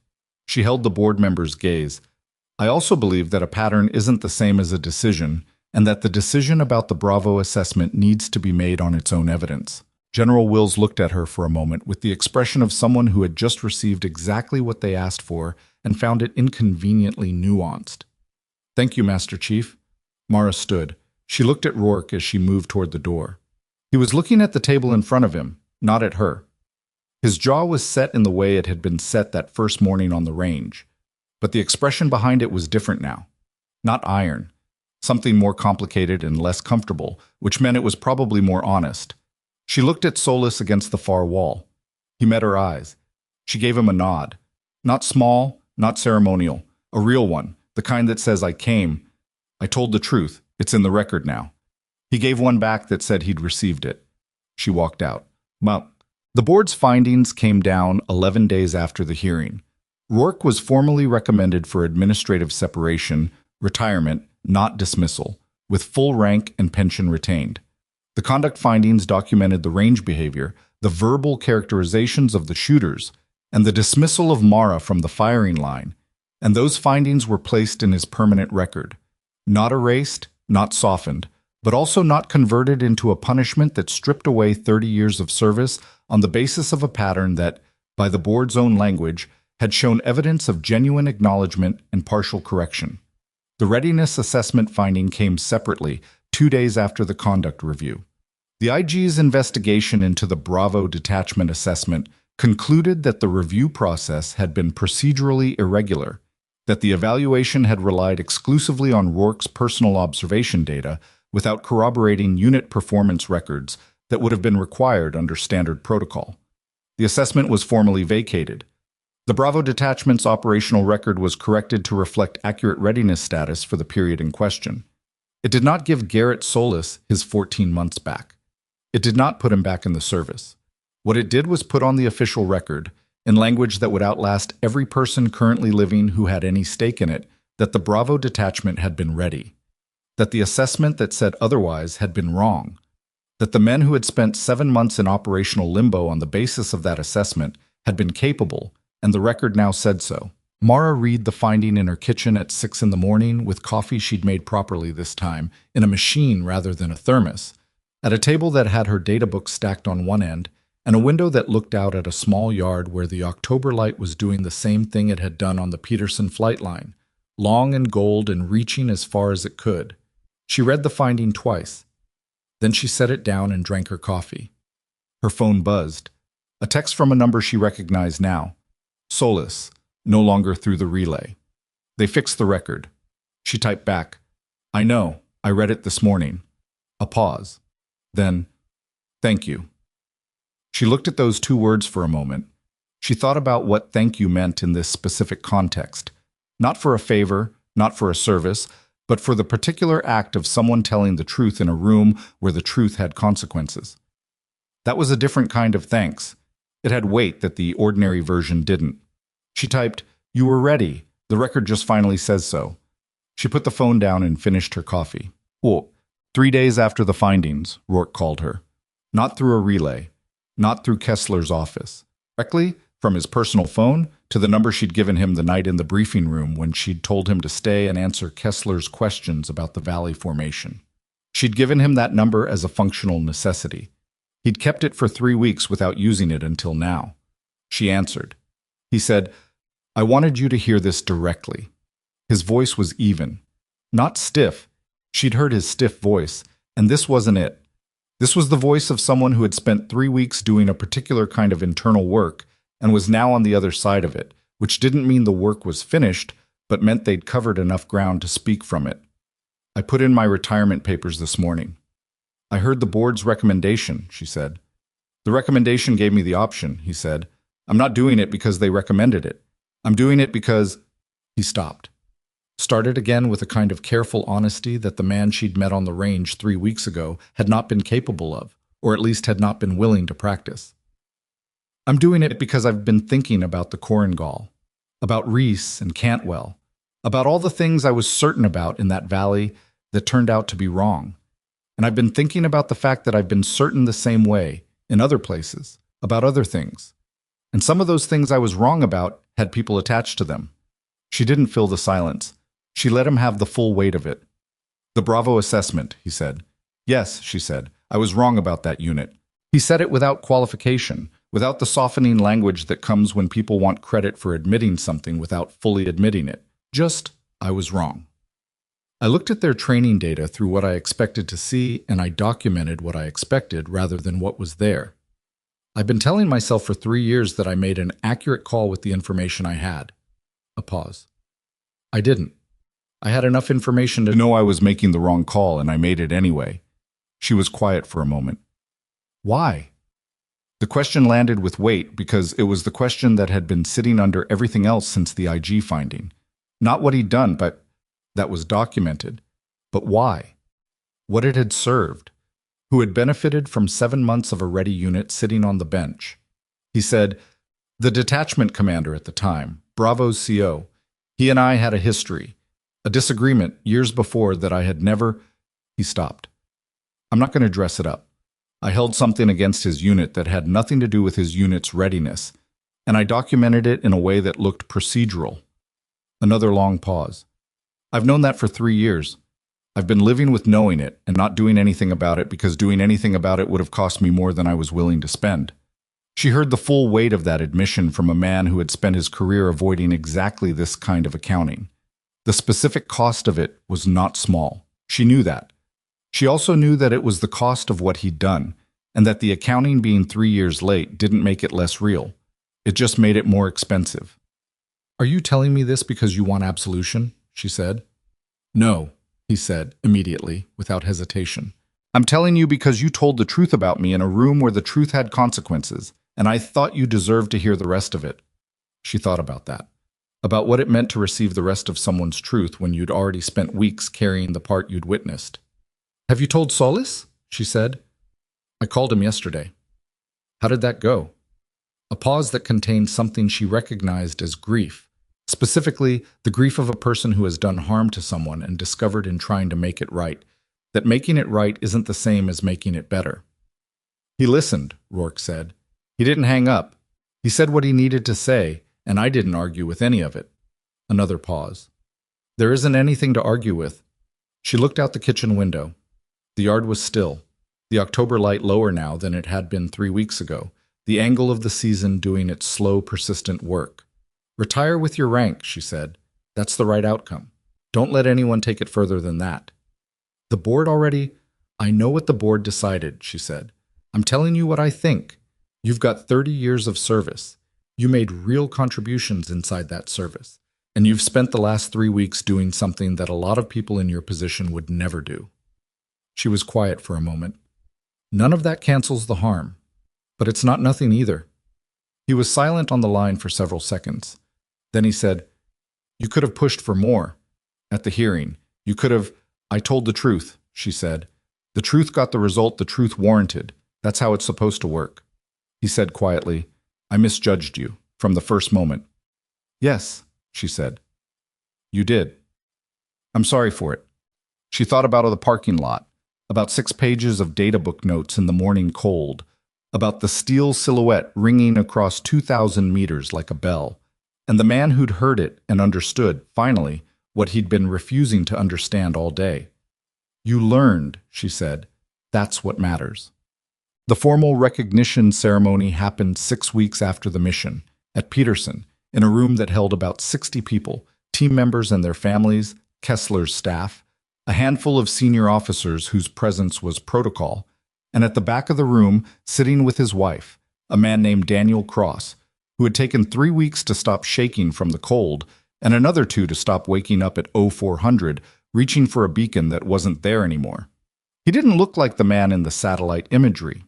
She held the board member's gaze. I also believe that a pattern isn't the same as a decision, and that the decision about the Bravo assessment needs to be made on its own evidence. General Wills looked at her for a moment with the expression of someone who had just received exactly what they asked for and found it inconveniently nuanced. Thank you, Master Chief. Mara stood. She looked at Rourke as she moved toward the door. He was looking at the table in front of him, not at her. His jaw was set in the way it had been set that first morning on the range, but the expression behind it was different now. Not iron. Something more complicated and less comfortable, which meant it was probably more honest. She looked at Solis against the far wall. He met her eyes. She gave him a nod. Not small, not ceremonial, a real one, the kind that says, I came. I told the truth. It's in the record now. He gave one back that said he'd received it. She walked out. Well, the board's findings came down 11 days after the hearing. Rourke was formally recommended for administrative separation, retirement, not dismissal, with full rank and pension retained. The conduct findings documented the range behavior, the verbal characterizations of the shooters, and the dismissal of Mara from the firing line, and those findings were placed in his permanent record. Not erased, not softened, but also not converted into a punishment that stripped away 30 years of service on the basis of a pattern that, by the board's own language, had shown evidence of genuine acknowledgement and partial correction. The readiness assessment finding came separately, 2 days after the conduct review. The IG's investigation into the Bravo detachment assessment concluded that the review process had been procedurally irregular, that the evaluation had relied exclusively on Rourke's personal observation data, without corroborating unit performance records that would have been required under standard protocol. The assessment was formally vacated. The Bravo detachment's operational record was corrected to reflect accurate readiness status for the period in question. It did not give Garrett Solis his 14 months back. It did not put him back in the service. What it did was put on the official record, in language that would outlast every person currently living who had any stake in it, that the Bravo detachment had been ready, that the assessment that said otherwise had been wrong, that the men who had spent 7 months in operational limbo on the basis of that assessment had been capable, and the record now said so. Mara read the finding in her kitchen at 6 in the morning with coffee she'd made properly this time, in a machine rather than a thermos, at a table that had her data book stacked on one end, and a window that looked out at a small yard where the October light was doing the same thing it had done on the Peterson flight line, long and gold and reaching as far as it could. She read the finding twice. Then she set it down and drank her coffee. Her phone buzzed. A text from a number she recognized now. Solis, no longer through the relay. They fixed the record. She typed back, "I know, I read it this morning." A pause. Then, "Thank you." She looked at those 2 words for a moment. She thought about what thank you meant in this specific context. Not for a favor, not for a service, but for the particular act of someone telling the truth in a room where the truth had consequences. That was a different kind of thanks. It had weight that the ordinary version didn't. She typed, "You were ready. The record just finally says so." She put the phone down and finished her coffee. "Oh, 3 days after the findings," Rourke called her. Not through a relay. Not through Kessler's office. Directly, from his personal phone, to the number she'd given him the night in the briefing room when she'd told him to stay and answer Kessler's questions about the Valley Formation. She'd given him that number as a functional necessity. He'd kept it for 3 weeks without using it until now. She answered. He said, "I wanted you to hear this directly." His voice was even. Not stiff. She'd heard his stiff voice, and this wasn't it. This was the voice of someone who had spent 3 weeks doing a particular kind of internal work and was now on the other side of it, which didn't mean the work was finished, but meant they'd covered enough ground to speak from it. "I put in my retirement papers this morning." "I heard the board's recommendation," she said. "The recommendation gave me the option," he said. "I'm not doing it because they recommended it. I'm doing it because—" He stopped. Started again with a kind of careful honesty that the man she'd met on the range 3 weeks ago had not been capable of, or at least had not been willing to practice. "I'm doing it because I've been thinking about the Korengal, about Reese and Cantwell, about all the things I was certain about in that valley that turned out to be wrong. And I've been thinking about the fact that I've been certain the same way, in other places, about other things. And some of those things I was wrong about had people attached to them." She didn't fill the silence. She let him have the full weight of it. "The Bravo assessment," he said. "Yes," she said, "I was wrong about that unit." He said it without qualification, without the softening language that comes when people want credit for admitting something without fully admitting it. Just, "I was wrong." I looked at their training data through what I expected to see, and I documented what I expected rather than what was there. I've been telling myself for 3 years that I made an accurate call with the information I had. A pause. I didn't. I had enough information to know I was making the wrong call, and I made it anyway. She was quiet for a moment. "Why?" The question landed with weight because it was the question that had been sitting under everything else since the IG finding. Not what he'd done, but that was documented. But why? What it had served. Who had benefited from 7 months of a ready unit sitting on the bench. He said, "The detachment commander at the time, Bravo's CO, he and I had a history. A disagreement years before that I had never—" He stopped. "I'm not going to dress it up. I held something against his unit that had nothing to do with his unit's readiness, and I documented it in a way that looked procedural." Another long pause. "I've known that for 3 years. I've been living with knowing it and not doing anything about it because doing anything about it would have cost me more than I was willing to spend." She heard the full weight of that admission from a man who had spent his career avoiding exactly this kind of accounting. The specific cost of it was not small. She knew that. She also knew that it was the cost of what he'd done, and that the accounting being 3 years late didn't make it less real. It just made it more expensive. "Are you telling me this because you want absolution?" she said. "No," he said, immediately, without hesitation. I'm telling you because you told the truth about me in a room where the truth had consequences, and I thought you deserved to hear the rest of it. She thought about that. About what it meant to receive the rest of someone's truth when you'd already spent weeks carrying the part you'd witnessed. Have you told Solis? She said. I called him yesterday. How did that go? A pause that contained something she recognized as grief, specifically the grief of a person who has done harm to someone and discovered in trying to make it right, that making it right isn't the same as making it better. He listened, Rourke said. He didn't hang up. He said what he needed to say, and I didn't argue with any of it. Another pause. There isn't anything to argue with. She looked out the kitchen window. The yard was still, the October light lower now than it had been 3 weeks ago, the angle of the season doing its slow, persistent work. Retire with your rank, she said. That's the right outcome. Don't let anyone take it further than that. The board already? I know what the board decided, she said. I'm telling you what I think. You've got 30 years of service. You made real contributions inside that service, and you've spent the last 3 weeks doing something that a lot of people in your position would never do. She was quiet for a moment. None of that cancels the harm, but it's not nothing either. He was silent on the line for several seconds. Then he said, You could have pushed for more. At the hearing, you could have... I told the truth, she said. The truth got the result the truth warranted. That's how it's supposed to work. He said quietly, I misjudged you from the first moment. Yes, she said. You did. I'm sorry for it. She thought about the parking lot, about 6 pages of data book notes in the morning cold, about the steel silhouette ringing across 2,000 meters like a bell, and the man who'd heard it and understood, finally, what he'd been refusing to understand all day. You learned, she said. That's what matters. The formal recognition ceremony happened 6 weeks after the mission, at Peterson, in a room that held about 60 people, team members and their families, Kessler's staff, a handful of senior officers whose presence was protocol, and at the back of the room, sitting with his wife, a man named Daniel Cross, who had taken 3 weeks to stop shaking from the cold, and another 2 to stop waking up at 0400, reaching for a beacon that wasn't there anymore. He didn't look like the man in the satellite imagery.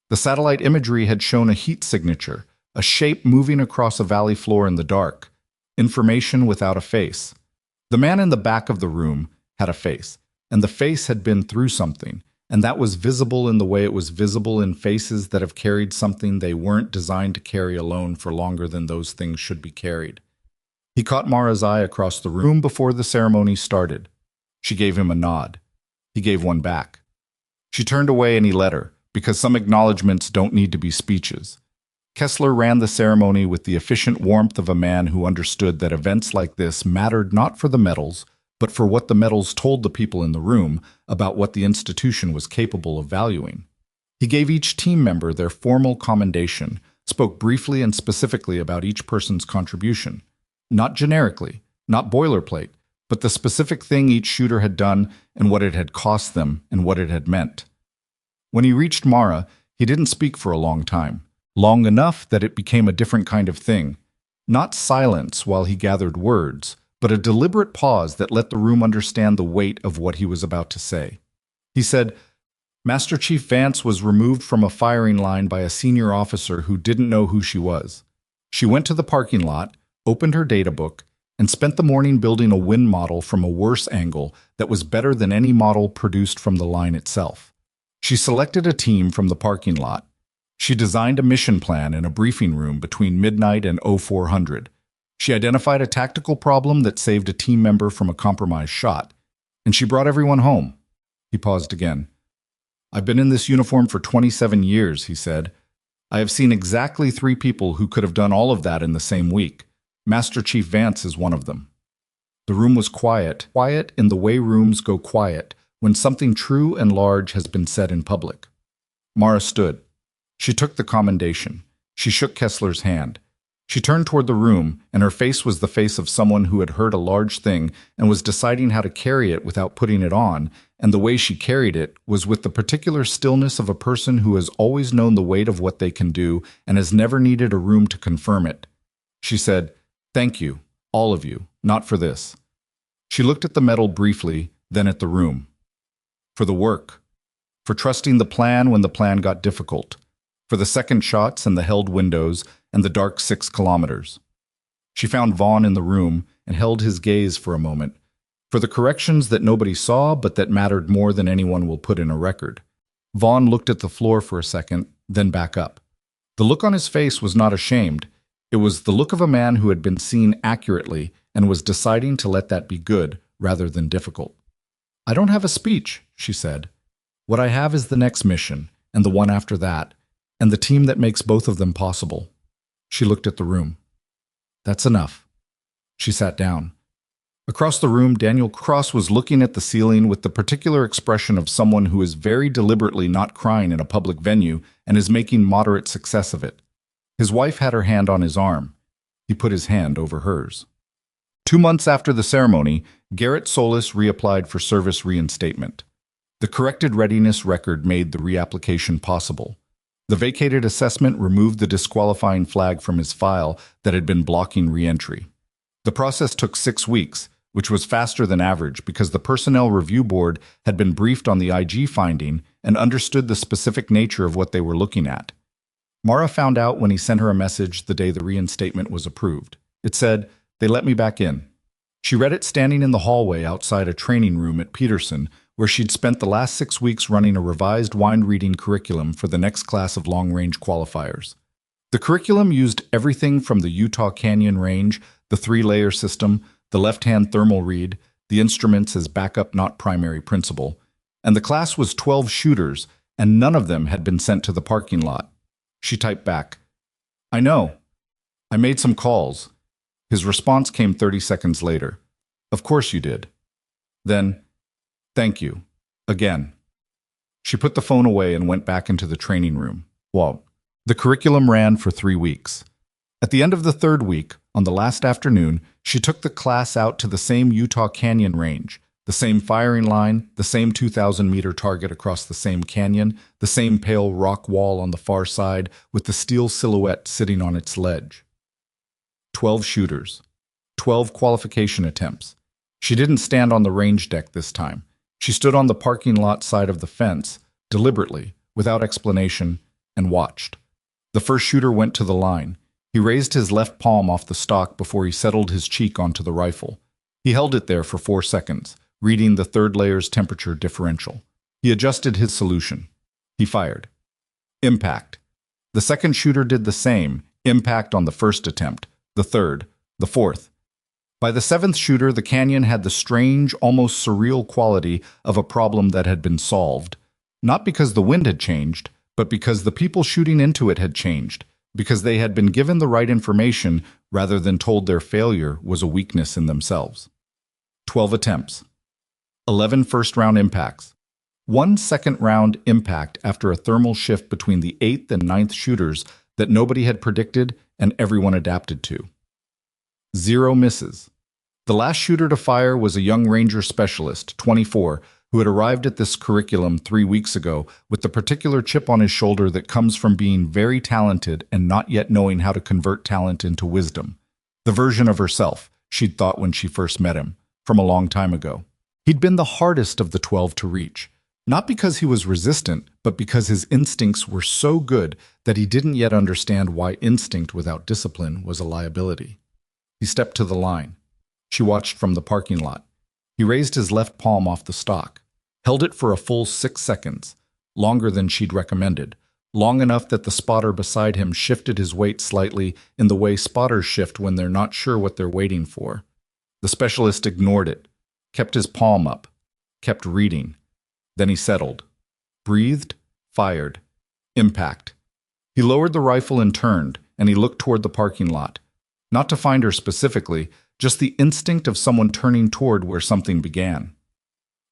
The satellite imagery had shown a heat signature, a shape moving across a valley floor in the dark, information without a face. The man in the back of the room had a face, and the face had been through something, and that was visible in the way it was visible in faces that have carried something they weren't designed to carry alone for longer than those things should be carried. He caught Mara's eye across the room before the ceremony started. She gave him a nod. He gave one back. She turned away and he let her, because some acknowledgments don't need to be speeches. Kessler ran the ceremony with the efficient warmth of a man who understood that events like this mattered not for the medals, but for what the medals told the people in the room about what the institution was capable of valuing. He gave each team member their formal commendation, spoke briefly and specifically about each person's contribution. Not generically, not boilerplate, but the specific thing each shooter had done and what it had cost them and what it had meant. When he reached Mara, he didn't speak for a long time, long enough that it became a different kind of thing. Not silence while he gathered words, but a deliberate pause that let the room understand the weight of what he was about to say. He said, Master Chief Vance was removed from a firing line by a senior officer who didn't know who she was. She went to the parking lot, opened her data book, and spent the morning building a wind model from a worse angle that was better than any model produced from the line itself. She selected a team from the parking lot. She designed a mission plan in a briefing room between midnight and 0400. She identified a tactical problem that saved a team member from a compromised shot, and she brought everyone home. He paused again. I've been in this uniform for 27 years, he said. I have seen exactly 3 people who could have done all of that in the same week. Master Chief Vance is one of them. The room was quiet in the way rooms go quiet when something true and large has been said in public. Mara stood. She took the commendation. She shook Kessler's hand. She turned toward the room, and her face was the face of someone who had heard a large thing and was deciding how to carry it without putting it on, and the way she carried it was with the particular stillness of a person who has always known the weight of what they can do and has never needed a room to confirm it. She said, Thank you, all of you, not for this. She looked at the medal briefly, then at the room. For the work. For trusting the plan when the plan got difficult. For the second shots and the held windows and the dark 6 kilometers. She found Vaughn in the room and held his gaze for a moment. For the corrections that nobody saw but that mattered more than anyone will put in a record. Vaughn looked at the floor for a second, then back up. The look on his face was not ashamed. It was the look of a man who had been seen accurately and was deciding to let that be good rather than difficult. "I don't have a speech," she said. "What I have is the next mission, and the one after that, and the team that makes both of them possible." She looked at the room. "That's enough." She sat down. Across the room, Daniel Cross was looking at the ceiling with the particular expression of someone who is very deliberately not crying in a public venue and is making moderate success of it. His wife had her hand on his arm. He put his hand over hers. 2 months after the ceremony, Garrett Solis reapplied for service reinstatement. The corrected readiness record made the reapplication possible. The vacated assessment removed the disqualifying flag from his file that had been blocking re-entry. The process took 6 weeks, which was faster than average because the Personnel Review Board had been briefed on the IG finding and understood the specific nature of what they were looking at. Mara found out when he sent her a message the day the reinstatement was approved. It said, "They let me back in." She read it standing in the hallway outside a training room at Peterson, where she'd spent the last 6 weeks running a revised wine-reading curriculum for the next class of long-range qualifiers. The curriculum used everything from the Utah Canyon Range, the 3-layer system, the left-hand thermal read, the instruments as backup not primary principle, and the class was 12 shooters, and none of them had been sent to the parking lot. She typed back, "I know. I made some calls." His response came 30 seconds later. "Of course you did." Then, "Thank you. Again." She put the phone away and went back into the training room. Well, the curriculum ran for 3 weeks. At the end of the 3rd week, on the last afternoon, she took the class out to the same Utah Canyon Range, the same firing line, the same 2,000-meter target across the same canyon, the same pale rock wall on the far side with the steel silhouette sitting on its ledge. 12 shooters. 12 qualification attempts. She didn't stand on the range deck this time. She stood on the parking lot side of the fence, deliberately, without explanation, and watched. The first shooter went to the line. He raised his left palm off the stock before he settled his cheek onto the rifle. He held it there for 4 seconds, reading the 3rd layer's temperature differential. He adjusted his solution. He fired. Impact. The second shooter did the same, impact on the first attempt, the third, the fourth. By the 7th shooter, the canyon had the strange, almost surreal quality of a problem that had been solved, not because the wind had changed, but because the people shooting into it had changed, because they had been given the right information rather than told their failure was a weakness in themselves. 12 attempts. 11 first-round impacts. 1 second-round impact after a thermal shift between the 8th and 9th shooters that nobody had predicted and everyone adapted to. 0 misses. The last shooter to fire was a young ranger specialist, 24, who had arrived at this curriculum 3 weeks ago with the particular chip on his shoulder that comes from being very talented and not yet knowing how to convert talent into wisdom. The version of herself, she'd thought when she first met him, from a long time ago. He'd been the hardest of the 12 to reach, not because he was resistant, but because his instincts were so good that he didn't yet understand why instinct without discipline was a liability. He stepped to the line. She watched from the parking lot. He raised his left palm off the stock, held it for a full 6 seconds, longer than she'd recommended, long enough that the spotter beside him shifted his weight slightly in the way spotters shift when they're not sure what they're waiting for. The specialist ignored it, kept his palm up, kept reading. Then he settled, breathed, fired. Impact. He lowered the rifle and turned, and he looked toward the parking lot. Not to find her specifically, just the instinct of someone turning toward where something began.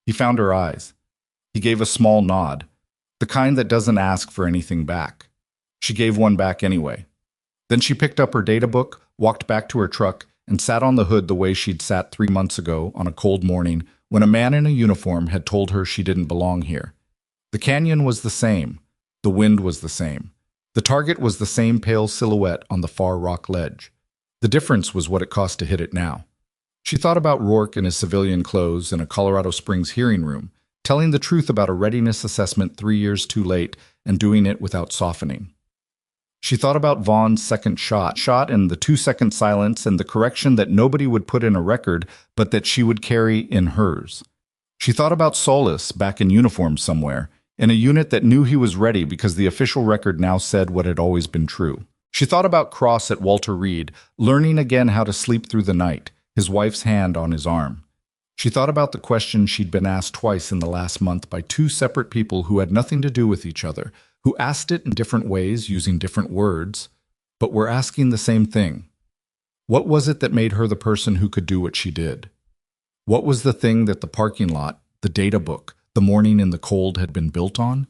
He found her eyes. He gave a small nod, the kind that doesn't ask for anything back. She gave one back anyway. Then she picked up her data book, walked back to her truck, and sat on the hood the way she'd sat 3 months ago on a cold morning when a man in a uniform had told her she didn't belong here. The canyon was the same. The wind was the same. The target was the same pale silhouette on the far rock ledge. The difference was what it cost to hit it now. She thought about Rourke in his civilian clothes in a Colorado Springs hearing room, telling the truth about a readiness assessment 3 years too late and doing it without softening. She thought about Vaughn's second shot and the 2-second silence and the correction that nobody would put in a record, but that she would carry in hers. She thought about Solis back in uniform somewhere, in a unit that knew he was ready because the official record now said what had always been true. She thought about Cross at Walter Reed, learning again how to sleep through the night, his wife's hand on his arm. She thought about the question she'd been asked twice in the last month by two separate people who had nothing to do with each other, who asked it in different ways using different words, but were asking the same thing. What was it that made her the person who could do what she did? What was the thing that the parking lot, the data book, the morning in the cold had been built on?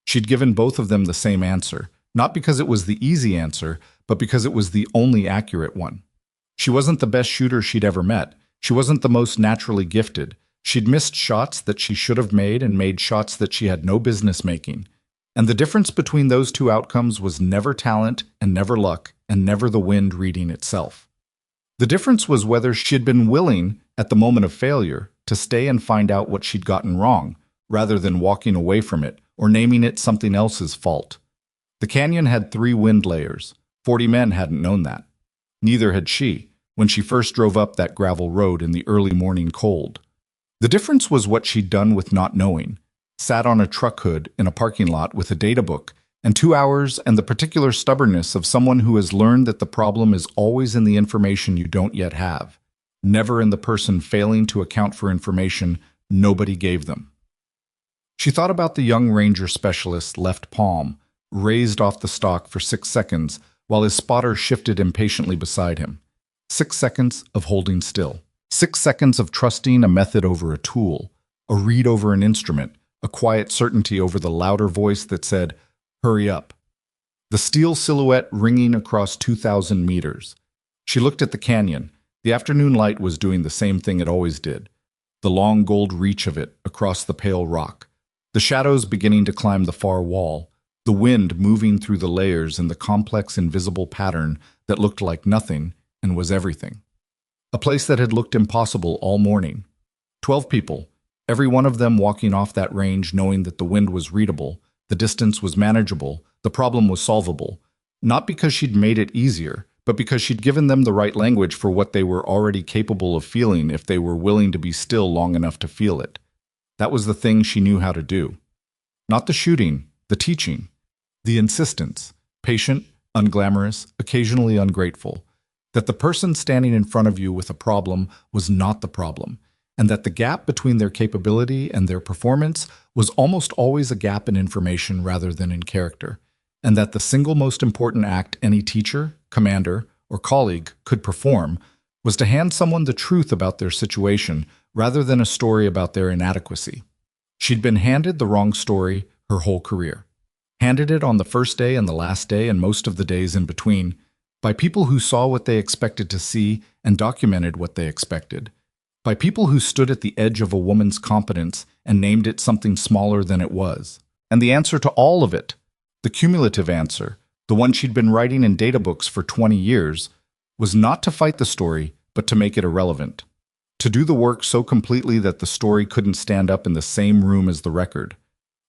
She'd given both of them the same answer, not because it was the easy answer, but because it was the only accurate one. She wasn't the best shooter she'd ever met. She wasn't the most naturally gifted. She'd missed shots that she should have made and made shots that she had no business making. And the difference between those two outcomes was never talent and never luck and never the wind reading itself. The difference was whether she'd been willing, at the moment of failure, to stay and find out what she'd gotten wrong, rather than walking away from it or naming it something else's fault. The canyon had 3 wind layers. 40 men hadn't known that. Neither had she, when she first drove up that gravel road in the early morning cold. The difference was what she'd done with not knowing. Sat on a truck hood in a parking lot with a data book, and 2 hours and the particular stubbornness of someone who has learned that the problem is always in the information you don't yet have, never in the person failing to account for information nobody gave them. She thought about the young ranger specialist's left palm, raised off the stock for 6 seconds while his spotter shifted impatiently beside him. 6 seconds of holding still. 6 seconds of trusting a method over a tool, a read over an instrument, a quiet certainty over the louder voice that said, "Hurry up." The steel silhouette ringing across 2,000 meters. She looked at the canyon. The afternoon light was doing the same thing it always did. The long gold reach of it across the pale rock. The shadows beginning to climb the far wall. The wind moving through the layers in the complex invisible pattern that looked like nothing and was everything. A place that had looked impossible all morning. 12 people, every one of them walking off that range knowing that the wind was readable, the distance was manageable, the problem was solvable. Not because she'd made it easier, but because she'd given them the right language for what they were already capable of feeling if they were willing to be still long enough to feel it. That was the thing she knew how to do. Not the shooting, the teaching. The insistence, patient, unglamorous, occasionally ungrateful, that the person standing in front of you with a problem was not the problem, and that the gap between their capability and their performance was almost always a gap in information rather than in character, and that the single most important act any teacher, commander, or colleague could perform was to hand someone the truth about their situation rather than a story about their inadequacy. She'd been handed the wrong story her whole career. Handed it on the first day and the last day and most of the days in between, by people who saw what they expected to see and documented what they expected, by people who stood at the edge of a woman's competence and named it something smaller than it was. And the answer to all of it, the cumulative answer, the one she'd been writing in data books for 20 years, was not to fight the story, but to make it irrelevant. To do the work so completely that the story couldn't stand up in the same room as the record.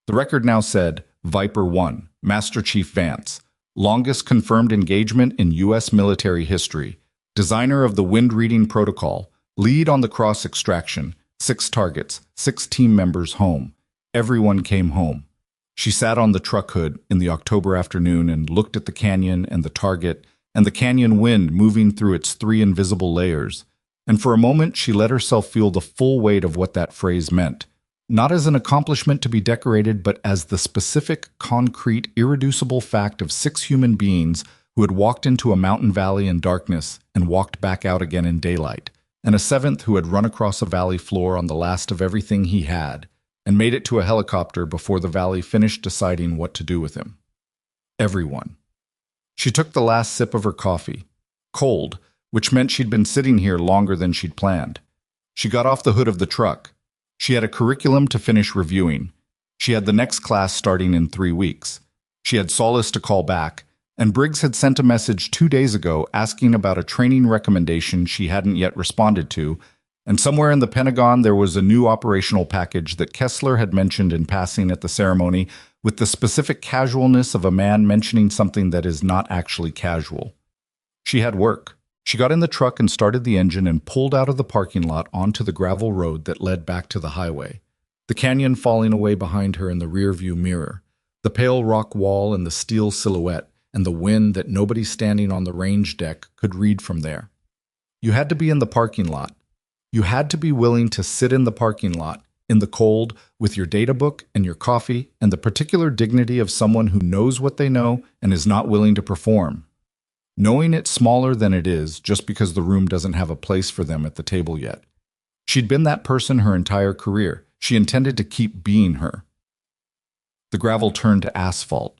The record now said, Viper 1, Master Chief Vance, longest confirmed engagement in U.S. military history, designer of the wind reading protocol, lead on the cross extraction, 6 targets, 6 team members home. Everyone came home. She sat on the truck hood in the October afternoon and looked at the canyon and the target and the canyon wind moving through its 3 invisible layers. And for a moment she let herself feel the full weight of what that phrase meant. Not as an accomplishment to be decorated, but as the specific, concrete, irreducible fact of 6 human beings who had walked into a mountain valley in darkness and walked back out again in daylight, and a 7th who had run across a valley floor on the last of everything he had, and made it to a helicopter before the valley finished deciding what to do with him. Everyone. She took the last sip of her coffee, cold, which meant she'd been sitting here longer than she'd planned. She got off the hood of the truck. She had a curriculum to finish reviewing. She had the next class starting in 3 weeks. She had Solis to call back, And Briggs had sent a message 2 days ago asking about a training recommendation she hadn't yet responded to, and somewhere in the Pentagon there was a new operational package that Kessler had mentioned in passing at the ceremony, with the specific casualness of a man mentioning something that is not actually casual. She had work. She got in the truck and started the engine and pulled out of the parking lot onto the gravel road that led back to the highway, the canyon falling away behind her in the rearview mirror, the pale rock wall and the steel silhouette, and the wind that nobody standing on the range deck could read from there. You had to be in the parking lot. You had to be willing to sit in the parking lot, in the cold, with your data book and your coffee and the particular dignity of someone who knows what they know and is not willing to perform. Knowing it smaller than it is just because the room doesn't have a place for them at the table yet. She'd been that person her entire career. She intended to keep being her. The gravel turned to asphalt.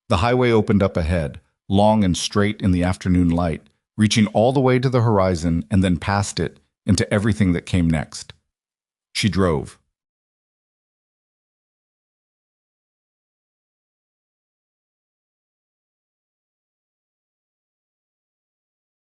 The highway opened up ahead, long and straight in the afternoon light, reaching all the way to the horizon and then past it into everything that came next. She drove.